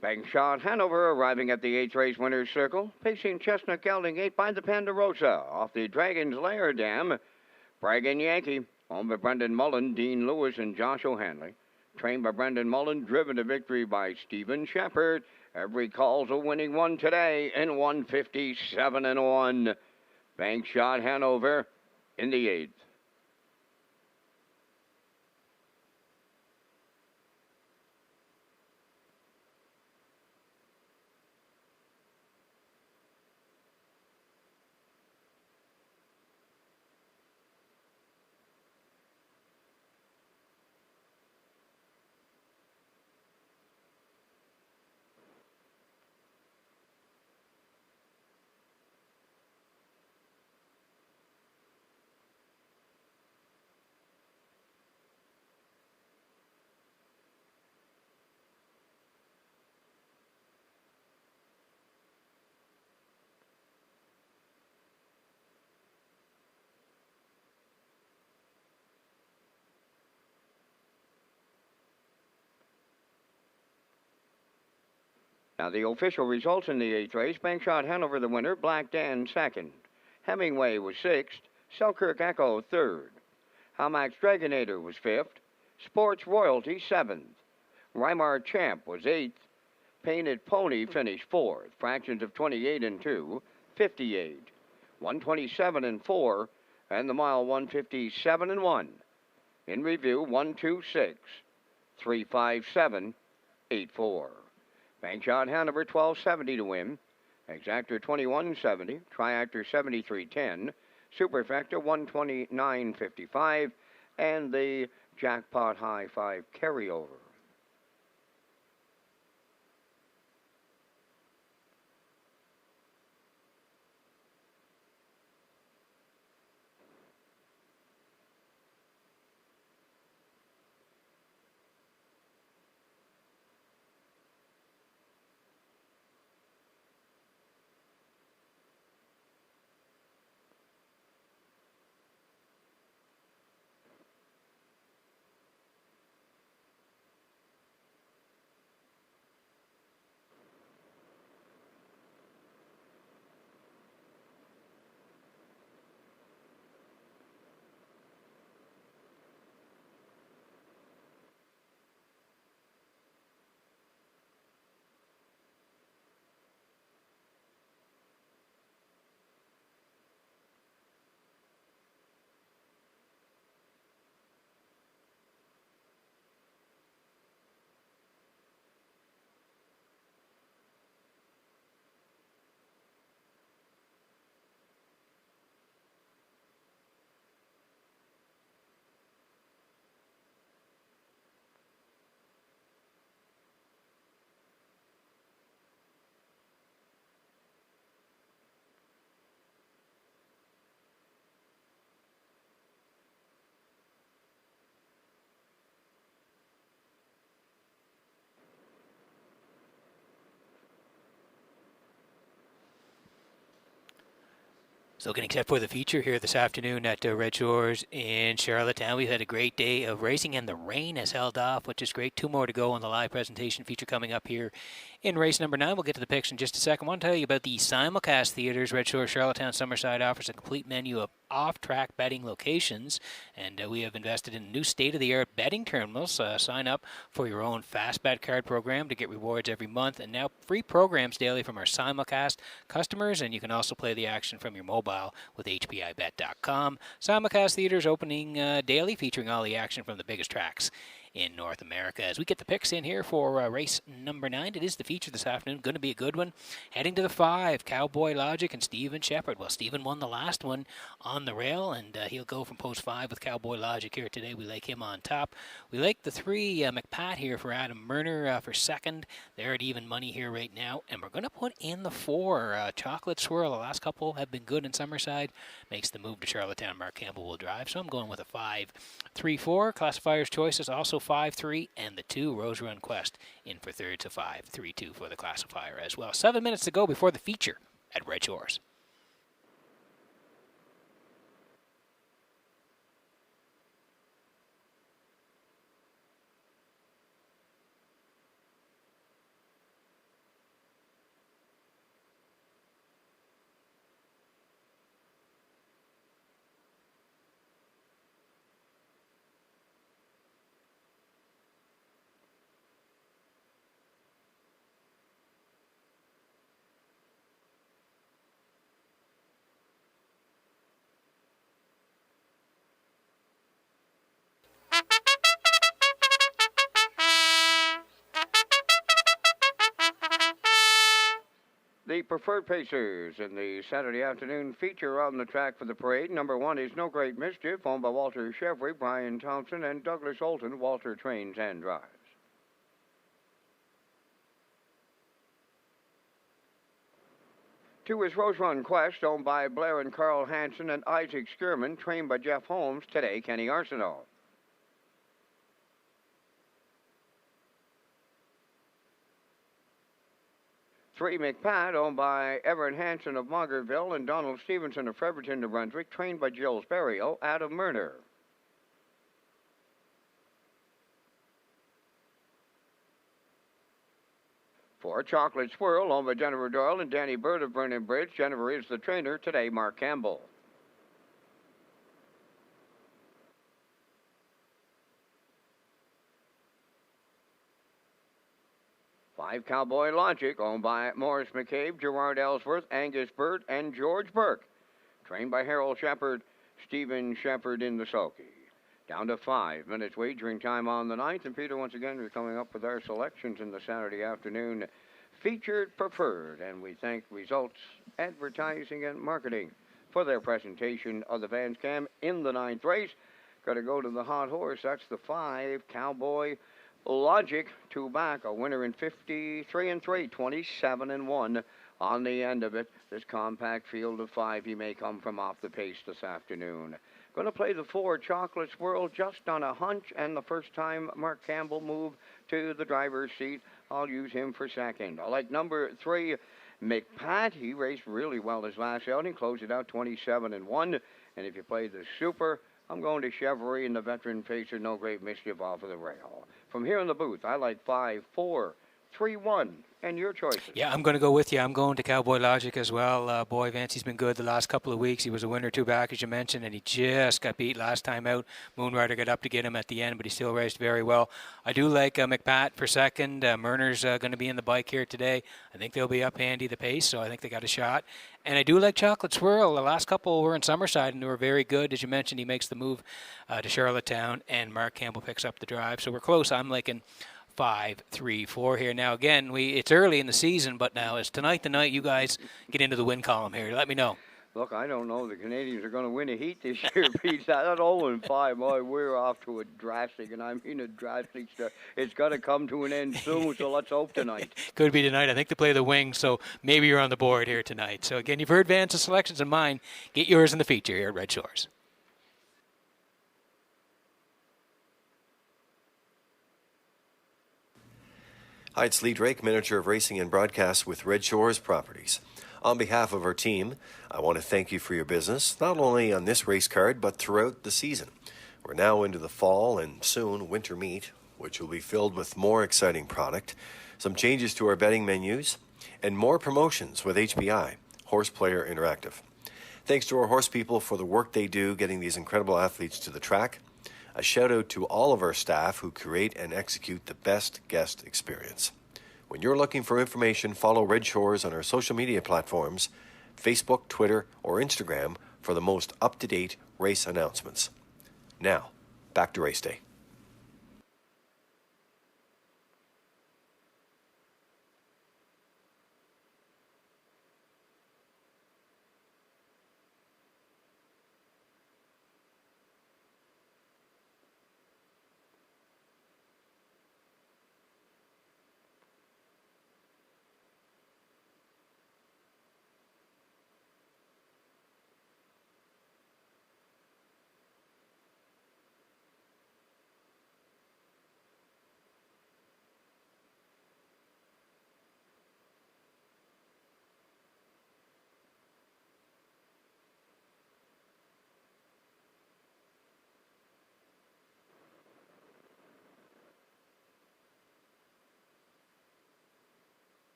Bankshot Hanover arriving at the 8th race winner's circle, pacing Chestnut Gelding 8 by the Ponderosa off the Dragon's Lair Dam. Braggin' Yankee, owned by Brendan Mullen, Dean Lewis, and Josh O'Hanley. Trained by Brendan Mullen, driven to victory by Stephen Shepard. Every call's a winning one today in 1:57 and 1. Bankshot Hanover in the 8th. Now the official results in the 8th race, Bankshot Hanover the winner, Black Dan second. Hemingway was 6th, Selkirk Echo 3rd. Hamax Dragonator was 5th, Sports Royalty 7th. Reimar Champ was 8th, Painted Pony finished 4th, fractions of 28 and 2, 58, 127 and 4, and the mile 1:57 and 1. In review, 126, 357, 84. Bankshot Hanover 1270 to win. Exactor 2170. Triactor 7310. Superfecta 129.55. And the Jackpot High 5 carryover. So getting set for the feature here this afternoon at Red Shores in Charlottetown. We've had a great day of racing, and the rain has held off, which is great. 2 more to go on the live presentation feature coming up here in race number 9. We'll get to the picks in just a second. I want to tell you about the simulcast theaters. Red Shores, Charlottetown, Summerside offers a complete menu of off-track betting locations, and we have invested in new state-of-the-art betting terminals. Sign up for your own fast bet card program to get rewards every month, and now free programs daily from our simulcast customers, and you can also play the action from your mobile with hpibet.com. Simulcast theaters opening daily, featuring all the action from the biggest tracks in North America. As we get the picks in here for race number 9, it is the feature this afternoon. Going to be a good one. Heading to the 5, Cowboy Logic and Steven Shepard. Well, Steven won the last one on the rail, and he'll go from post 5 with Cowboy Logic here today. We like him on top. We like the 3, McPat here for Adam Murner for second. They're at even money here right now. And we're going to put in the 4, Chocolate Swirl. The last couple have been good in Summerside. Makes the move to Charlottetown. Mark Campbell will drive. So I'm going with a 5-3-4. Classifier's choices also 5-3, and the 2, Rose Run Quest, in for third, to 5-3-2 for the classifier as well. 7 minutes to go before the feature at Red Shores. The preferred pacers in the Saturday afternoon feature on the track for the parade. Number 1 is No Great Mischief, owned by Walter Chevry, Brian Thompson, and Douglas Olton. Walter trains and drives. 2 is Rose Run Quest, owned by Blair and Carl Hansen and Isaac Skierman, trained by Jeff Holmes. Today, Kenny Arsenault. 3, McPat, owned by Everett Hansen of Margaretville and Donald Stevenson of Fredericton, New Brunswick, trained by Jill Sperrio. Adam Murner. 4, Chocolate Swirl, owned by Jennifer Doyle and Danny Bird of Vernon Bridge. Jennifer is the trainer. Today, Mark Campbell. 5, Cowboy Logic, owned by Morris McCabe, Gerard Ellsworth, Angus Bird, and George Burke. Trained by Harold Shepard, Stephen Shepard in the sulky. Down to 5 minutes wagering time on the 9th. And Peter, once again, we're coming up with our selections in the Saturday afternoon featured preferred. And we thank Results Advertising and Marketing for their presentation of the Vans Cam in the 9th race. Got to go to the hot horse. That's the 5, Cowboy Logic, 2 back, a winner in 53-3, 27-1 on the end of it. This compact field of 5, he may come from off the pace this afternoon. Going to play the 4, Chocolate Swirl, just on a hunch, and the first time Mark Campbell moved to the driver's seat, I'll use him for second. I like number 3, McPat. He raced really well his last outing, closed it out 27-1, and if you play the Super, I'm going to Chevrolet and the veteran pacer, No Great Mischief, off of the rail. From here in the booth, I like 5, 4, 3, 1, and your choices. Yeah, I'm going to go with you. I'm going to Cowboy Logic as well. Boy, Vancy's been good the last couple of weeks. He was a winner 2 back, as you mentioned, and he just got beat last time out. Moonrider got up to get him at the end, but he still raced very well. I do like McPat for second. Murner's going to be in the bike here today. I think they'll be up handy the pace, so I think they got a shot. And I do like Chocolate Swirl. The last couple were in Summerside, and they were very good. As you mentioned, he makes the move to Charlottetown, and Mark Campbell picks up the drive. So we're close. I'm liking 5, 3, 4 here. Now, again, it's early in the season, but now is tonight the night you guys get into the win column here? Let me know. Look, I don't know. The Canadians are going to win a heat this year, Pete. That 0-5, boy, we're off to a drastic, and I mean a drastic start. It's got to come to an end soon, so let's hope tonight. Could be tonight. I think they play the wing, so maybe you're on the board here tonight. So, again, you've heard Vance's selections and mine. Get yours in the feature here at Red Shores. Hi, it's Lee Drake, Manager of Racing and Broadcast with Red Shores Properties. On behalf of our team, I want to thank you for your business, not only on this race card, but throughout the season. We're now into the fall and soon winter meet, which will be filled with more exciting product, some changes to our betting menus, and more promotions with HPI, Horse Player Interactive. Thanks to our horse people for the work they do getting these incredible athletes to the track. A shout out to all of our staff who create and execute the best guest experience. When you're looking for information, follow Red Shores on our social media platforms, Facebook, Twitter, or Instagram for the most up-to-date race announcements. Now, back to race day.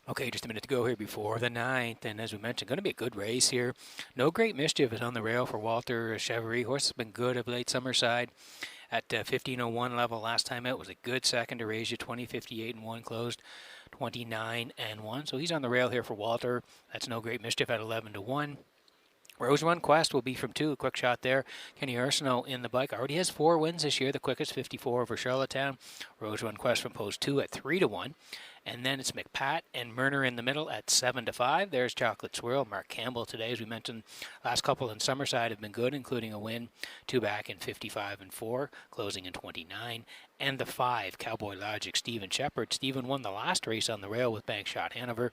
Okay, just a minute to go here before the ninth, and as we mentioned, going to be a good race here. No Great Mischief is on the rail for Walter Chevrolet. Horse has been good of late. Summerside at 15:01 level last time out was a good second to raise you. 20:58 and 1 closed 29 and 1. So he's on the rail here for Walter. That's No Great Mischief at 11-1. Rose Run Quest will be from 2. A quick shot there. Kenny Arsenault in the bike. Already has 4 wins this year. The quickest, 54 over Charlottetown. Rose Run Quest from post 2 at 3-1. And then it's McPat and Murner in the middle at 7-5. There's Chocolate Swirl. Mark Campbell today, as we mentioned, last couple in Summerside have been good, including a win, 2 back in 55 and 4, closing in 29. And the 5, Cowboy Logic, Stephen Shepard. Stephen won the last race on the rail with Bank Shot Hanover,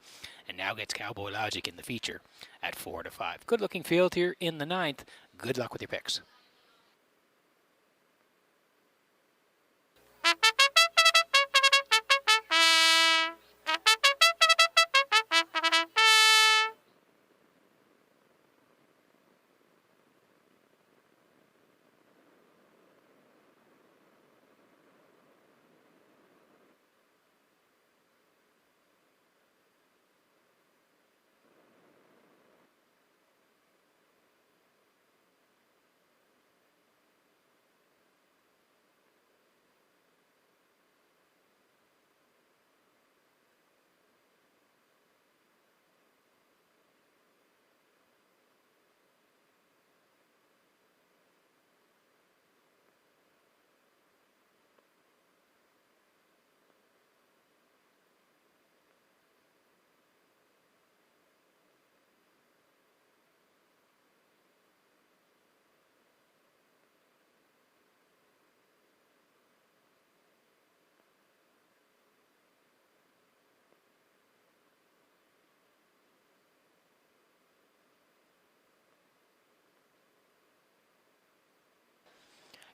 and now gets Cowboy Logic in the feature at 4-5. Good looking field here in the 9th. Good luck with your picks.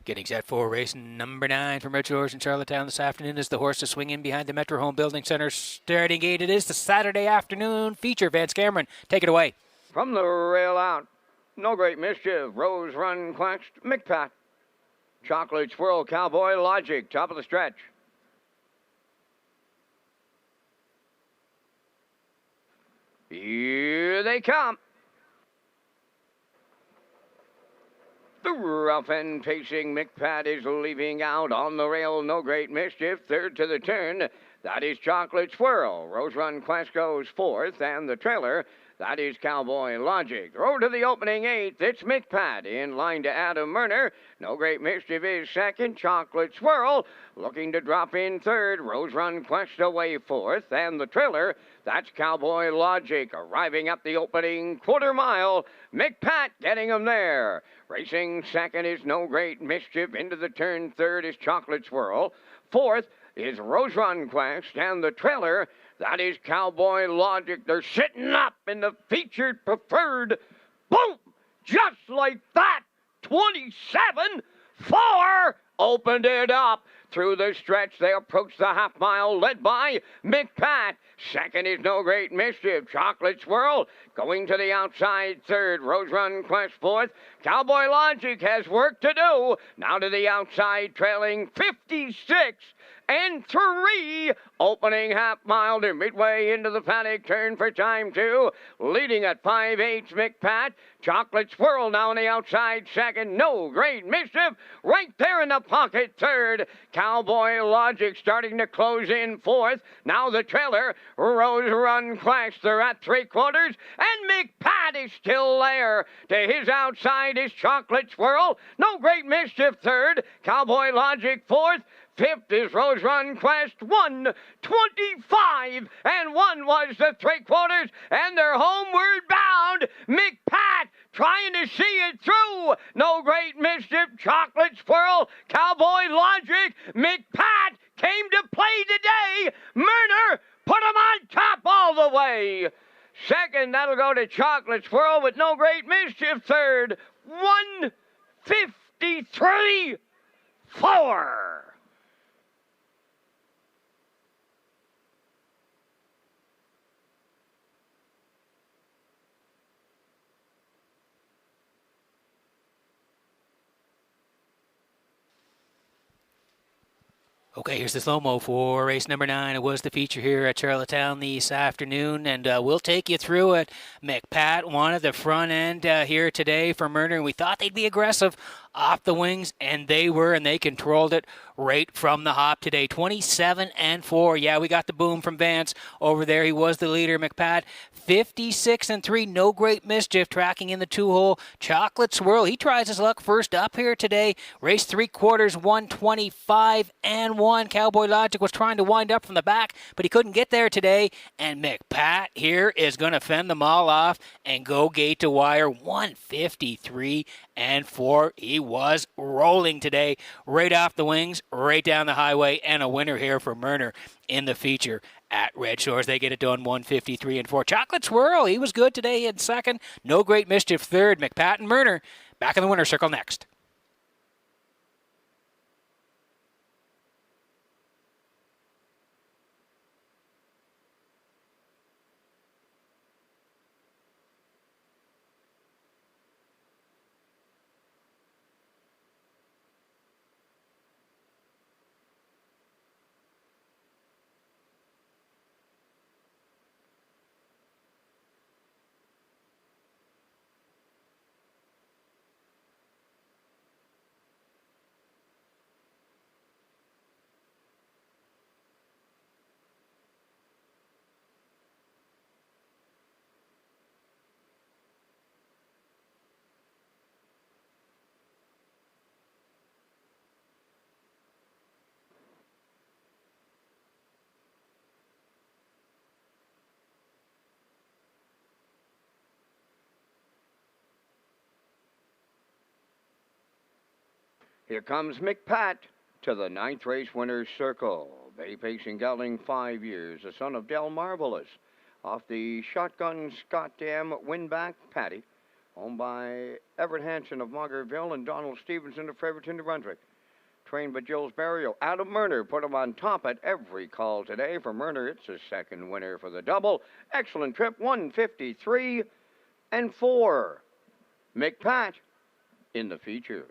Getting set for race number 9 from Redshores in Charlottetown this afternoon as the horses swing in behind the Metro Home Building Center starting gate. It is the Saturday afternoon feature. Vance Cameron, take it away. From the rail out, No Great Mischief, Rose Run Quest, McPat. Chocolate Swirl, Cowboy Logic, top of the stretch. Here they come. The rough and pacing McPat is leaving out on the rail. No Great Mischief, third to the turn. That is Chocolate Swirl. Rose Run Quest goes fourth, and the trailer, That is Cowboy Logic. Road to the opening 8th. It's McPat in line to Adam Murner. No Great Mischief is second. Chocolate Swirl looking to drop in third. Rose Run Quest away fourth. And the trailer, that's Cowboy Logic arriving at the opening quarter mile. McPat getting him there. Racing second is No Great Mischief. Into the turn third is Chocolate Swirl. Fourth is Rose Run Quest. And the trailer, that is Cowboy Logic. They're sitting up in the featured preferred. Boom! Just like that. 27-4 opened it up. Through the stretch, they approach the half mile, led by McPat. Second is No Great Mischief. Chocolate Swirl going to the outside third. Rose Run Quest fourth. Cowboy Logic has work to do. Now to the outside, trailing 56-3. Opening half mile to midway into the paddock turn for time 2. Leading at 5/8 McPat. Chocolate Swirl now on the outside second. No Great Mischief right there in the pocket third. Cowboy Logic starting to close in fourth. Now the trailer, Rose Run Quest. They're at 3/4. And McPat is still there. To his outside is Chocolate Swirl. No Great Mischief third. Cowboy Logic fourth. Fifth is Rose Run Quest. 1:25 and 1 was the 3/4, and they're homeward bound. McPat trying to see it through. No Great Mischief, Chocolate Swirl, Cowboy Logic. McPat came to play today. Murner put him on top all the way. Second, that'll go to Chocolate Swirl with No Great Mischief third. 1:53.4. Okay, here's the slow-mo for race number 9. It was the feature here at Charlottetown this afternoon, and we'll take you through it. McPat wanted the front end here today for Murner, and we thought they'd be aggressive off the wings, and they were, and they controlled it right from the hop today. 27-4. Yeah, we got the boom from Vance over there. He was the leader, McPat. 56-3. No Great Mischief tracking in the 2-hole. Chocolate Swirl, he tries his luck first up here today. Race 3/4, 1:25-1. Cowboy Logic was trying to wind up from the back, but he couldn't get there today. And McPat here is going to fend them all off and go gate to wire. 1:53-4. He was rolling today, right off the wings, right down the highway, and a winner here for Murner in the feature at Red Shores. They get it done 1:53-4. Chocolate Swirl, he was good today in second. No Great Mischief third. McPat and Murner back in the winner's circle next. Here comes McPat to the 9th race winner's circle. Bay Pacing gelding, 5 years, the son of Del Marvelous. Off the shotgun Scott Dam Winback Patty, owned by Everett Hansen of Maugerville and Donald Stevenson of Fredericton, New Brunswick. Trained by Jules Barrio. Adam Murner put him on top at every call today. For Murner, it's his second winner for the double. Excellent trip, 1:53-4. McPat in the feature.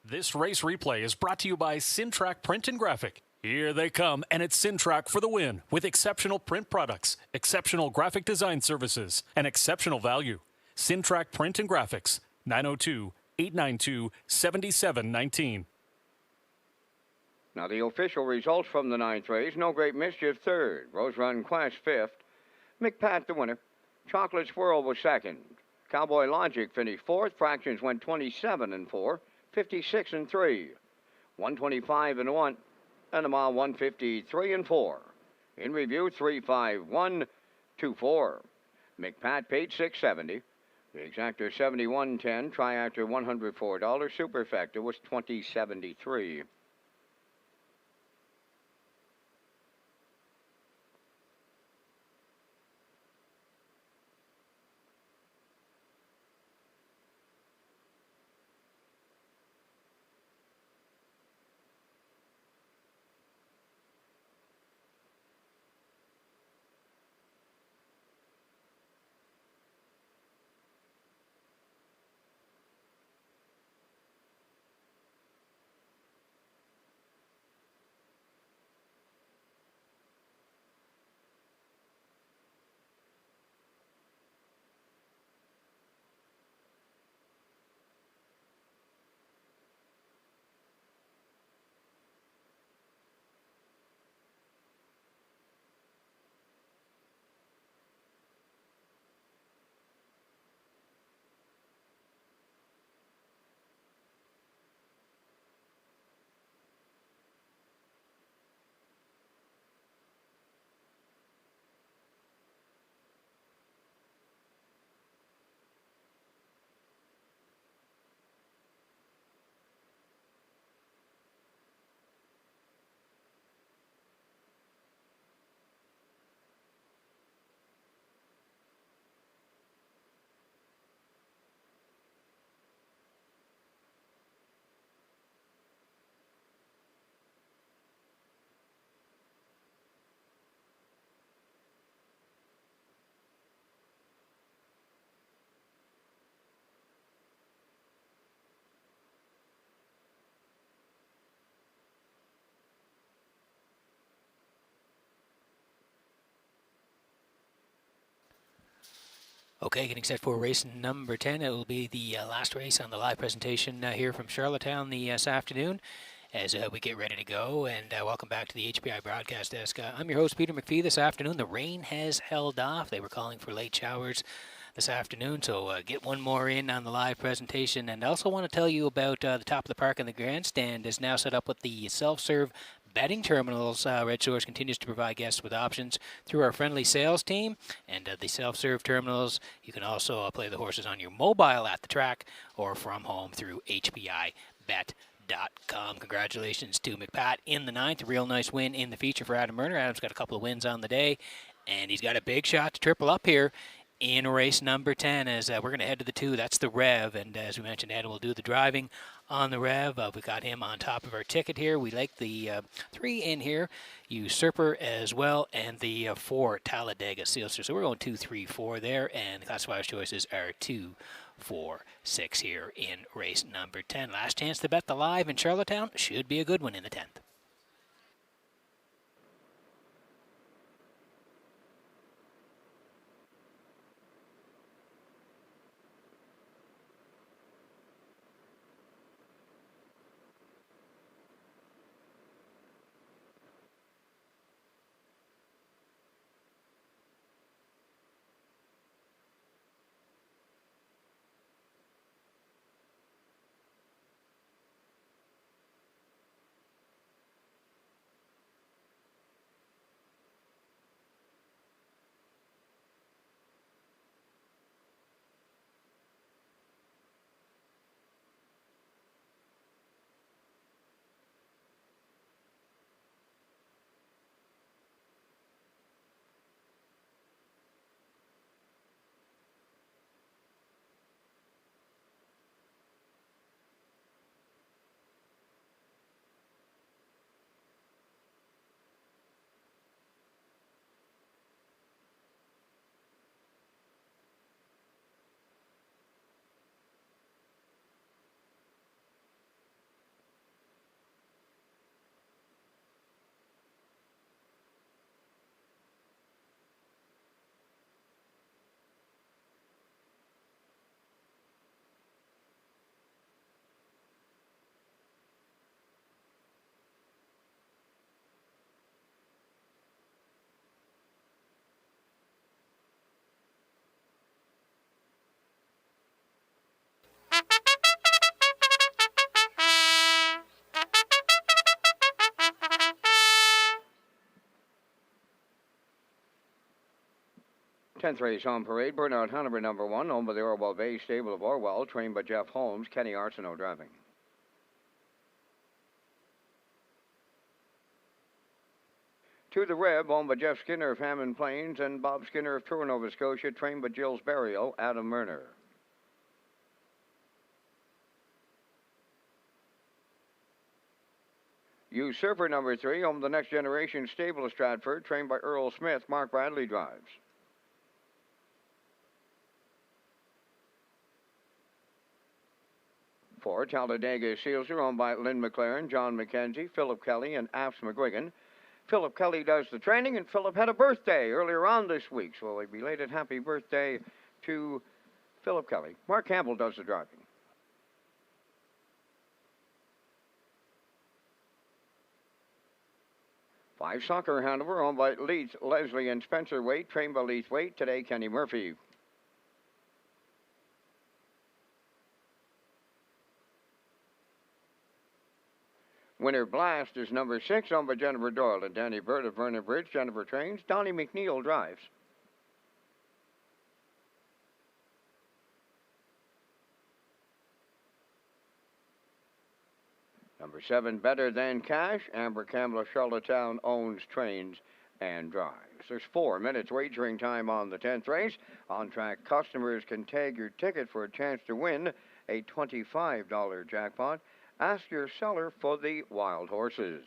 This race replay is brought to you by Simtrack Print and Graphic. Here they come, and it's Syntrack for the win with exceptional print products, exceptional graphic design services, and exceptional value. Syntrack Print and Graphics, 902-892-7719. Now the official results from the ninth race: No Great Mischief third, Rose Run Quest fifth, McPat the winner, Chocolate Swirl was second, Cowboy Logic finished fourth, Fractions went 27 and 4, 56 and 3, 125 and 1, and a mile 153 and 4. In review 35124. McPat paid $670. The Exactor $71.10, Triactor $104, Superfecta was $20.73. Okay, getting set for race number 10. It will be the last race on the live presentation here from Charlottetown this afternoon as we get ready to go. And welcome back to the HPI broadcast desk. I'm your host, Peter McPhee. This afternoon, the rain has held off. They were calling for late showers this afternoon, so get one more in on the live presentation. And I also want to tell you about the top of the park and the grandstand is now set up with the self-serve betting terminals. Red Shores continues to provide guests with options through our friendly sales team. And the self-serve terminals, you can also play the horses on your mobile at the track or from home through HPIBet.com. Congratulations to McPat in the ninth. A real nice win in the feature for Adam Murner. Adam's got a couple of wins on the day, and he's got a big shot to triple up here in race number 10 as we're going to head to the 2. That's the Rev, and as we mentioned, Adam will do the driving on the Rev. We got him on top of our ticket here. We like the 3 in here, Usurper as well, and the 4 Talladega Sealster. So we're going 2, 3, 4 there, and the classifier's choices are 2, 4, 6 here in race number 10. Last chance to bet the live in Charlottetown. Should be a good one in the 10th. 10th race on parade, Bernard Hanover, number 1, owned by the Orwell Bay Stable of Orwell, trained by Jeff Holmes, Kenny Arsenault driving. To the Reb, owned by Jeff Skinner of Hammond Plains and Bob Skinner of Truro, Nova Scotia, trained by Gilles Berrio, Adam Murner. Usurper number 3, owned the Next Generation Stable of Stratford, trained by Earl Smith, Mark Bradley drives. For Talladega Sealser, owned by Lynn McLaren, John McKenzie, Philip Kelly, and Afs McGuigan. Philip Kelly does the training, and Philip had a birthday earlier on this week, so a belated happy birthday to Philip Kelly. Mark Campbell does the driving. Five Soccer Hanover, owned by Leith, Leslie, and Spencer Waite, trained by Leith Waite. Today, Kenny Murphy. Winter Blast is number 6, owned by Jennifer Doyle and Danny Bird of Vernon Bridge. Jennifer trains. Donnie McNeil drives. Number 7, Better Than Cash. Amber Campbell of Charlottetown owns, trains, and drives. There's 4 minutes wagering time on the 10th race. On-track customers can tag your ticket for a chance to win a $25 jackpot. Ask your seller for the wild horses.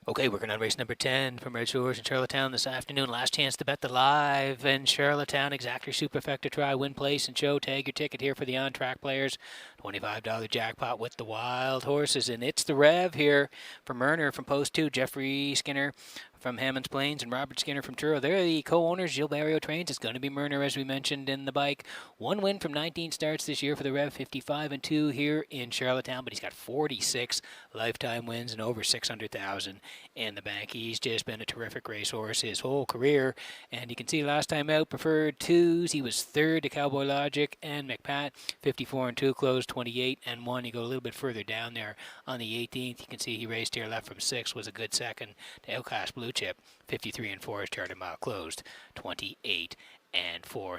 Okay, working on race number 10 from Red Shores in Charlottetown this afternoon. Last chance to bet the live in Charlottetown. Exactly Superfecta try, win, place, and show. Tag your ticket here for the on-track players. $25 jackpot with the wild horses. And it's the Rev here for Murner from Post 2. Jeffrey Skinner from Hammond's Plains and Robert Skinner from Truro. They're the co-owners. Gilles Berrio trains. It's going to be Murner, as we mentioned in the bike. 1 win from 19 starts this year for the Rev, 55-2 here in Charlottetown, but he's got 46 lifetime wins and over 600,000 in the bank. He's just been a terrific racehorse his whole career, and you can see last time out, preferred 2s. He was 3rd to Cowboy Logic and McPat. 54-2 closed, 28-1. You go a little bit further down there on the 18th. You can see he raced here left from 6, was a good second to Outcast Blue Chip. 53-4 is charted mile closed, 28-4.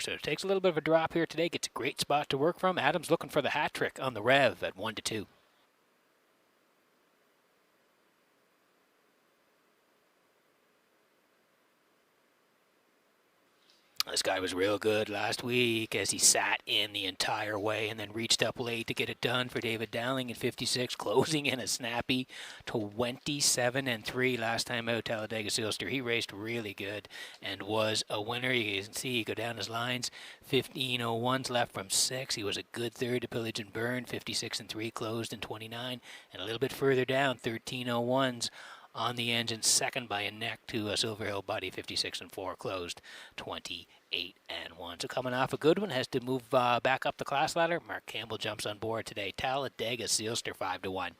So it takes a little bit of a drop here today. Gets a great spot to work from. Adams looking for the hat trick on the Rev at 1-2. This guy was real good last week as he sat in the entire way and then reached up late to get it done for David Dowling in 56, closing in a snappy 27-3 last time out. Talladega Sealster. He raced really good and was a winner. You can see, go down his lines. 15:01s left from 6. He was a good 3rd to Pillage and Burn. 56-3 closed in 29. And a little bit further down, 13:01s on the engine, 2nd by a neck to a Silver Hill Buddy. 56-4 closed, 28-1. So coming off a good one, has to move back up the class ladder. Mark Campbell jumps on board today. Talladega Sealster 5-1.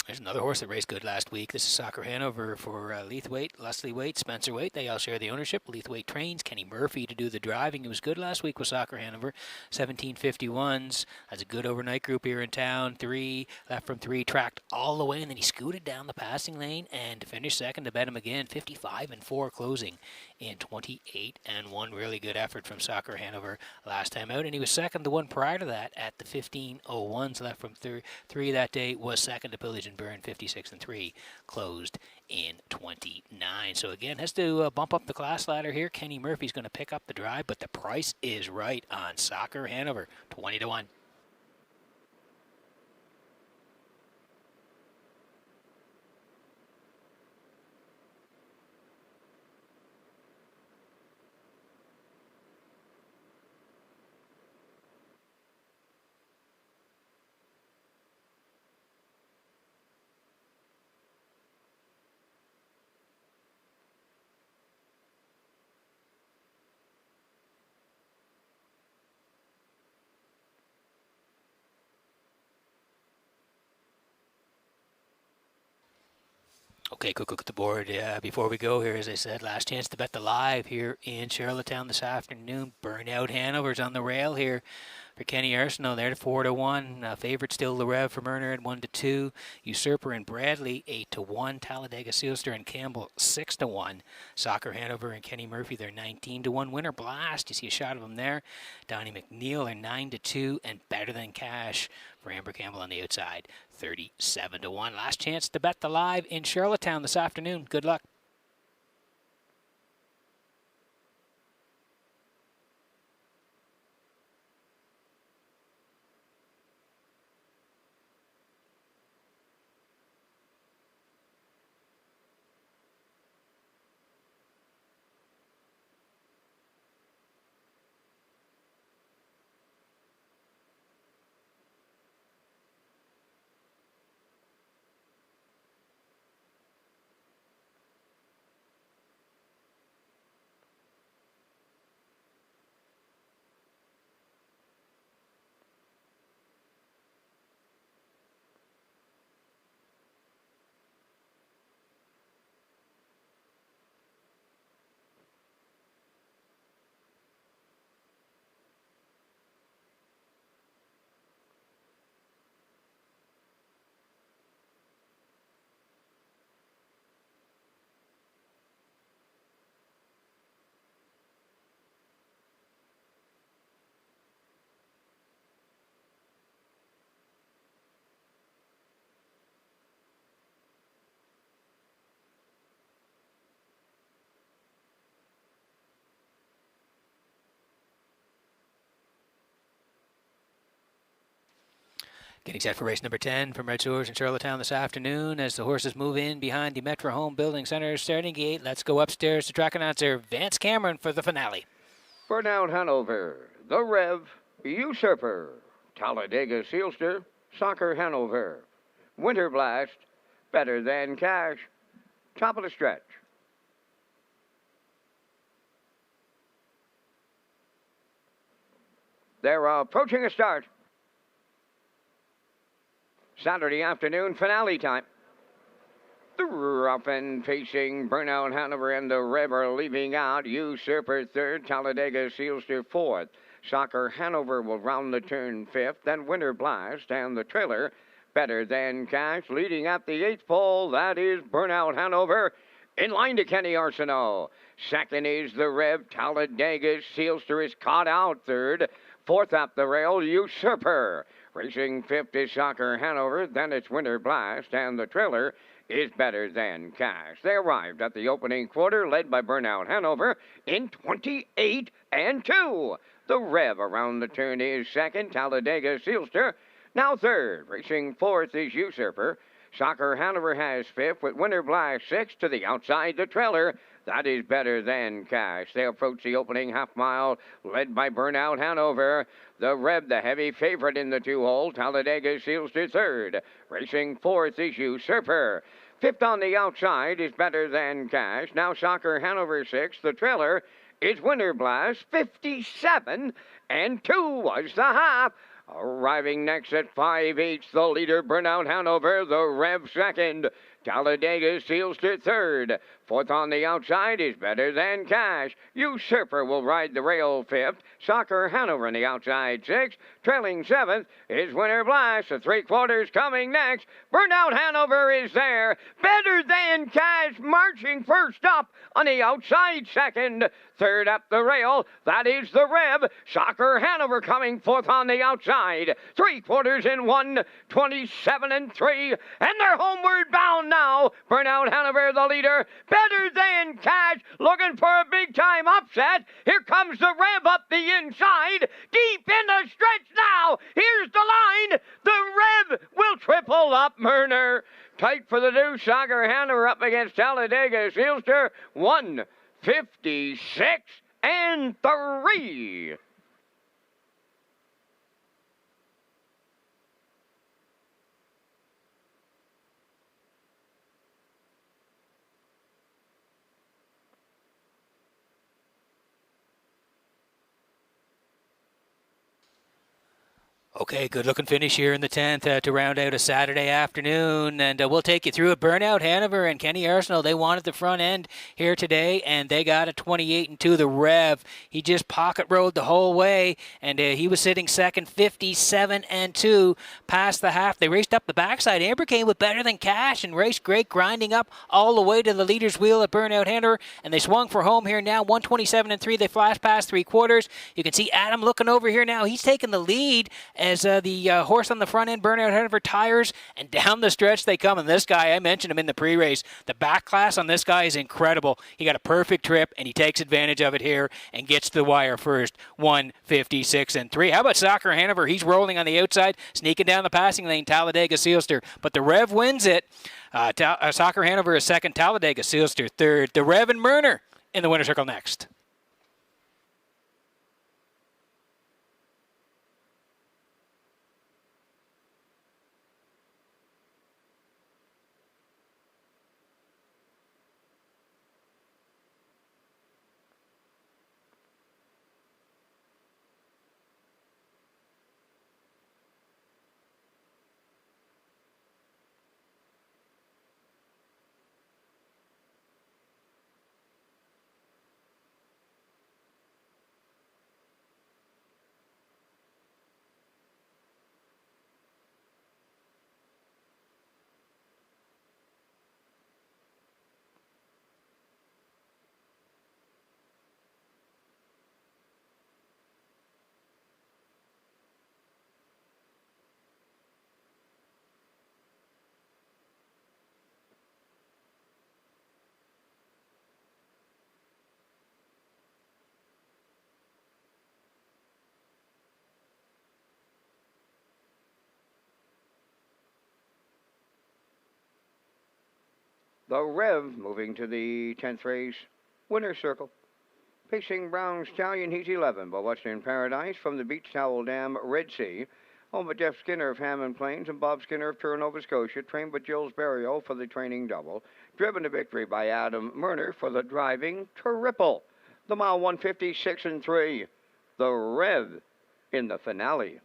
There's another horse that raced good last week. This is Soccer Hanover for Leith Waite, Leslie Waite, Spencer Waite. They all share the ownership. Leith Waite trains. Kenny Murphy to do the driving. He was good last week with Soccer Hanover. 17:51s. Has a good overnight group here in town. 3, left from 3, tracked all the way, and then he scooted down the passing lane and finished 2nd to bet him again. 55-4 closing in 28-1. Really good effort from Soccer Hanover last time out, and he was 2nd the one prior to that at the 15:01s left from 3 that day. Was 2nd to Pillage and Burn. 56-3 closed in 29. So again, has to bump up the class ladder here. Kenny Murphy's going to pick up the drive, but the price is right on Soccer Hanover, 20-1. Okay, quick look at the board before we go here. As I said, last chance to bet the live here in Charlottetown this afternoon. Burnout Hanover's on the rail here for Kenny Arsenault there to 4-1. Favorite still the Rev from Erner at 1-2. Usurper and Bradley 8-1. Talladega Sealster and Campbell 6-1. Soccer Hanover and Kenny Murphy they're 19-1. Winter Blast, you see a shot of him there. Donnie McNeil are 9-2, and Better Than Cash for Amber Campbell on the outside 37-1. Last chance to bet the live in Charlottetown this afternoon. Good luck. Getting set for race number 10 from Redshores in Charlottetown this afternoon as the horses move in behind the Metro Home Building Center starting gate. Let's go upstairs to track announcer Vance Cameron for the finale. Burnout Hanover, The Rev, Usurper, Talladega Sealster, Soccer Hanover, Winter Blast, Better Than Cash, top of the stretch. They're approaching a start. Saturday afternoon finale time. The rough and pacing Burnout Hanover and the Rev are leaving out. Usurper third, Talladega Sealster fourth. Soccer Hanover will round the turn fifth. Then Winter Blast and the trailer, Better Than Cash, leading at the eighth pole. That is Burnout Hanover. In line to Kenny Arsenault. Second is the Rev. Talladega Sealster is caught out third. Fourth up the rail, Usurper. Racing fifth is Soccer Hanover, then it's Winter Blast, and the trailer is Better Than Cash. They arrived at the opening quarter, led by Burnout Hanover, in 28-2. The Rev around the turn is second, Talladega Sealster, now third. Racing fourth is Usurper. Soccer Hanover has fifth, with Winter Blast sixth. To the outside, the trailer, that is Better Than Cash. They approach the opening half mile, led by Burnout Hanover. The Rev, the heavy favorite in the two-hole. Talladega Sealster third. Racing fourth is Usurper. Fifth on the outside is Better Than Cash. Now Soccer Hanover sixth. The trailer is Winter Blast. 57-2 was the half. Arriving next at 5/8, the leader, Burnout Hanover. The Rev second. Talladega Sealster third. Fourth on the outside is Better Than Cash. Usurper will ride the rail fifth. Soccer Hanover on the outside sixth. Trailing seventh is Winter Blast. The three-quarters coming next. Burnout Hanover is there. Better Than Cash marching first up on the outside second. Third up the rail, that is the Rev. Soccer Hanover coming fourth on the outside. Three-quarters in 1, 27-3. And they're homeward bound now. Burnout Hanover, the leader. Better Than Cash, looking for a big-time upset. Here comes the Rev up the inside. Deep in the stretch now. Here's the line. The Rev will triple up Murner. Tight for the deuce. Soccer Hanover up against Talladega Sealster. 1:56-3. Okay, good-looking finish here in the 10th to round out a Saturday afternoon, and we'll take you through it. Burnout Hanover and Kenny Arsenal, they wanted the front end here today, and they got a 28-2. The Rev, he just pocket rode the whole way, and he was sitting second, 57-2, past the half. They raced up the backside. Amber came with better than cash and raced great, grinding up all the way to the leader's wheel at Burnout Hanover, and they swung for home here now, 127-3. They flashed past three-quarters. You can see Adam looking over here now. He's taking the lead as the horse on the front end, Burnout Hanover, tires, and down the stretch they come. And this guy, I mentioned him in the pre-race, the back class on this guy is incredible. He got a perfect trip, and he takes advantage of it here and gets to the wire first, 156-3. How about Soccer Hanover? He's rolling on the outside, sneaking down the passing lane, Talladega Sealster. But the Rev wins it. Soccer Hanover is second, Talladega Sealster third. The Rev and Murner in the winner's circle next. The Rev moving to the 10th race winner's circle. Pacing Brown Stallion, he's 11. But Western Paradise from the Beach Towel Dam, Red Sea. Home of Jeff Skinner of Hammond Plains and Bob Skinner of Truro, Nova Scotia. Trained by Jules Berriot for the training double. Driven to victory by Adam Murner for the driving triple. The mile 156-3. The Rev in the finale.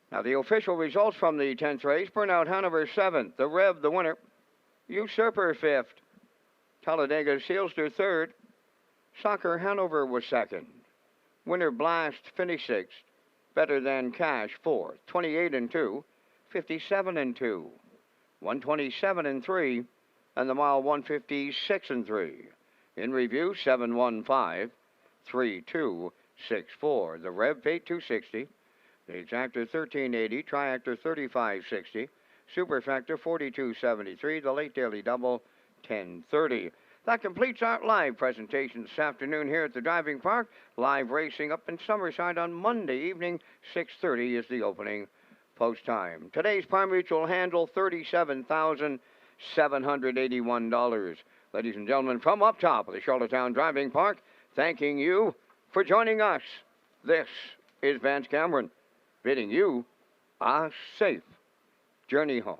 Now the official results from the 10th race. Burnout Hanover 7th. The Rev, the winner. Usurper 5th. Talladega Sealster 3rd. Soccer Hanover was 2nd. Winner Blast finished 6th. Better Than Cash 4th. 28-2. 57-2. 127-3. And the mile 156-3. In review 715. 3264. The Rev paid $260. The Exactor 1380, Triactor 3560, Superfactor 4273, the Late Daily Double 1030. That completes our live presentation this afternoon here at the Driving Park. Live racing up in Summerside on Monday evening, 6:30 is the opening post time. Today's Par Mutual handle $37,781. Ladies and gentlemen, from up top of the Charlottetown Driving Park, thanking you for joining us. This is Vance Cameron, bidding you a safe journey home.